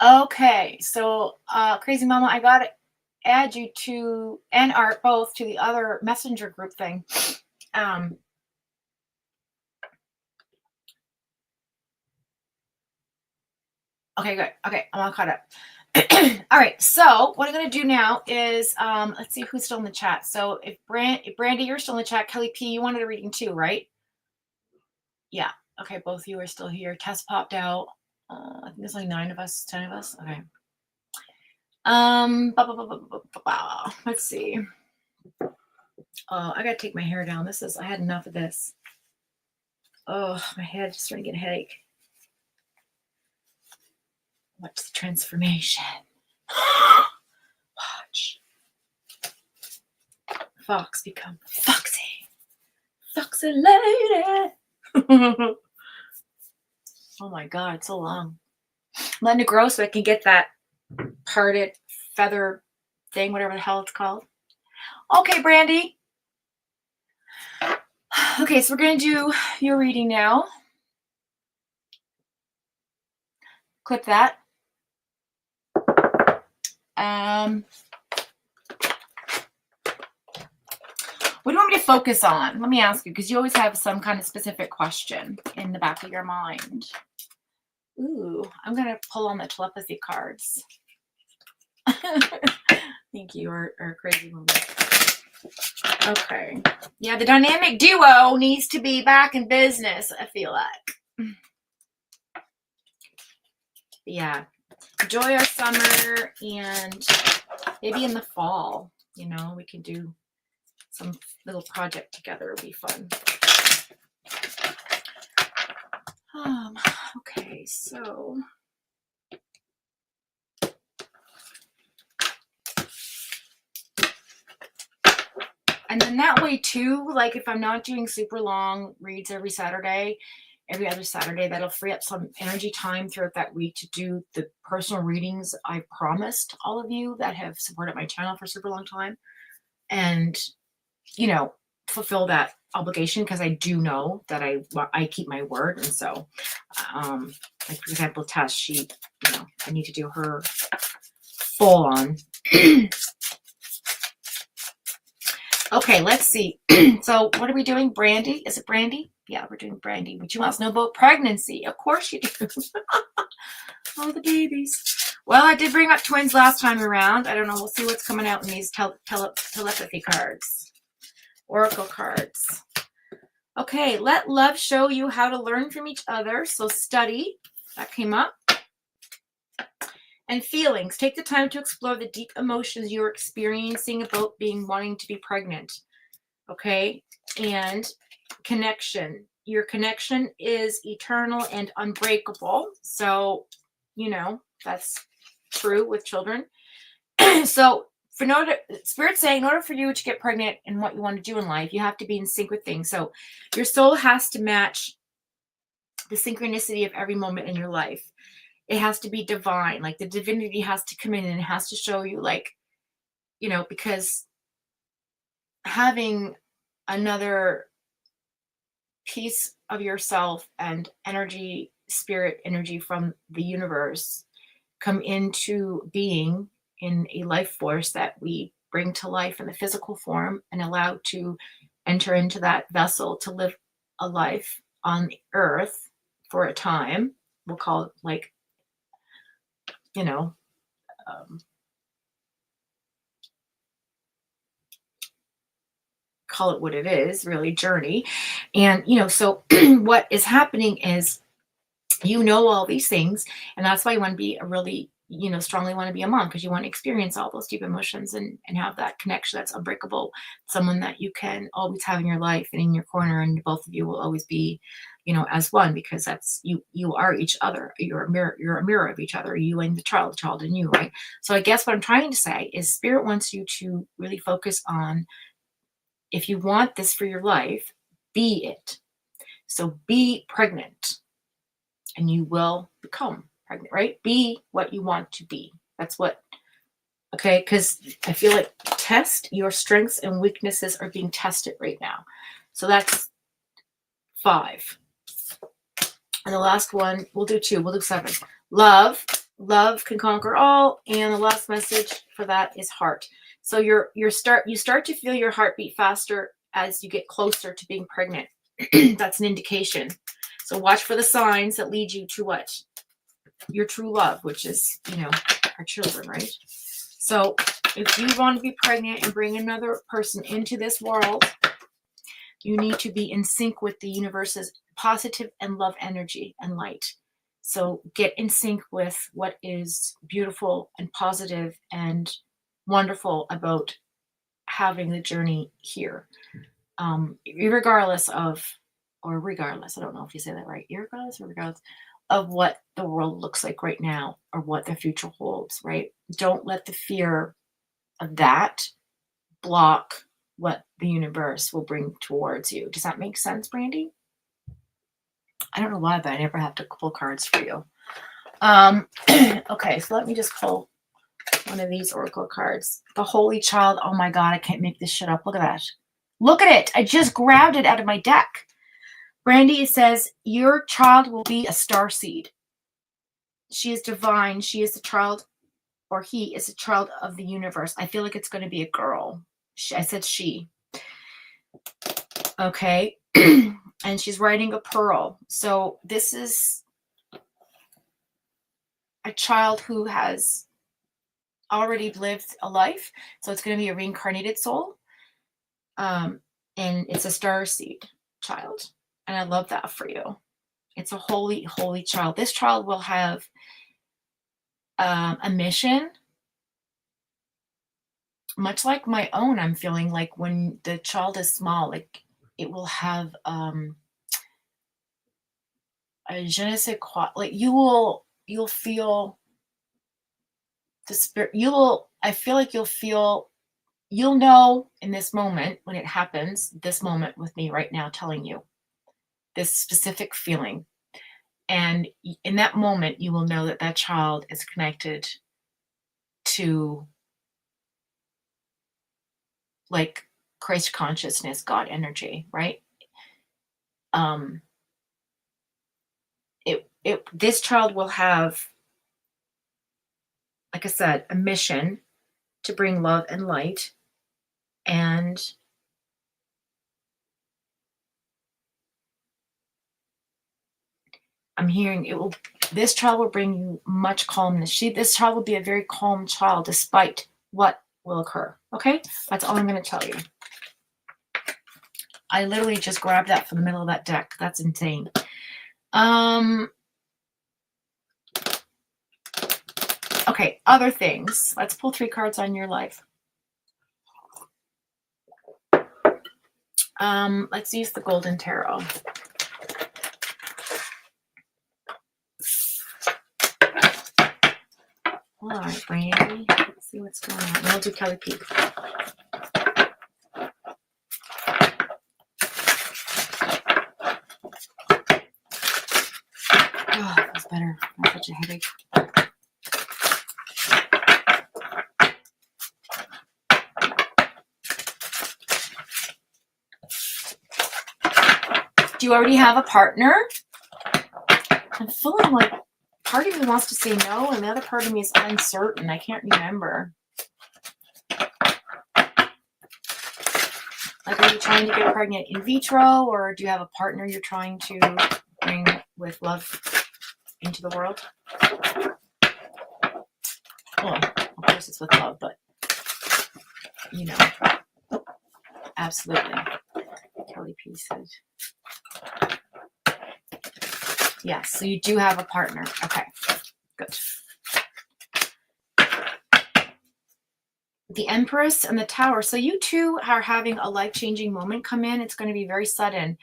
C: Okay, so Crazy Mama, I got to add you to, and Art, both to the other messenger group thing. Okay, good. Okay, I'm all caught up. All right, so what I'm going to do now is, let's see who's still in the chat. So if Brandy, you're still in the chat. Kelly P, you wanted a reading too, right? Yeah. Okay, both of you are still here. Tess popped out. I think there's only 9 of us, 10 of us. Okay. Let's see. Oh, I gotta take my hair down. I had enough of this. Oh, my head is starting to get a headache. Watch the transformation. Watch. Fox become Foxy. Foxy lady. Oh my God, it's so long. I'm letting it grow so I can get that parted feather thing, whatever the hell it's called. Okay, Brandy. Okay, so we're going to do your reading now. Clip that. What do you want me to focus on? Let me ask you, because you always have some kind of specific question in the back of your mind. Ooh, I'm going to pull on the telepathy cards. Thank you, or crazy woman. Okay. Yeah, the dynamic duo needs to be back in business, I feel like. Yeah. Enjoy our summer, and maybe in the fall, you know, we can do some little project together. It'll be fun. Okay, so and then that way too, like if I'm not doing super long reads every other Saturday, that'll free up some energy time throughout that week to do the personal readings I promised all of you that have supported my channel for a super long time, and you know, fulfill that obligation, because I do know that I keep my word. And so like for example, Tess, she, you know, I need to do her full on. Okay, let's see. So what are we doing? Brandy? Is it Brandy? Yeah, we're doing Brandy. But you want to know about pregnancy? Of course you do. Oh, the babies. Well, I did bring up twins last time around. I don't know. We'll see what's coming out in these telepathy cards. Oracle cards. Okay, let love show you how to learn from each other. So study. That came up. And feelings. Take the time to explore the deep emotions you're experiencing about wanting to be pregnant. Okay? And connection. Your connection is eternal and unbreakable. So, you know, that's true with children. So, Spirit's saying, in order for you to get pregnant and what you want to do in life, you have to be in sync with things. So, your soul has to match the synchronicity of every moment in your life. It has to be divine. Like the divinity has to come in and it has to show you, like, you know, because having another piece of yourself and energy, spirit energy from the universe come into being in a life force that we bring to life in the physical form and allow to enter into that vessel to live a life on earth for a time. We'll call it like, you know, call it what it is, really, journey. And, you know, so what is happening is, you know, all these things, and that's why you want to be a really, you know, strongly want to be a mom, because you want to experience all those deep emotions and have that connection that's unbreakable, someone that you can always have in your life and in your corner, and both of you will always be, you know, as one, because that's you are each other. You're a mirror of each other, you and the child and you, right? So I guess what I'm trying to say is Spirit wants you to really focus on, if you want this for your life, be it. So be pregnant and you will become pregnant, right? Be what you want to be. That's what, okay? Because I feel like test your strengths and weaknesses are being tested right now. So that's 5. And the last one, we'll do 2, we'll do 7. Love can conquer all. And the last message for that is heart. So you start to feel your heartbeat faster as you get closer to being pregnant. That's an indication. So watch for the signs that lead you to what? Your true love, which is, you know, our children, right? So if you want to be pregnant and bring another person into this world, you need to be in sync with the universe's positive and love energy and light. So get in sync with what is beautiful and positive and wonderful about having the journey here. Regardless, I don't know if you say that right, regardless of what the world looks like right now or what the future holds, right? Don't let the fear of that block what the universe will bring towards you. Does that make sense, Brandy? I don't know why, but I never have to pull cards for you. Okay, so let me just pull one of these oracle cards. The Holy Child. Oh my God, I can't make this shit up. Look at that. Look at it. I just grabbed it out of my deck. Brandy says, your child will be a star seed. She is divine. She is a child, or he is a child of the universe. I feel like it's going to be a girl. I said she. Okay. And she's riding a pearl. So this is a child who has already lived a life. So it's going to be a reincarnated soul. And it's a star seed child. And I love that for you. It's a holy, holy child. This child will have a mission, much like my own. I'm feeling like when the child is small, like it will have a je ne sais quoi. Like you'll feel the spirit. I feel like you'll know in this moment when it happens, this moment with me right now telling you this specific feeling. And in that moment, you will know that that child is connected to like Christ consciousness, God energy, right? This child will have, like I said, a mission to bring love and light, and I'm hearing this child will bring you much calmness. This child will be a very calm child despite what will occur. Okay? That's all I'm going to tell you. I literally just grabbed that from the middle of that deck. That's insane. Okay, other things. Let's pull 3 cards on your life. Let's use the Golden Tarot. All right, Brandy. Let's see what's going on. We'll do Kelly Peak. Oh, that's better. Not such a headache. Do you already have a partner? I'm feeling like part of me wants to say no, and the other part of me is uncertain. I can't remember. Like, are you trying to get pregnant in vitro, or do you have a partner you're trying to bring with love into the world? Well, of course it's with love, but you know, absolutely. Kelly P said, yes, so you do have a partner. Okay, good. The Empress and the Tower. So you two are having a life-changing moment come in. It's going to be very sudden,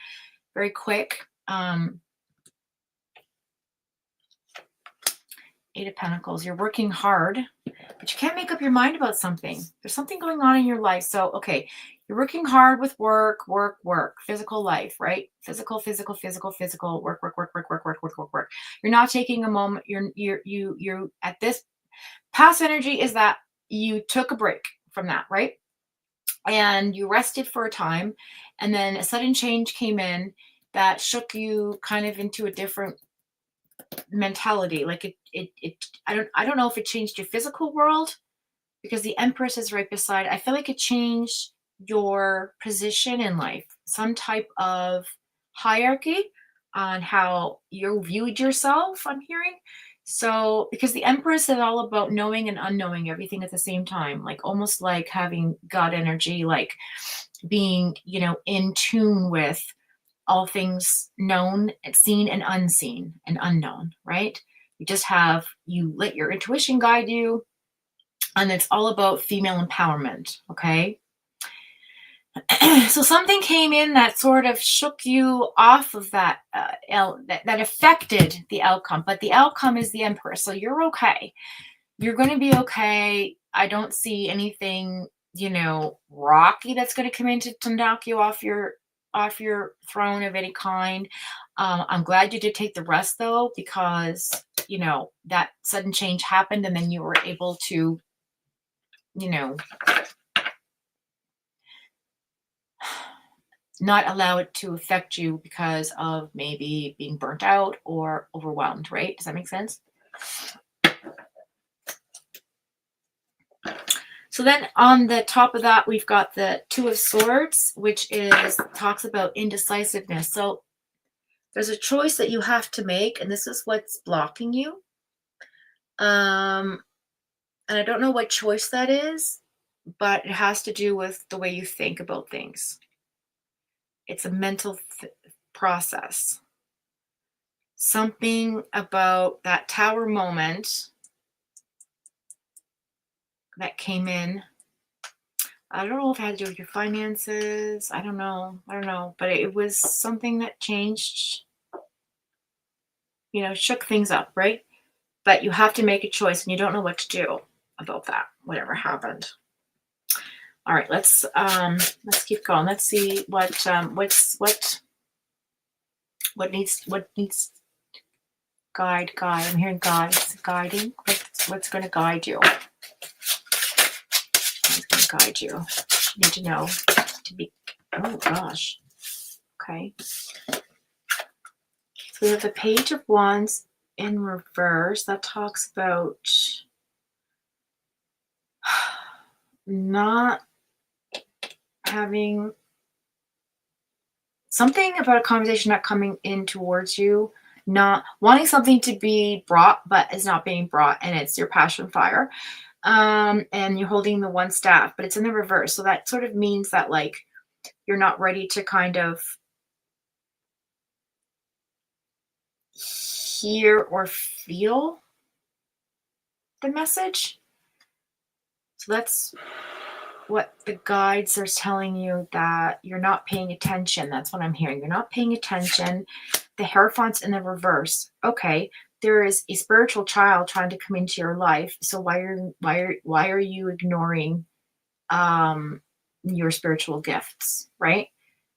C: very quick. Eight of Pentacles. You're working hard, but you can't make up your mind about something. There's something going on in your life. So, okay, you're working hard with work, physical life, right? Physical, work. You're not taking a moment. You're at this past energy is that you took a break from that, right? And you rested for a time, and then a sudden change came in that shook you kind of into a different mentality. Like I don't know if it changed your physical world, because the Empress is right beside. I feel like it changed your position in life, some type of hierarchy on how you viewed yourself, I'm hearing. So, because the Empress is all about knowing and unknowing everything at the same time, like almost like having God energy, like being, in tune with all things known, seen and unseen and unknown, right? You let your intuition guide you, and it's all about female empowerment, okay? So something came in that sort of shook you off of that, that affected the outcome, but the outcome is the Empress, so you're okay. You're going to be okay. I don't see anything, rocky that's going to come in to knock you off your throne of any kind. I'm glad you did take the rest though, because that sudden change happened, and then you were able to not allow it to affect you because of maybe being burnt out or overwhelmed, right? Does that make sense? So then on the top of that, we've got the Two of Swords, which talks about indecisiveness. So there's a choice that you have to make, and this is what's blocking you. And I don't know what choice that is, but it has to do with the way you think about things. It's a mental process. Something about that Tower moment that came in. I don't know if it had to do with your finances. I don't know. But it was something that changed, shook things up, right? But you have to make a choice, and you don't know what to do about that, whatever happened. All right, let's keep going. Let's see what needs guide. I'm hearing guiding. What's going to guide you? What's going to guide you? You need to know to be. Oh gosh. Okay. So we have the Page of Wands in reverse. That talks about not having something about a conversation not coming in towards you, not wanting something to be brought but is not being brought, and it's your passion fire, and you're holding the one staff, but it's in the reverse. So that sort of means that like you're not ready to kind of hear or feel the message. So that's what the guides are telling you, that you're not paying attention. That's what I'm hearing. You're not paying attention. The Hierophant's in the reverse. Okay, there is a spiritual child trying to come into your life. So why are you ignoring your spiritual gifts, right?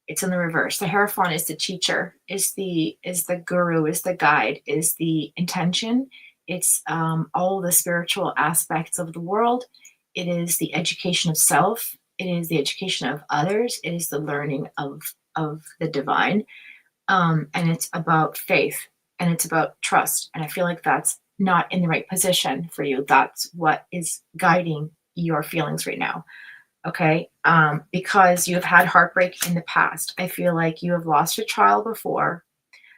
C: It's in the reverse. The Hierophant is the teacher, is the guru, is the guide, is the intention. It's all the spiritual aspects of the world. It is the education of self. It is the education of others. It is the learning of the divine. And it's about faith, and it's about trust. And I feel like that's not in the right position for you. That's what is guiding your feelings right now. Okay. Because you've had heartbreak in the past. I feel like you have lost your child before,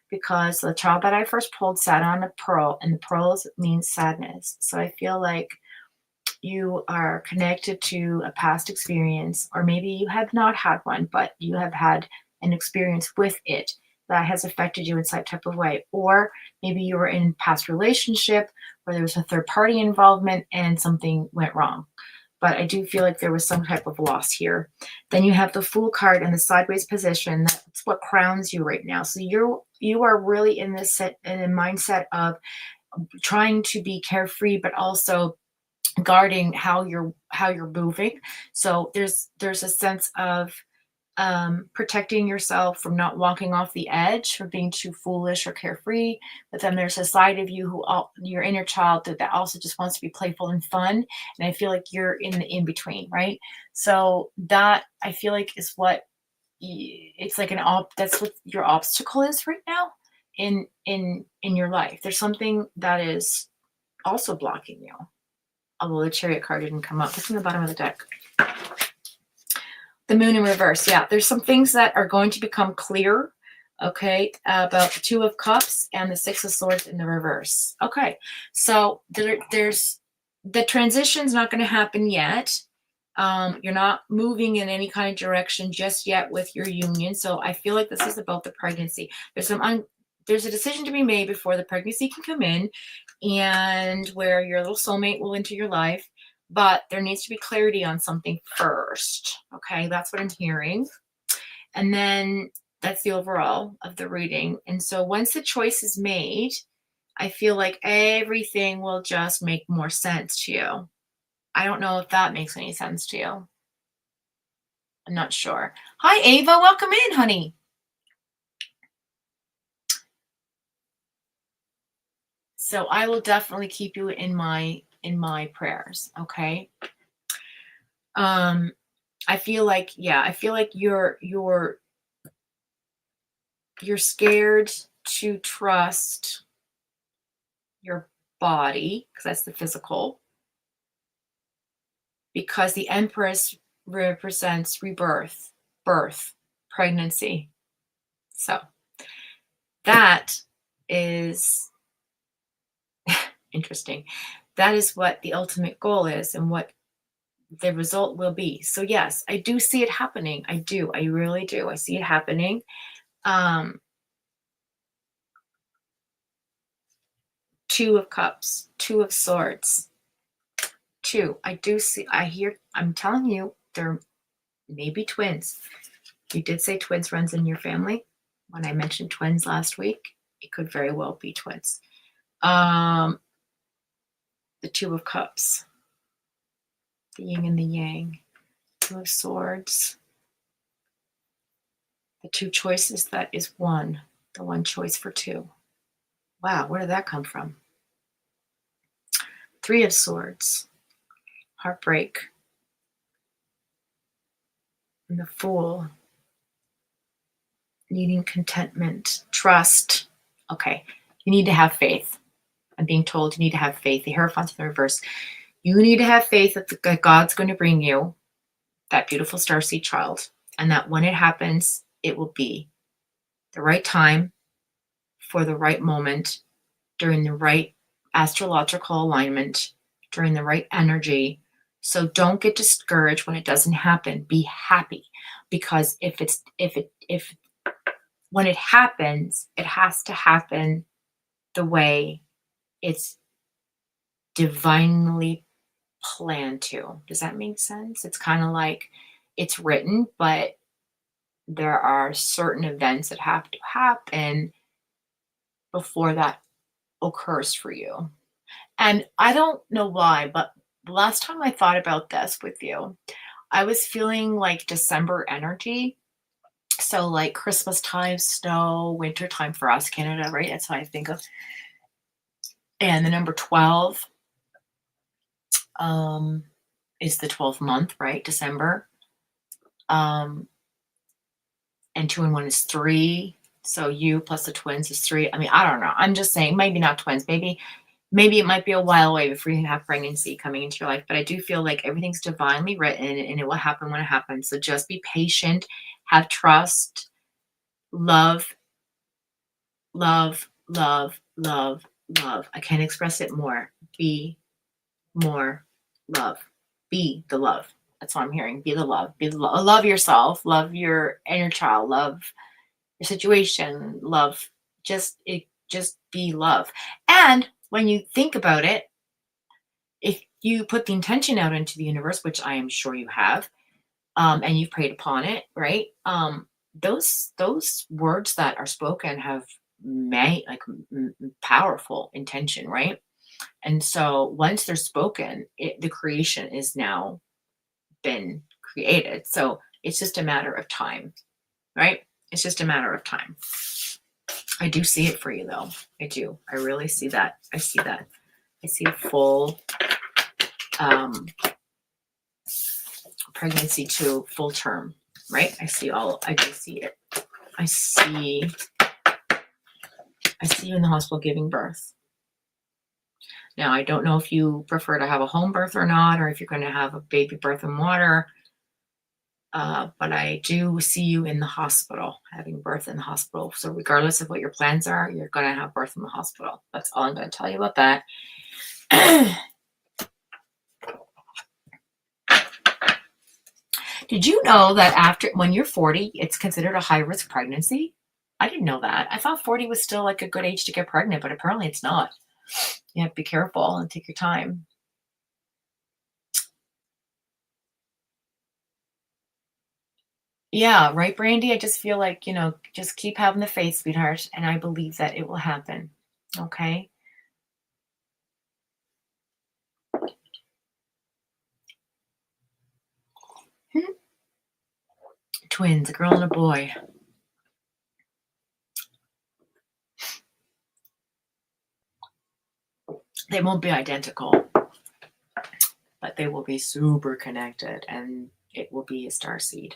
C: because the child that I first pulled sat on a pearl, and the pearls means sadness. So I feel like you are connected to a past experience, or maybe you have not had one, but you have had an experience with it that has affected you in some type of way. Or maybe you were in past relationship where there was a third party involvement and something went wrong. But I do feel like there was some type of loss here. Then you have the Fool card in the sideways position. That's what crowns you right now. So you are really in this in a mindset of trying to be carefree, but also guarding how you're moving. So there's a sense of protecting yourself from not walking off the edge, from being too foolish or carefree. But then there's a side of you your inner child that also just wants to be playful and fun. And I feel like you're in the in between, right? So that I feel like is what it's like that's what your obstacle is right now in your life. There's something that is also blocking you. Although the Chariot card didn't come up. What's in the bottom of the deck? The Moon in reverse. Yeah, there's some things that are going to become clear, okay, about the Two of Cups and the Six of Swords in the reverse. Okay, so there's the transition's not going to happen yet. You're not moving in any kind of direction just yet with your union. So I feel like this is about the pregnancy. There's a decision to be made before the pregnancy can come in, and where your little soulmate will enter your life, but there needs to be clarity on something first. Okay, that's what I'm hearing. And then that's the overall of the reading. And so once the choice is made, I feel like everything will just make more sense to you. I don't know if that makes any sense to you. I'm not sure. Hi, Ava. Welcome in, honey. So I will definitely keep you in my prayers, okay? I feel like you're scared to trust your body, because that's the physical, because the Empress represents rebirth, birth, pregnancy. So that is interesting. That is what the ultimate goal is and what the result will be. So yes, I do see it happening. I do. I really do. I see it happening. Two of Cups, Two of Swords. Two. I'm telling you, there may be twins. You did say twins runs in your family. When I mentioned twins last week, it could very well be twins. The Two of Cups, the yin and the yang, Two of Swords, the two choices, that is one, the one choice for two. Wow, where did that come from? Three of Swords, heartbreak, and the Fool, needing contentment, trust. Okay, you need to have faith. I'm being told you need to have faith. The Hierophant in the reverse. You need to have faith that God's going to bring you that beautiful starseed child, and that when it happens, it will be the right time for the right moment, during the right astrological alignment, during the right energy. So don't get discouraged when it doesn't happen. Be happy, because when it happens, it has to happen the way it's divinely planned to. Does that make sense? It's kind of like it's written, but there are certain events that have to happen before that occurs for you. And I don't know why, but the last time I thought about this with you, I was feeling like December energy. So like Christmas time, snow, winter time for us, Canada, right? That's what I think of. And the number 12 is the 12th month, right? December. And 2 and 1 is 3. So you plus the twins is 3. I mean, I don't know. I'm just saying, maybe not twins. Maybe maybe it might be a while away before you have pregnancy coming into your life, but I do feel like everything's divinely written and it will happen when it happens. So just be patient, have trust, love, love, love, love, love. I can't express it more. Be more love. Be the love. That's what I'm hearing. Be the love. Be the love. Love yourself. Love your inner child. Love your situation. Love. Just be love. And when you think about it, if you put the intention out into the universe, which I am sure you have, and you've prayed upon it, right? Those words that are spoken have powerful intention, right? And so once they're spoken, the creation is now been created. So it's just a matter of time, right? It's just a matter of time. I do see it for you though. I do. I really see that. I see that. I see a full pregnancy to full term, right? I do see it. I see you in the hospital giving birth. Now, I don't know if you prefer to have a home birth or not, or if you're going to have a baby birth in water, but I do see you in the hospital, having birth in the hospital. So regardless of what your plans are, you're going to have birth in the hospital. That's all I'm going to tell you about that. Did you know that when you're 40, it's considered a high-risk pregnancy? I didn't know that. I thought 40 was still like a good age to get pregnant, but apparently it's not. You have to be careful and take your time. Yeah, right, Brandy? I just feel like, just keep having the faith, sweetheart, and I believe that it will happen. Okay? Twins, a girl and a boy. They won't be identical, but they will be super connected, and it will be a starseed.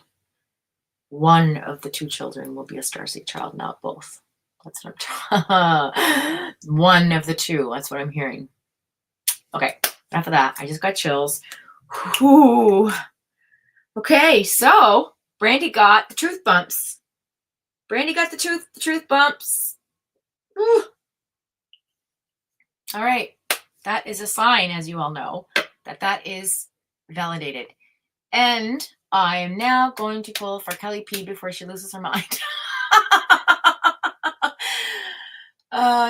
C: One of the two children will be a starseed child, not both. That's what I'm one of the two. That's what I'm hearing. Okay, enough of that. I just got chills. Whew. Okay, so Brandy got the truth bumps. Brandy got the truth bumps. Whew. All right. That is a sign, as you all know, that is validated. And I am now going to pull for Kelly P before she loses her mind.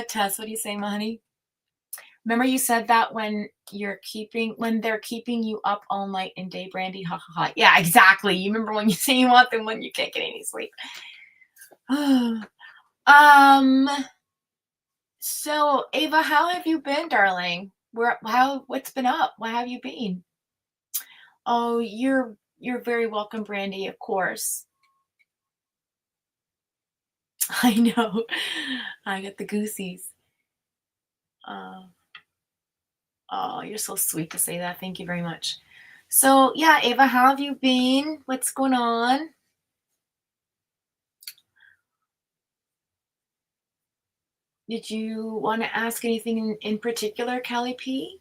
C: Tess, what are you saying, my honey? Remember you said that when they're keeping you up all night and day, Brandy? Ha ha ha. Yeah, exactly. You remember when you say you want them when you can't get any sleep. So Ava, how have you been, darling? What's been up? What have you been? Oh, you're very welcome, Brandy, of course. I know. I got the goosies. Oh, you're so sweet to say that. Thank you very much. So yeah, Ava, how have you been? What's going on? Did you want to ask anything in particular, Kelly P?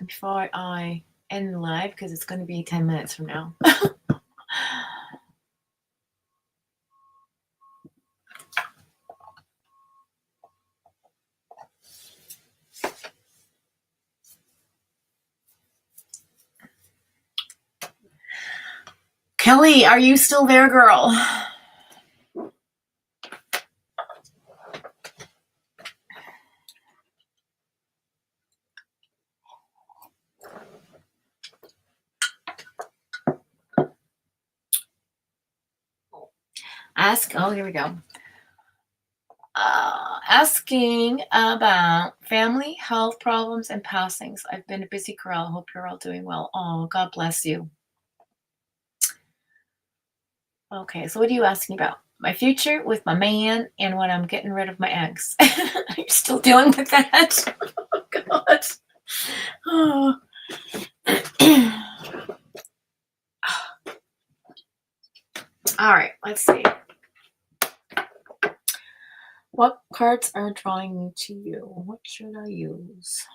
C: Before I end the live, because it's going to be 10 minutes from now. Kelly, are you still there, girl? Here we go. Asking about family, health problems, and passings. I've been a busy girl. Hope you're all doing well. Oh, God bless you. Okay, so what are you asking about? My future with my man and when I'm getting rid of my ex. Are you still dealing with that? Oh, God. Oh. cards are drawing me to you. What should I use?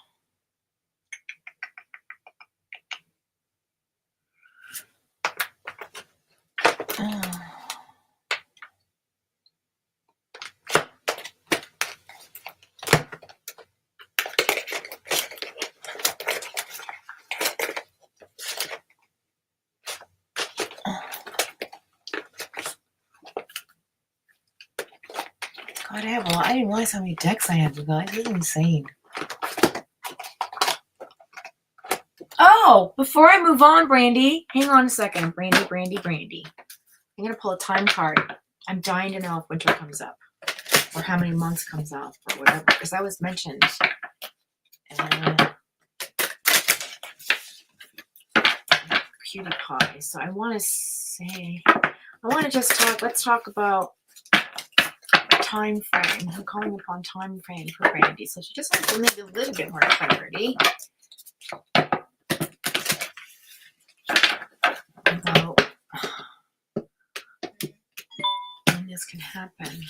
C: God, I didn't realize how many decks I have, you guys. This is insane. Oh, before I move on, Brandy, hang on a second. Brandy. I'm going to pull a time card. I'm dying to know if winter comes up or how many months comes up or whatever, because that was mentioned. Cutie pie. So I want to just talk, let's talk about time frame. I'm calling upon time frame for Brandy. So she just has to make a little bit more clarity about when this can happen.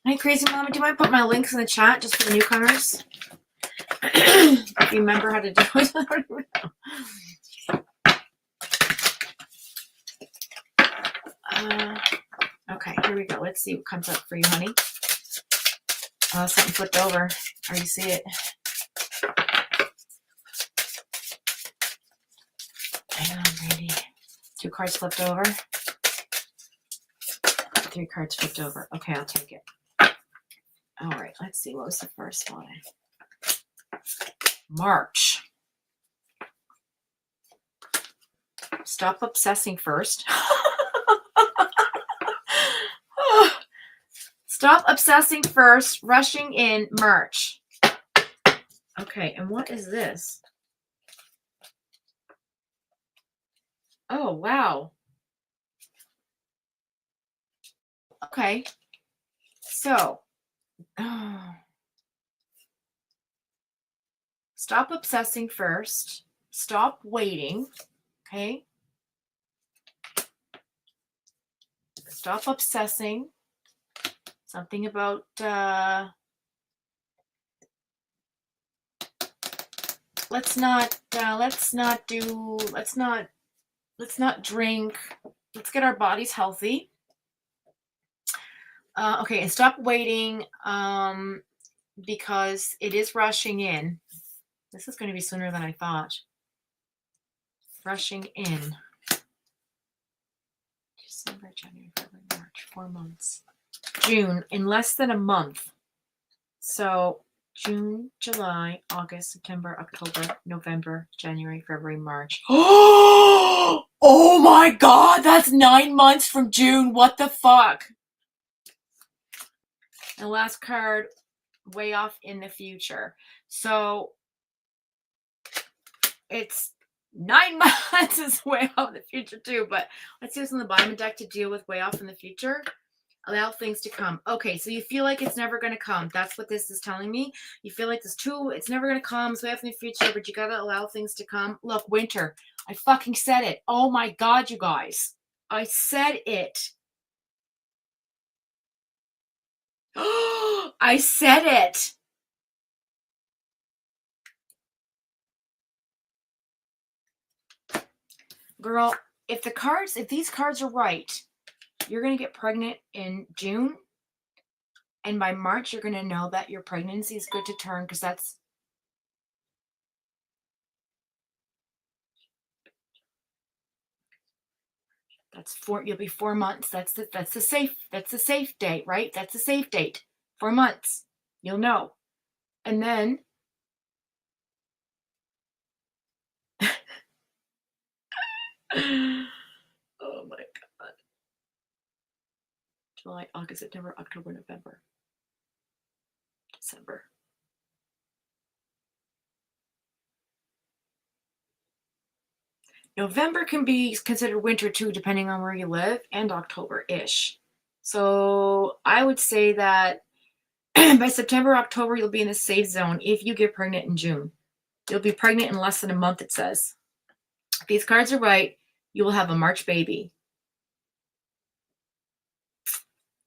C: Hey, Crazy Mama, do you mind put my links in the chat just for the newcomers? If you remember how to do it. I don't even know. Okay, here we go. Let's see what comes up for you, honey. Oh, something flipped over. Or you see it. Hang on, Brandy. 2 cards flipped over. 3 cards flipped over. Okay, I'll take it. All right, let's see. What was the first one? March. Stop obsessing first. Stop obsessing first. Rushing in March. Okay, and what is this? Oh, wow. Okay. So, stop obsessing first. Stop waiting. Okay. Stop obsessing. Something about let's not drink. Let's get our bodies healthy. Okay, and stop waiting because it is rushing in. This is going to be sooner than I thought. Rushing in. December, January, February, March, 4 months. June, in less than a month. So June, July, August, September, October, November, January, February, March. Oh my God, that's 9 months from June. What the fuck? And last card, way off in the future. So it's 9 months is way off in the future too, but let's see what's on the bottom of the deck to deal with way off in the future. Allow things to come. Okay, so you feel like it's never going to come. That's what this is telling me. You feel like it's never going to come. It's way off in the future, but you got to allow things to come. Look, winter. I fucking said it. Oh my God, you guys. I said it. I said it. Girl, if these cards are right, you're going to get pregnant in June. And by March, you're going to know that your pregnancy is good to term because that's you'll be 4 months. That's the safe date, right? That's the safe date. 4 months. You'll know. And then oh my God. July, August, September, October, November, December. November can be considered winter too, depending on where you live, and October-ish. So I would say that By September, October, you'll be in the safe zone if you get pregnant in June. You'll be pregnant in less than a month, it says. If these cards are right, you will have a March baby.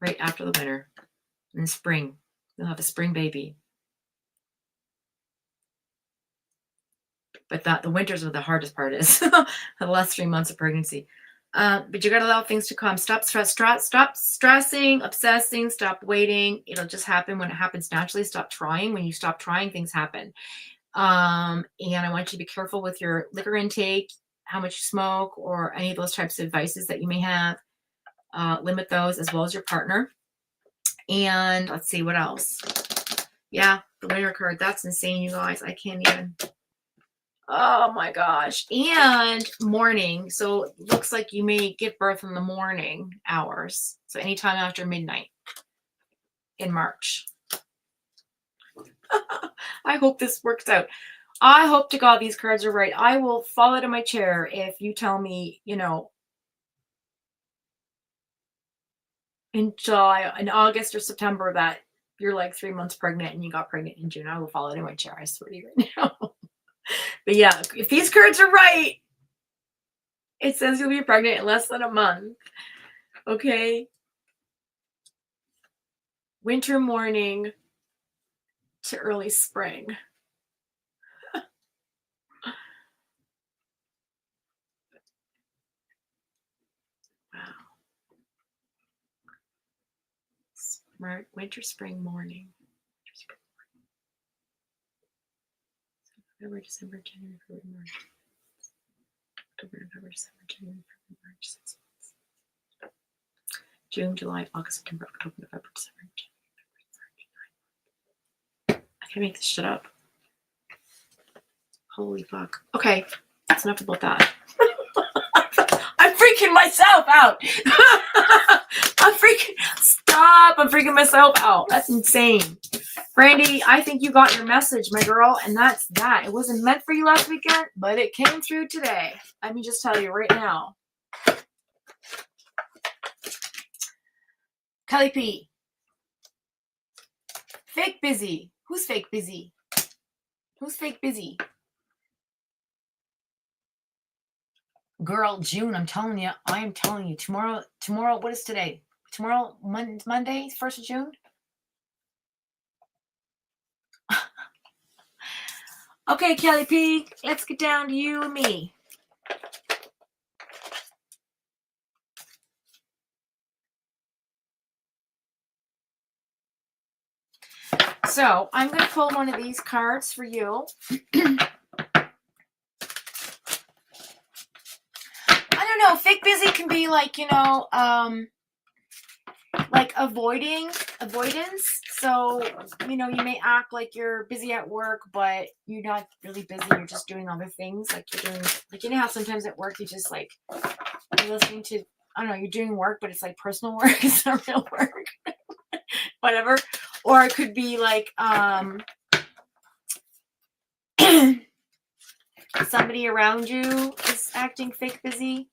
C: Right after the winter. In the spring, you'll have a spring baby. But the winters are the hardest part is the last 3 months of pregnancy. But you got to allow things to come. Stop stressing, obsessing, stop waiting. It'll just happen when it happens naturally. Stop trying. When you stop trying, things happen. And I want you to be careful with your liquor intake, how much you smoke, or any of those types of vices that you may have. Limit those, as well as your partner. And let's see what else. Yeah, the winter card. That's insane, you guys. I can't even. Oh my gosh. And morning. So it looks like you may give birth in the morning hours. So anytime after midnight in March. I hope this works out. I hope to God these cards are right. I will fall out of my chair if you tell me, you know, in July, in August or September that you're like 3 months pregnant and you got pregnant in June. I will fall out of my chair. I swear to you right now. But yeah, if these cards are right, it says you'll be pregnant in less than a month. Okay. Winter morning to early spring. Wow. Winter, spring morning. November, December, January, February, March. October, November, December, January, February, March. 6 months. June, July, August, September, October, November, December, January, February, March. 9 months. I can't make this shit up. Holy fuck. Okay, that's enough about that. I'm freaking myself out. Stop. I'm freaking myself out. That's insane. Brandy, I think you got your message, my girl, and that's that. It wasn't meant for you last weekend, but it came through today. Let me just tell you right now. Kelly P. Fake busy. Who's fake busy? Who's fake busy? Girl, June, I'm telling you. I am telling you. Tomorrow, what is today? Tomorrow, Monday, 1st of June? Okay, Kelly P, let's get down to you and me. So I'm going to pull one of these cards for you. I don't know. Fake busy can be like, you know, like avoidance. So, you know, you may act like you're busy at work, but you're not really busy. You're just doing other things. Like you're doing, like, you know how sometimes at work you just like, you're listening to, I don't know, you're doing work, but it's like personal work. It's not real work. Whatever. Or it could be like, somebody around you is acting fake busy.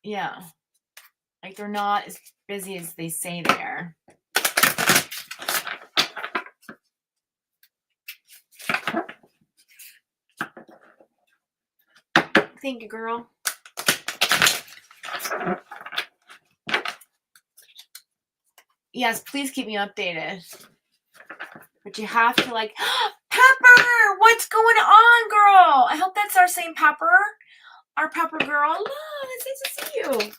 C: Yeah. Like they're not as busy as they say they are. Thank you, girl. Yes, please keep me updated. But you have to like, Pepper, what's going on, girl? I hope that's our same Pepper. Our Pepper girl. Hello, it's nice to see you.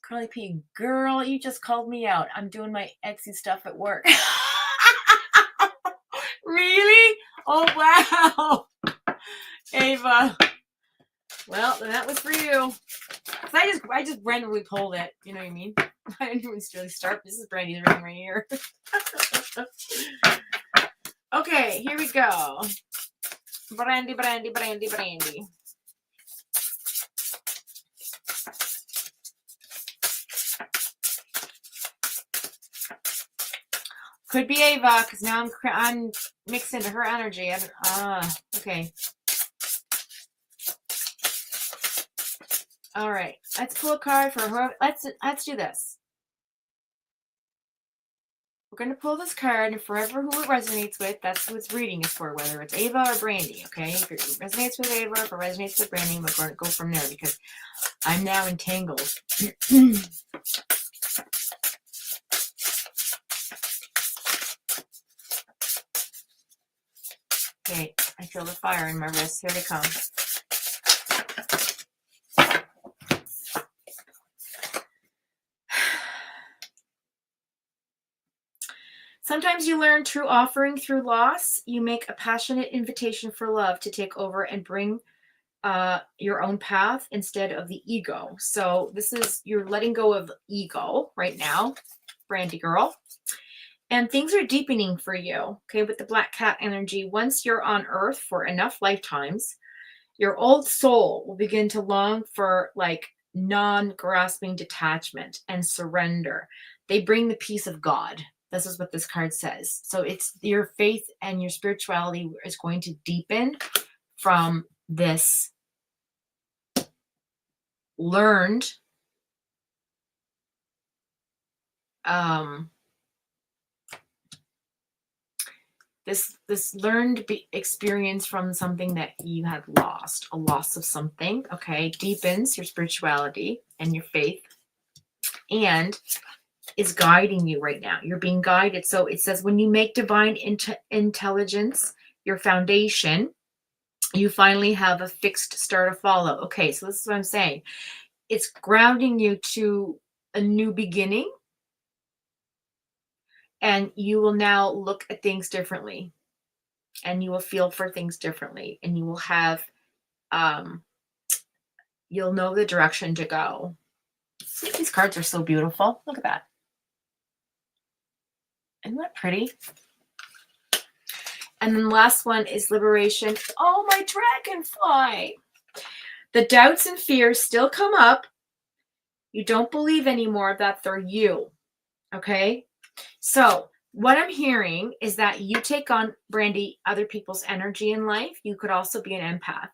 C: Carly P, girl, you just called me out. I'm doing my Etsy stuff at work. Really? Oh, wow. Ava. Well, then that was for you. I just randomly pulled it. You know what I mean? I didn't even really start. This is Brandy's ring right here. Okay, here we go. Brandy. Could be Ava, because now I'm mixed into her energy. Okay. All right, let's pull a card for her. Let's do this. we're going to pull this card, and forever who it resonates with, that's who it's reading is for, whether it's Ava or Brandy, okay? If it resonates with Ava, if it resonates with Brandy, we're going to go from there because I'm now entangled. Okay, I feel the fire in my wrist. Here they come. Sometimes you learn true offering through loss. You make a passionate invitation for love to take over and bring your own path instead of the ego. So this is, you're letting go of ego right now, Brandy girl. And things are deepening for you, okay, with the black cat energy. Once you're on earth for enough lifetimes, your old soul will begin to long for like non-grasping detachment and surrender. They bring the peace of God. This is what this card says. So it's your faith and your spirituality is going to deepen from this learned this learned experience from something that you had lost, a loss of something, okay, deepens your spirituality and your faith and is guiding you right now. You're being guided. So it says when you make divine intelligence your foundation, you finally have a fixed star to follow. Okay, so this is what I'm saying. It's grounding you to a new beginning, and you will now look at things differently, and you will feel for things differently, and you will have, you'll know the direction to go. See, these cards are so beautiful. Look at that. Isn't that pretty? And then the last one is liberation. Oh, my dragonfly. The doubts and fears still come up. You don't believe anymore that they're you. Okay? So what I'm hearing is that you take on, Brandy, other people's energy in life. You could also be an empath.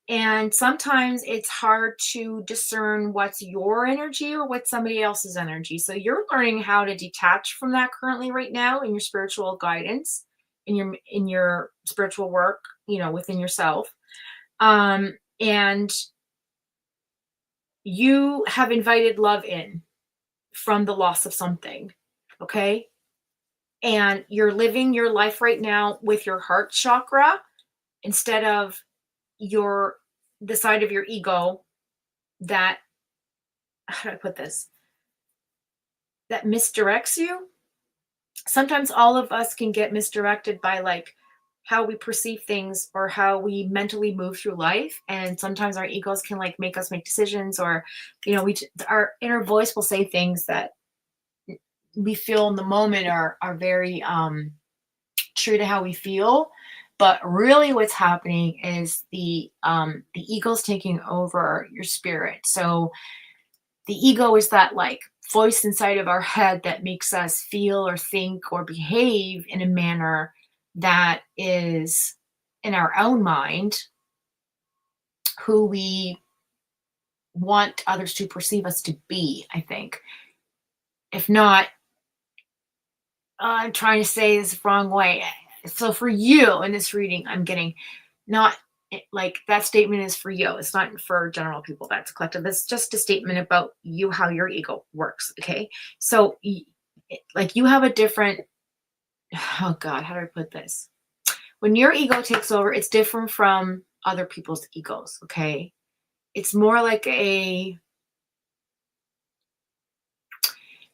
C: And sometimes it's hard to discern what's your energy or what's somebody else's energy. So you're learning how to detach from that currently right now in your spiritual guidance, in your spiritual work, you know, within yourself. And you have invited love in from the loss of something. Okay. And you're living your life right now with your heart chakra instead of the side of your ego that, how do I put this, that misdirects you. Sometimes all of us can get misdirected by like how we perceive things or how we mentally move through life. And sometimes our egos can like make us make decisions, or, you know, our inner voice will say things that we feel in the moment are very true to how we feel. But really what's happening is the ego's taking over your spirit. So the ego is that like voice inside of our head that makes us feel or think or behave in a manner that is in our own mind who we want others to perceive us to be, I think. If not, I'm trying to say this the wrong way. So for you in this reading, I'm getting not like that statement is for you. It's not for general people. That's collective. It's just a statement about you, how your ego works. Okay. So like you have a different, oh God, how do I put this? When your ego takes over, it's different from other people's egos. Okay. It's more like you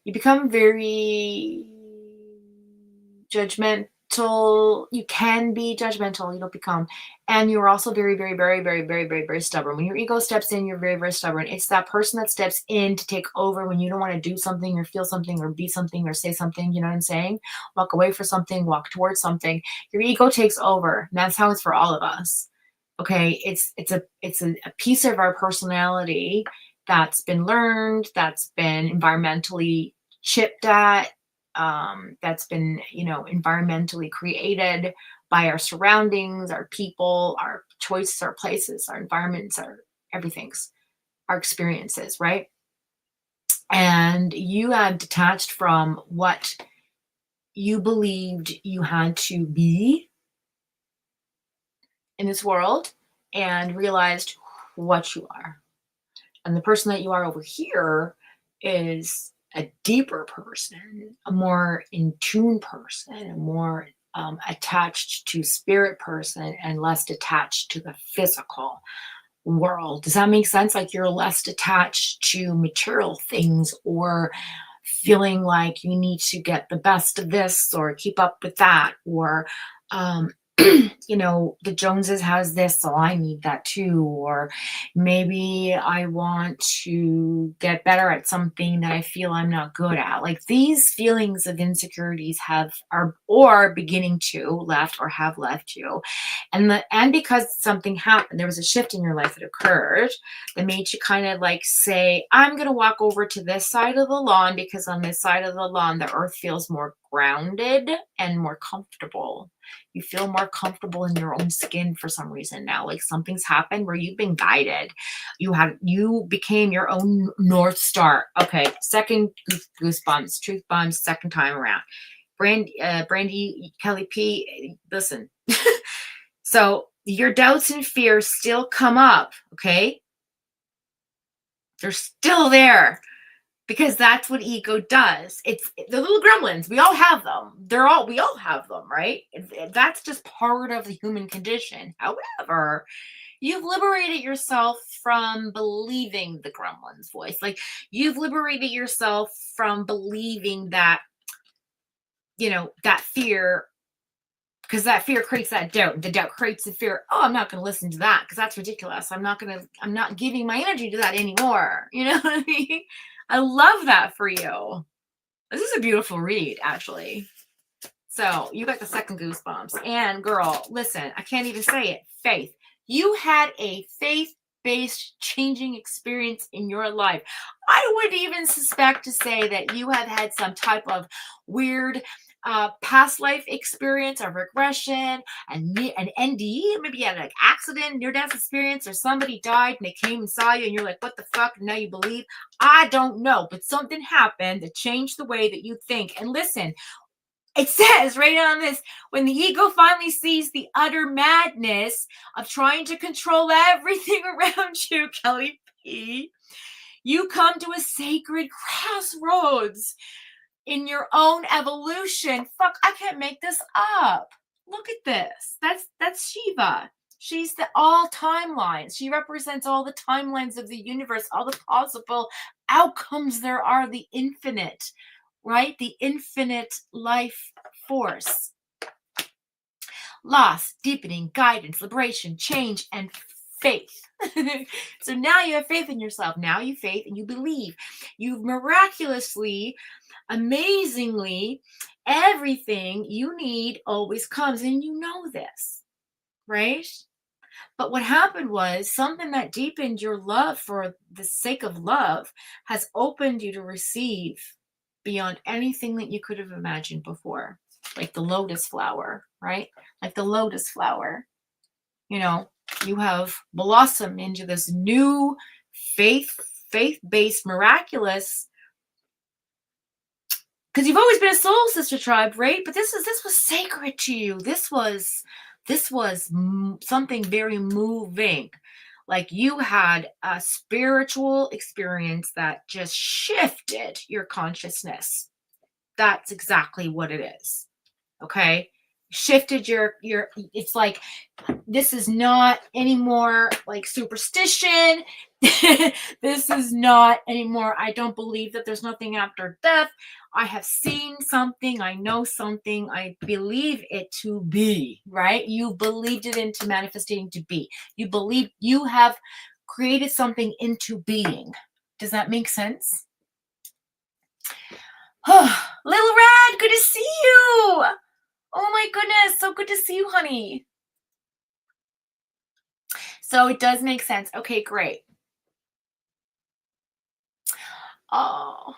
C: become very judgmental. You can be judgmental, you don't become, and you're also very, very, very, very, very, very, very stubborn. When your ego steps in, you're very, very stubborn. It's that person that steps in to take over when you don't want to do something or feel something or be something or say something. You know what I'm saying? Walk away for something, walk towards something. Your ego takes over, and that's how it's for all of us. Okay, it's a piece of our personality that's been learned, that's been environmentally chipped at, that's been, you know, environmentally created by our surroundings, our people, our choices, our places, our environments, our everything's, our experiences, right? And you have detached from what you believed you had to be in this world and realized what you are. And the person that you are over here is a deeper person, a more in tune person, a more attached to spirit person, and less attached to the physical world. Does that make sense? Like you're less attached to material things or feeling like you need to get the best of this or keep up with that or you know, the Joneses has this, so I need that too. Or maybe I want to get better at something that I feel I'm not good at. Like these feelings of insecurities are beginning to left or have left you. And because something happened, there was a shift in your life that occurred that made you kind of like say, I'm going to walk over to this side of the lawn because on this side of the lawn, the earth feels more grounded and more comfortable. You feel more comfortable in your own skin for some reason now. Like something's happened where you've been guided. You became your own North Star. Okay, second goosebumps, truth bombs, second time around. Brandy, Kelly P, listen. So your doubts and fears still come up, okay? They're still there because that's what ego does. It's the little gremlins. We all have them. We all have them, right? That's just part of the human condition. However, you've liberated yourself from believing the gremlin's voice. Like you've liberated yourself from believing that, you know, that fear, because that fear creates that doubt. The doubt creates the fear. Oh, I'm not going to listen to that because that's ridiculous. I'm not giving my energy to that anymore. You know what I mean? I love that for you. This is a beautiful read, actually. So you got the second goosebumps. And girl, listen, I can't even say it. Faith. You had a faith-based changing experience in your life. I would even suspect to say that you have had some type of weird past life experience or regression, an NDE, maybe you had an accident, near-death experience, or somebody died and they came and saw you and you're like, what the fuck? And now you believe. I don't know, but something happened that changed the way that you think. And listen, it says right on this, when the ego finally sees the utter madness of trying to control everything around you, Kelly P, you come to a sacred crossroads in your own evolution. Fuck, I can't make this up. Look at this. That's Shiva. She's the all timelines. She represents all the timelines of the universe, all the possible outcomes there are, the infinite, right? The infinite life force. Loss, deepening, guidance, liberation, change, and faith. So now you have faith in yourself. Now you faith and you believe. You've miraculously, amazingly, everything you need always comes, and you know this, right? But what happened was something that deepened your love for the sake of love has opened you to receive beyond anything that you could have imagined before. Like the lotus flower, right? Like the lotus flower. You know, you have blossomed into this new faith-based, miraculous, because you've always been a soul sister tribe, right? But this was sacred to you. This was something very moving. Like you had a spiritual experience that just shifted your consciousness. That's exactly what it is. Okay? Shifted your it's like this is not anymore like superstition. This is not anymore, I don't believe that there's nothing after death. I have seen something, I know something, I believe it to be, right? You believed it into manifesting to be. You believe you have created something into being. Does that make sense? Little Red, good to see you. Oh my goodness, so good to see you, honey. So it does make sense. Okay, great. Oh.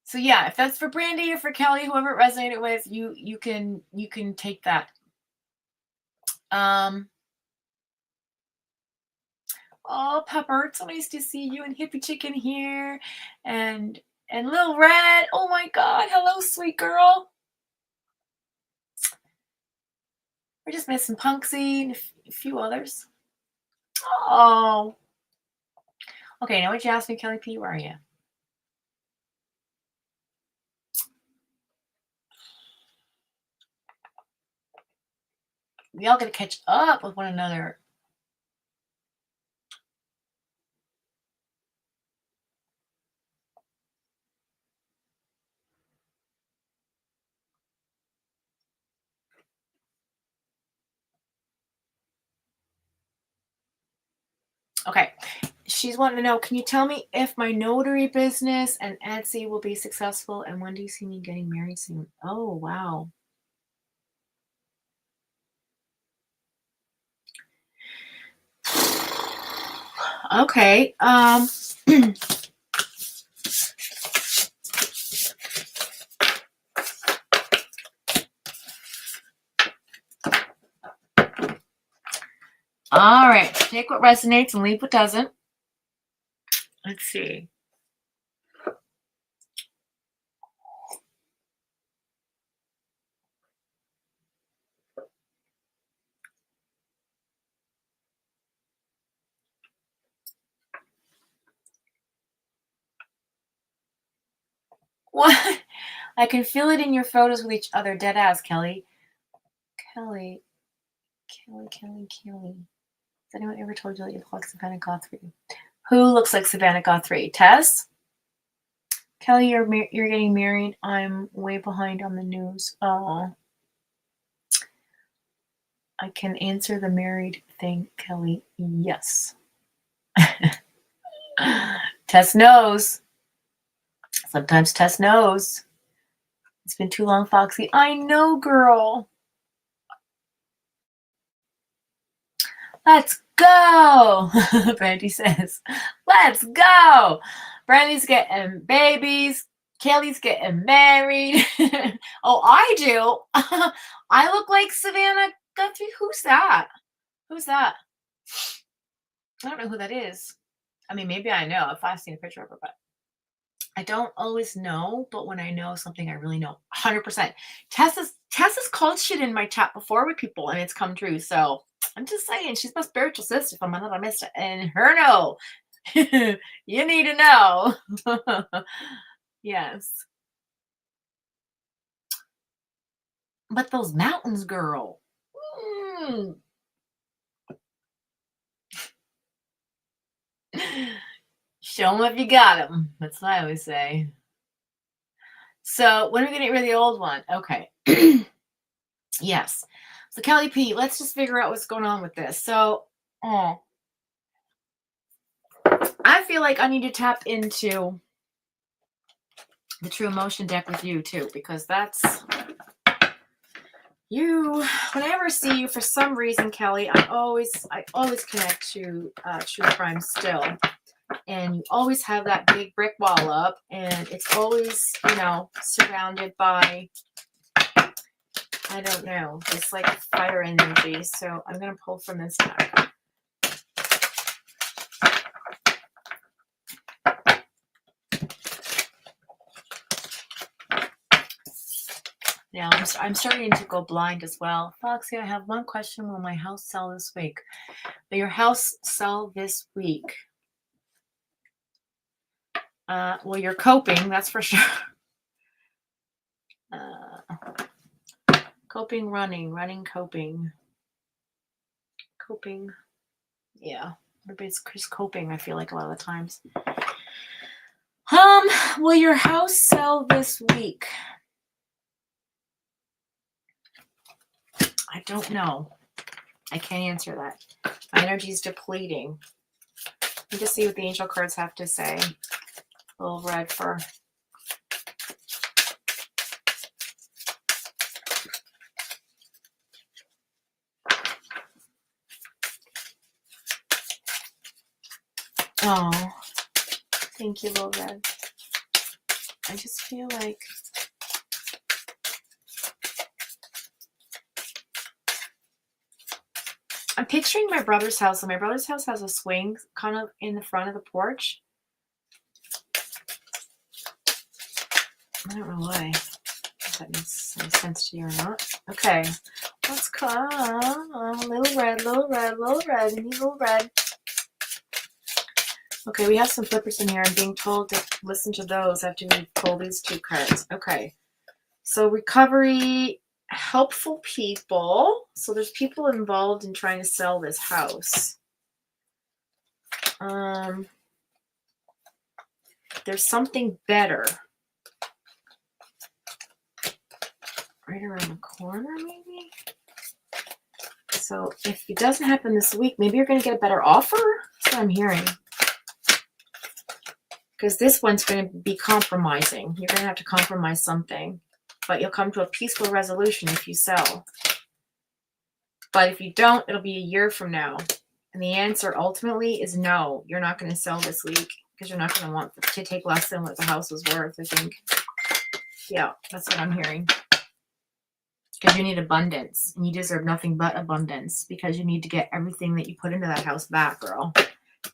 C: So yeah, if that's for Brandy or for Kelly, whoever it resonated with, you can take that. Oh, Pepper, it's so nice to see you, and Hippie Chicken here, and Lil Red. Oh my God, hello, sweet girl. We're just missing Punksy and a few others. Oh. Okay, now what you asked me, Kelly P, where are you? We all gotta catch up with one another. Okay, she's wanting to know, can you tell me if my notary business and Etsy will be successful, and when do you see me getting married soon? Oh, wow. Okay, all right, take what resonates and leave what doesn't. Let's see. What? I can feel it in your photos with each other. Dead ass, Kelly. Kelly. Has anyone ever told you that you look like Savannah Guthrie? Who looks like Savannah Guthrie? Tess? Kelly, you're getting married. I'm way behind on the news. Oh. I can answer the married thing, Kelly. Yes. Tess knows. Sometimes Tess knows. It's been too long, Foxy. I know, girl. Let's go. Brandy says, let's go. Brandy's getting babies. Kelly's getting married. Oh, I do. I look like Savannah Guthrie. Who's that? Who's that? I don't know who that is. I mean, maybe I know if I've seen a picture of her, but I don't always know. But when I know something, I really know 100%. Tessa's called shit in my chat before with people, and it's come true. So I'm just saying, she's my spiritual sister from another mister, and her know. You need to know. Yes. But those mountains, girl. Show them if you got them. That's what I always say. So when are we going to get rid of the old one? Okay. Yes. So Kelly P, let's just figure out what's going on with this. So I feel like I need to tap into the True Emotion deck with you too, because that's you. When I ever see you, for some reason, Kelly, I always connect to true crime still. And you always have that big brick wall up, and it's always, surrounded by, I don't know, just like fire energy. So I'm going to pull from this deck. Now I'm starting to go blind as well. Foxy, I have one question. Will my house sell this week? Will your house sell this week? Well, you're coping, that's for sure. Coping, running, coping. Coping. Yeah. Everybody's just coping, I feel like, a lot of the times. Will your house sell this week? I don't know. I can't answer that. My energy is depleting. Let me just see what the angel cards have to say. A little red for... Oh, thank you, Little Red. I just feel like I'm picturing my brother's house, and my brother's house has a swing kind of in the front of the porch. I don't know why. If that makes any sense to you or not. Okay. Let's come. Little red, little red, little red. We need little red. Okay, we have some flippers in here. I'm being told to listen to those after we pull these 2 cards. Okay. So recovery, helpful people. So there's people involved in trying to sell this house. There's something better right around the corner, maybe. So if it doesn't happen this week, maybe you're going to get a better offer. That's what I'm hearing. Because this one's going to be compromising. You're going to have to compromise something. But you'll come to a peaceful resolution if you sell. But if you don't, it'll be a year from now. And the answer ultimately is no. You're not going to sell this week. Because you're not going to want to take less than what the house is worth, I think. Yeah, that's what I'm hearing. Because you need abundance. And you deserve nothing but abundance. Because you need to get everything that you put into that house back, girl.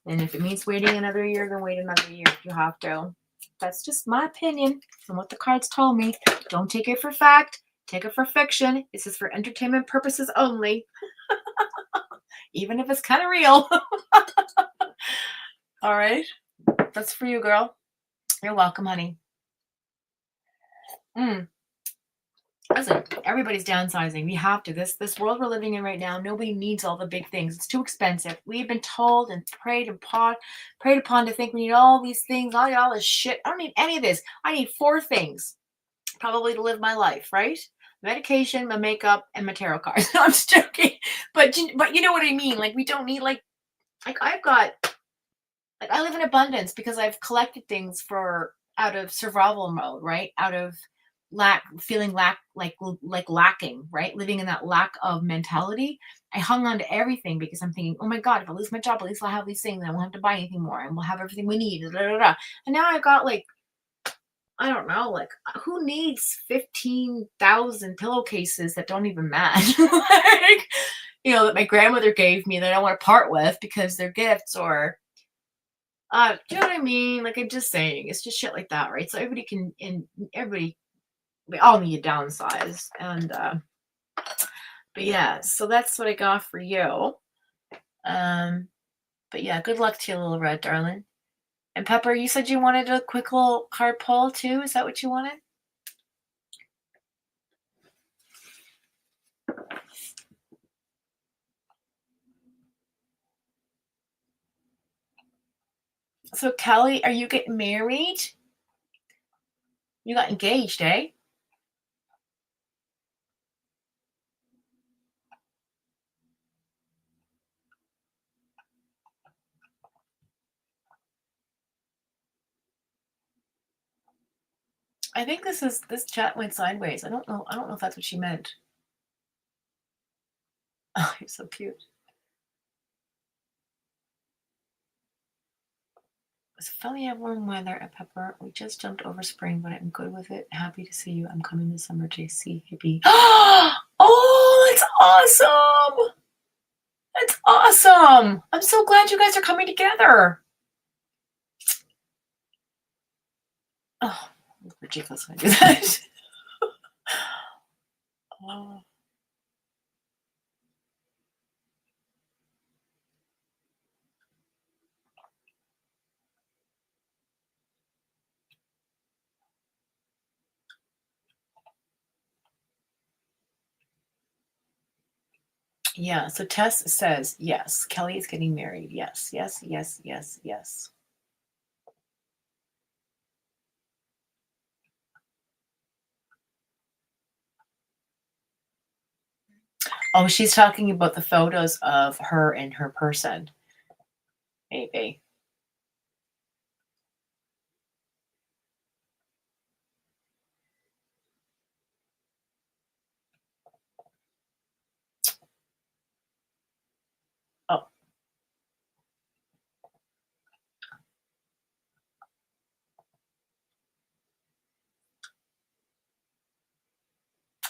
C: And if it means waiting another year, then wait another year if you have to. That's just my opinion from what the cards told me. Don't take it for fact. Take it for fiction. This is for entertainment purposes only. Even if it's kind of real. All right. That's for you, girl. You're welcome, honey. Listen, everybody's downsizing. We have to. This world we're living in right now, nobody needs all the big things. It's too expensive. We've been told and preyed upon to think we need all these things. I need all this shit. I don't need any of this. I need 4 things, probably, to live my life, right? Medication, my makeup, and my tarot cards. No, I'm just joking. But you know what I mean. Like, we don't need, like I've got, like, I live in abundance because I've collected things out of survival mode, right? Out of feeling lacking, right? Living in that lack of mentality. I hung on to everything because I'm thinking, oh my God, if I lose my job, at least I'll have these things and I won't have to buy anything more and we'll have everything we need. And now I've got, like, I don't know, like, who needs 15,000 pillowcases that don't even match? Like, that my grandmother gave me that I don't want to part with because they're gifts, or do you know what I mean? Like, I'm just saying, it's just shit like that, right? So we all need to downsize. And but yeah, so that's what I got for you. But yeah, good luck to you, little red darling. And Pepper, you said you wanted a quick little card pull too. Is that what you wanted? So Kelly, are you getting married? You got engaged, eh? I think this chat went sideways. I don't know if that's what she meant. Oh, you're so cute. It's finally have warm weather at Pepper. We just jumped over spring, but I'm good with it. Happy to see you. I'm coming this summer, JC. Hippie. Oh, that's awesome. That's awesome. I'm so glad you guys are coming together. Oh, it's ridiculous when I do that. Oh. Yeah, so Tess says, yes, Kelly is getting married. Yes, yes, yes, yes, yes. Oh, she's talking about the photos of her and her person. Maybe. Oh.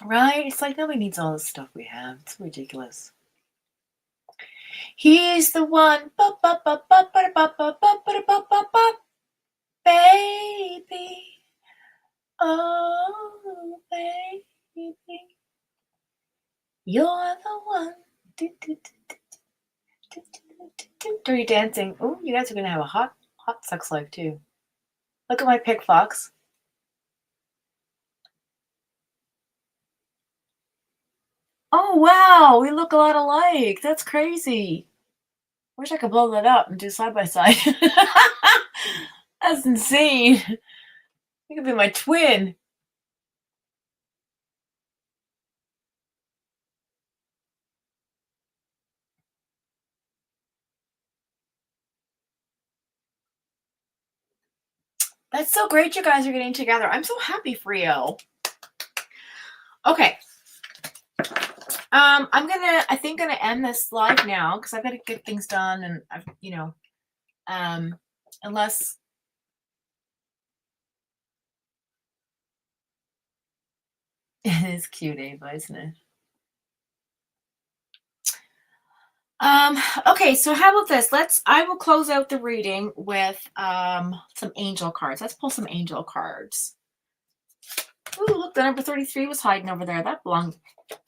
C: Right? It's like nobody needs all this stuff we have. It's ridiculous. He's the one, baby. Oh, baby. You're the one. Dirty dancing. Oh, you guys are gonna have a hot sex life too. Look at my pic, Fox. Oh wow, we look a lot alike. That's crazy. Wish I could blow that up and do side by side. That's insane. You could be my twin. That's so great you guys are getting together. I'm so happy for you. Okay. I think gonna end this live now because I've got to get things done and I've, unless it is cute, Ava, isn't it? Okay, so how about this? I will close out the reading with some angel cards. Let's pull some angel cards. Ooh, look, the number 33 was hiding over there. That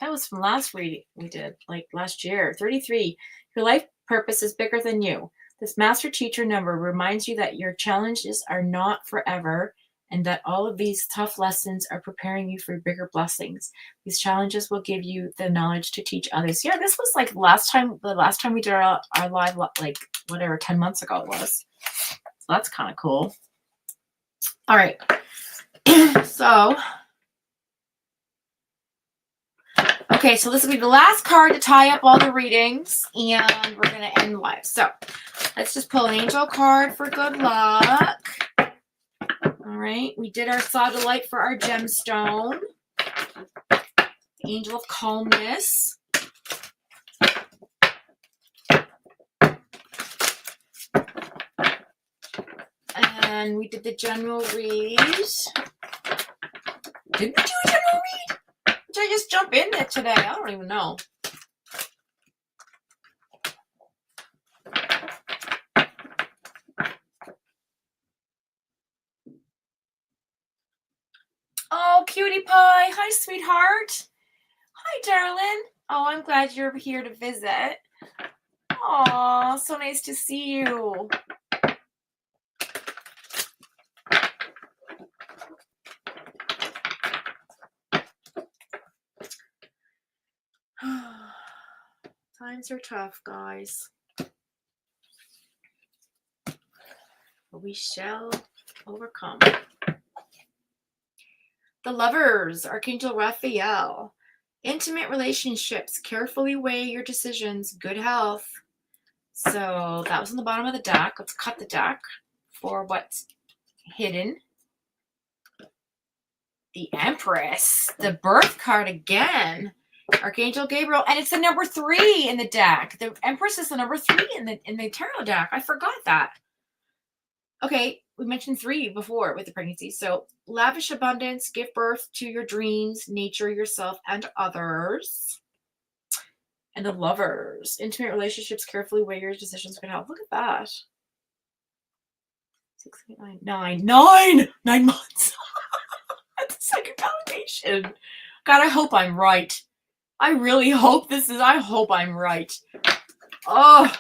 C: was from last reading we did, like last year. 33. Your life purpose is bigger than you. This master teacher number reminds you that your challenges are not forever and that all of these tough lessons are preparing you for bigger blessings. These challenges will give you the knowledge to teach others. Yeah, this was like the last time we did our live, like whatever, 10 months ago it was. So that's kind of cool. All right. So, okay, so this will be the last card to tie up all the readings, and we're going to end live. So, let's just pull an angel card for good luck. All right, we did our sodalite for our gemstone. Angel of calmness. And we did the general read. Did we do a general read? Did I just jump in there today? I don't even know. Oh, cutie pie. Hi, sweetheart. Hi, darling. Oh, I'm glad you're here to visit. Aw, so nice to see you. Times are tough, guys. But we shall overcome. The Lovers, Archangel Raphael. Intimate relationships. Carefully weigh your decisions. Good health. So that was on the bottom of the deck. Let's cut the deck for what's hidden. The Empress. The Birth card again. Archangel Gabriel, and it's the number 3 in the deck. The Empress is the number 3 in the tarot deck. I forgot that. Okay, we mentioned 3 before with the pregnancy. So lavish abundance, give birth to your dreams, nature, yourself, and others. And the Lovers, intimate relationships, carefully weigh your decisions, good health. Look at that. 6, 8, 9, 9 months. That's the second validation. God, I hope I'm right. I really hope I hope I'm right. Oh.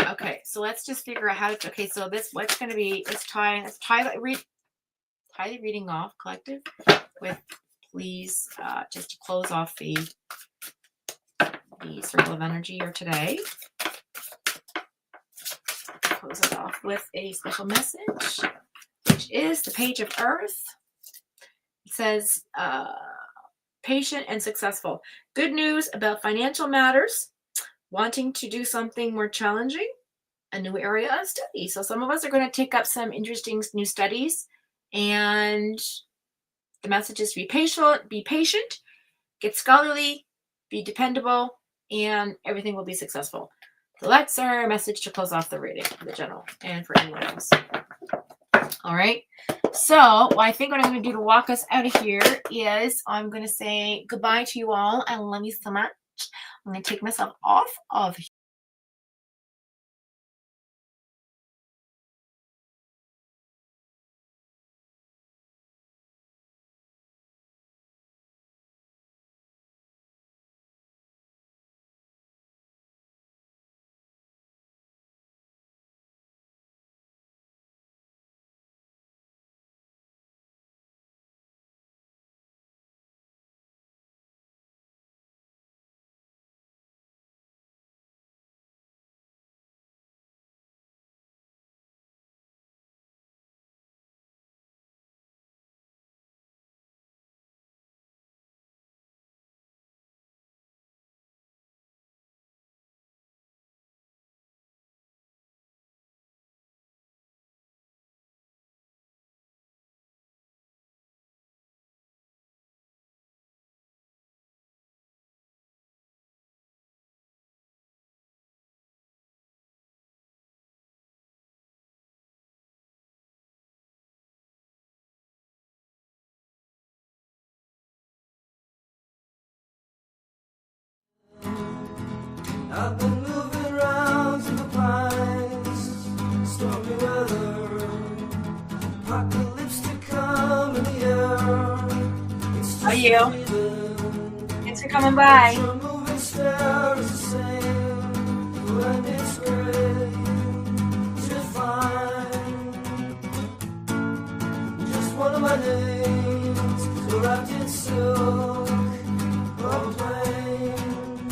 C: Okay, so let's just figure out how to, okay, so what's going to be, let's tie the reading off, collective, with, please, just to close off the circle of energy here today. Close it off with a special message, which is the Page of Earth. It says, patient and successful. Good news about financial matters. Wanting to do something more challenging. A new area of study. So some of us are going to take up some interesting new studies. And the message is to be patient, get scholarly, be dependable, and everything will be successful. So that's our message to close off the reading, the general, and for anyone else. All right. So I think what I'm going to do to walk us out of here is I'm going to say goodbye to you all and love you so much. I'm going to take myself off of here.
A: I've been moving around to the pines, stormy weather, apocalypse to come in the air. It's just
C: Are you?
A: a feeling.
C: Thanks for coming by.
A: Your moving stare is the same when it's gray to find. Just one of my names, wrapped in silk or plain.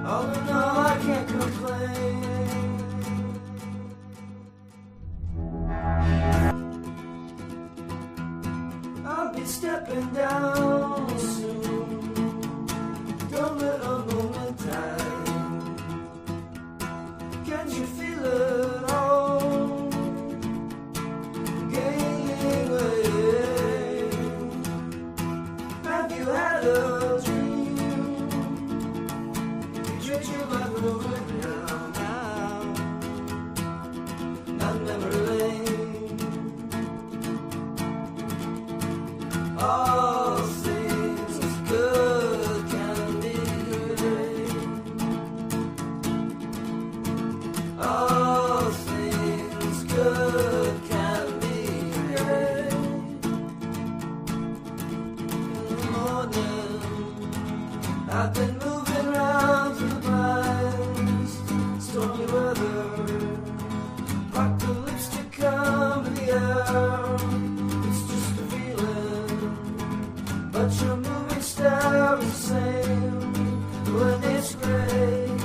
A: All in all, I can't complain. I'll be stepping down soon. Don't let a moment die. Can't you feel it all? Gaining weight. Have you had a dream? Your life moving down memory lane. All things good can be great. All things good can be great. In the morning, I've been moving around through the pines, stormy weather, apocalypse to come in the air. It's just a feeling, but your moving stare is the same when it's great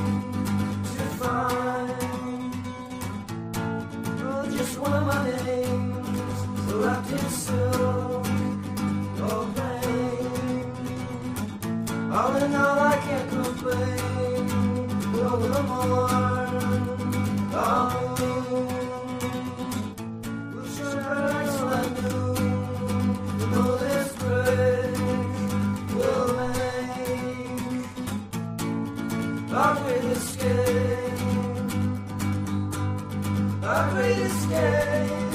A: to find. Oh, just one of my names, wrapped in silk or plain. All in all, I can't complain. A little more. Oh, we'll shine bright like noon. The golden break will make our great escape. Our great escape.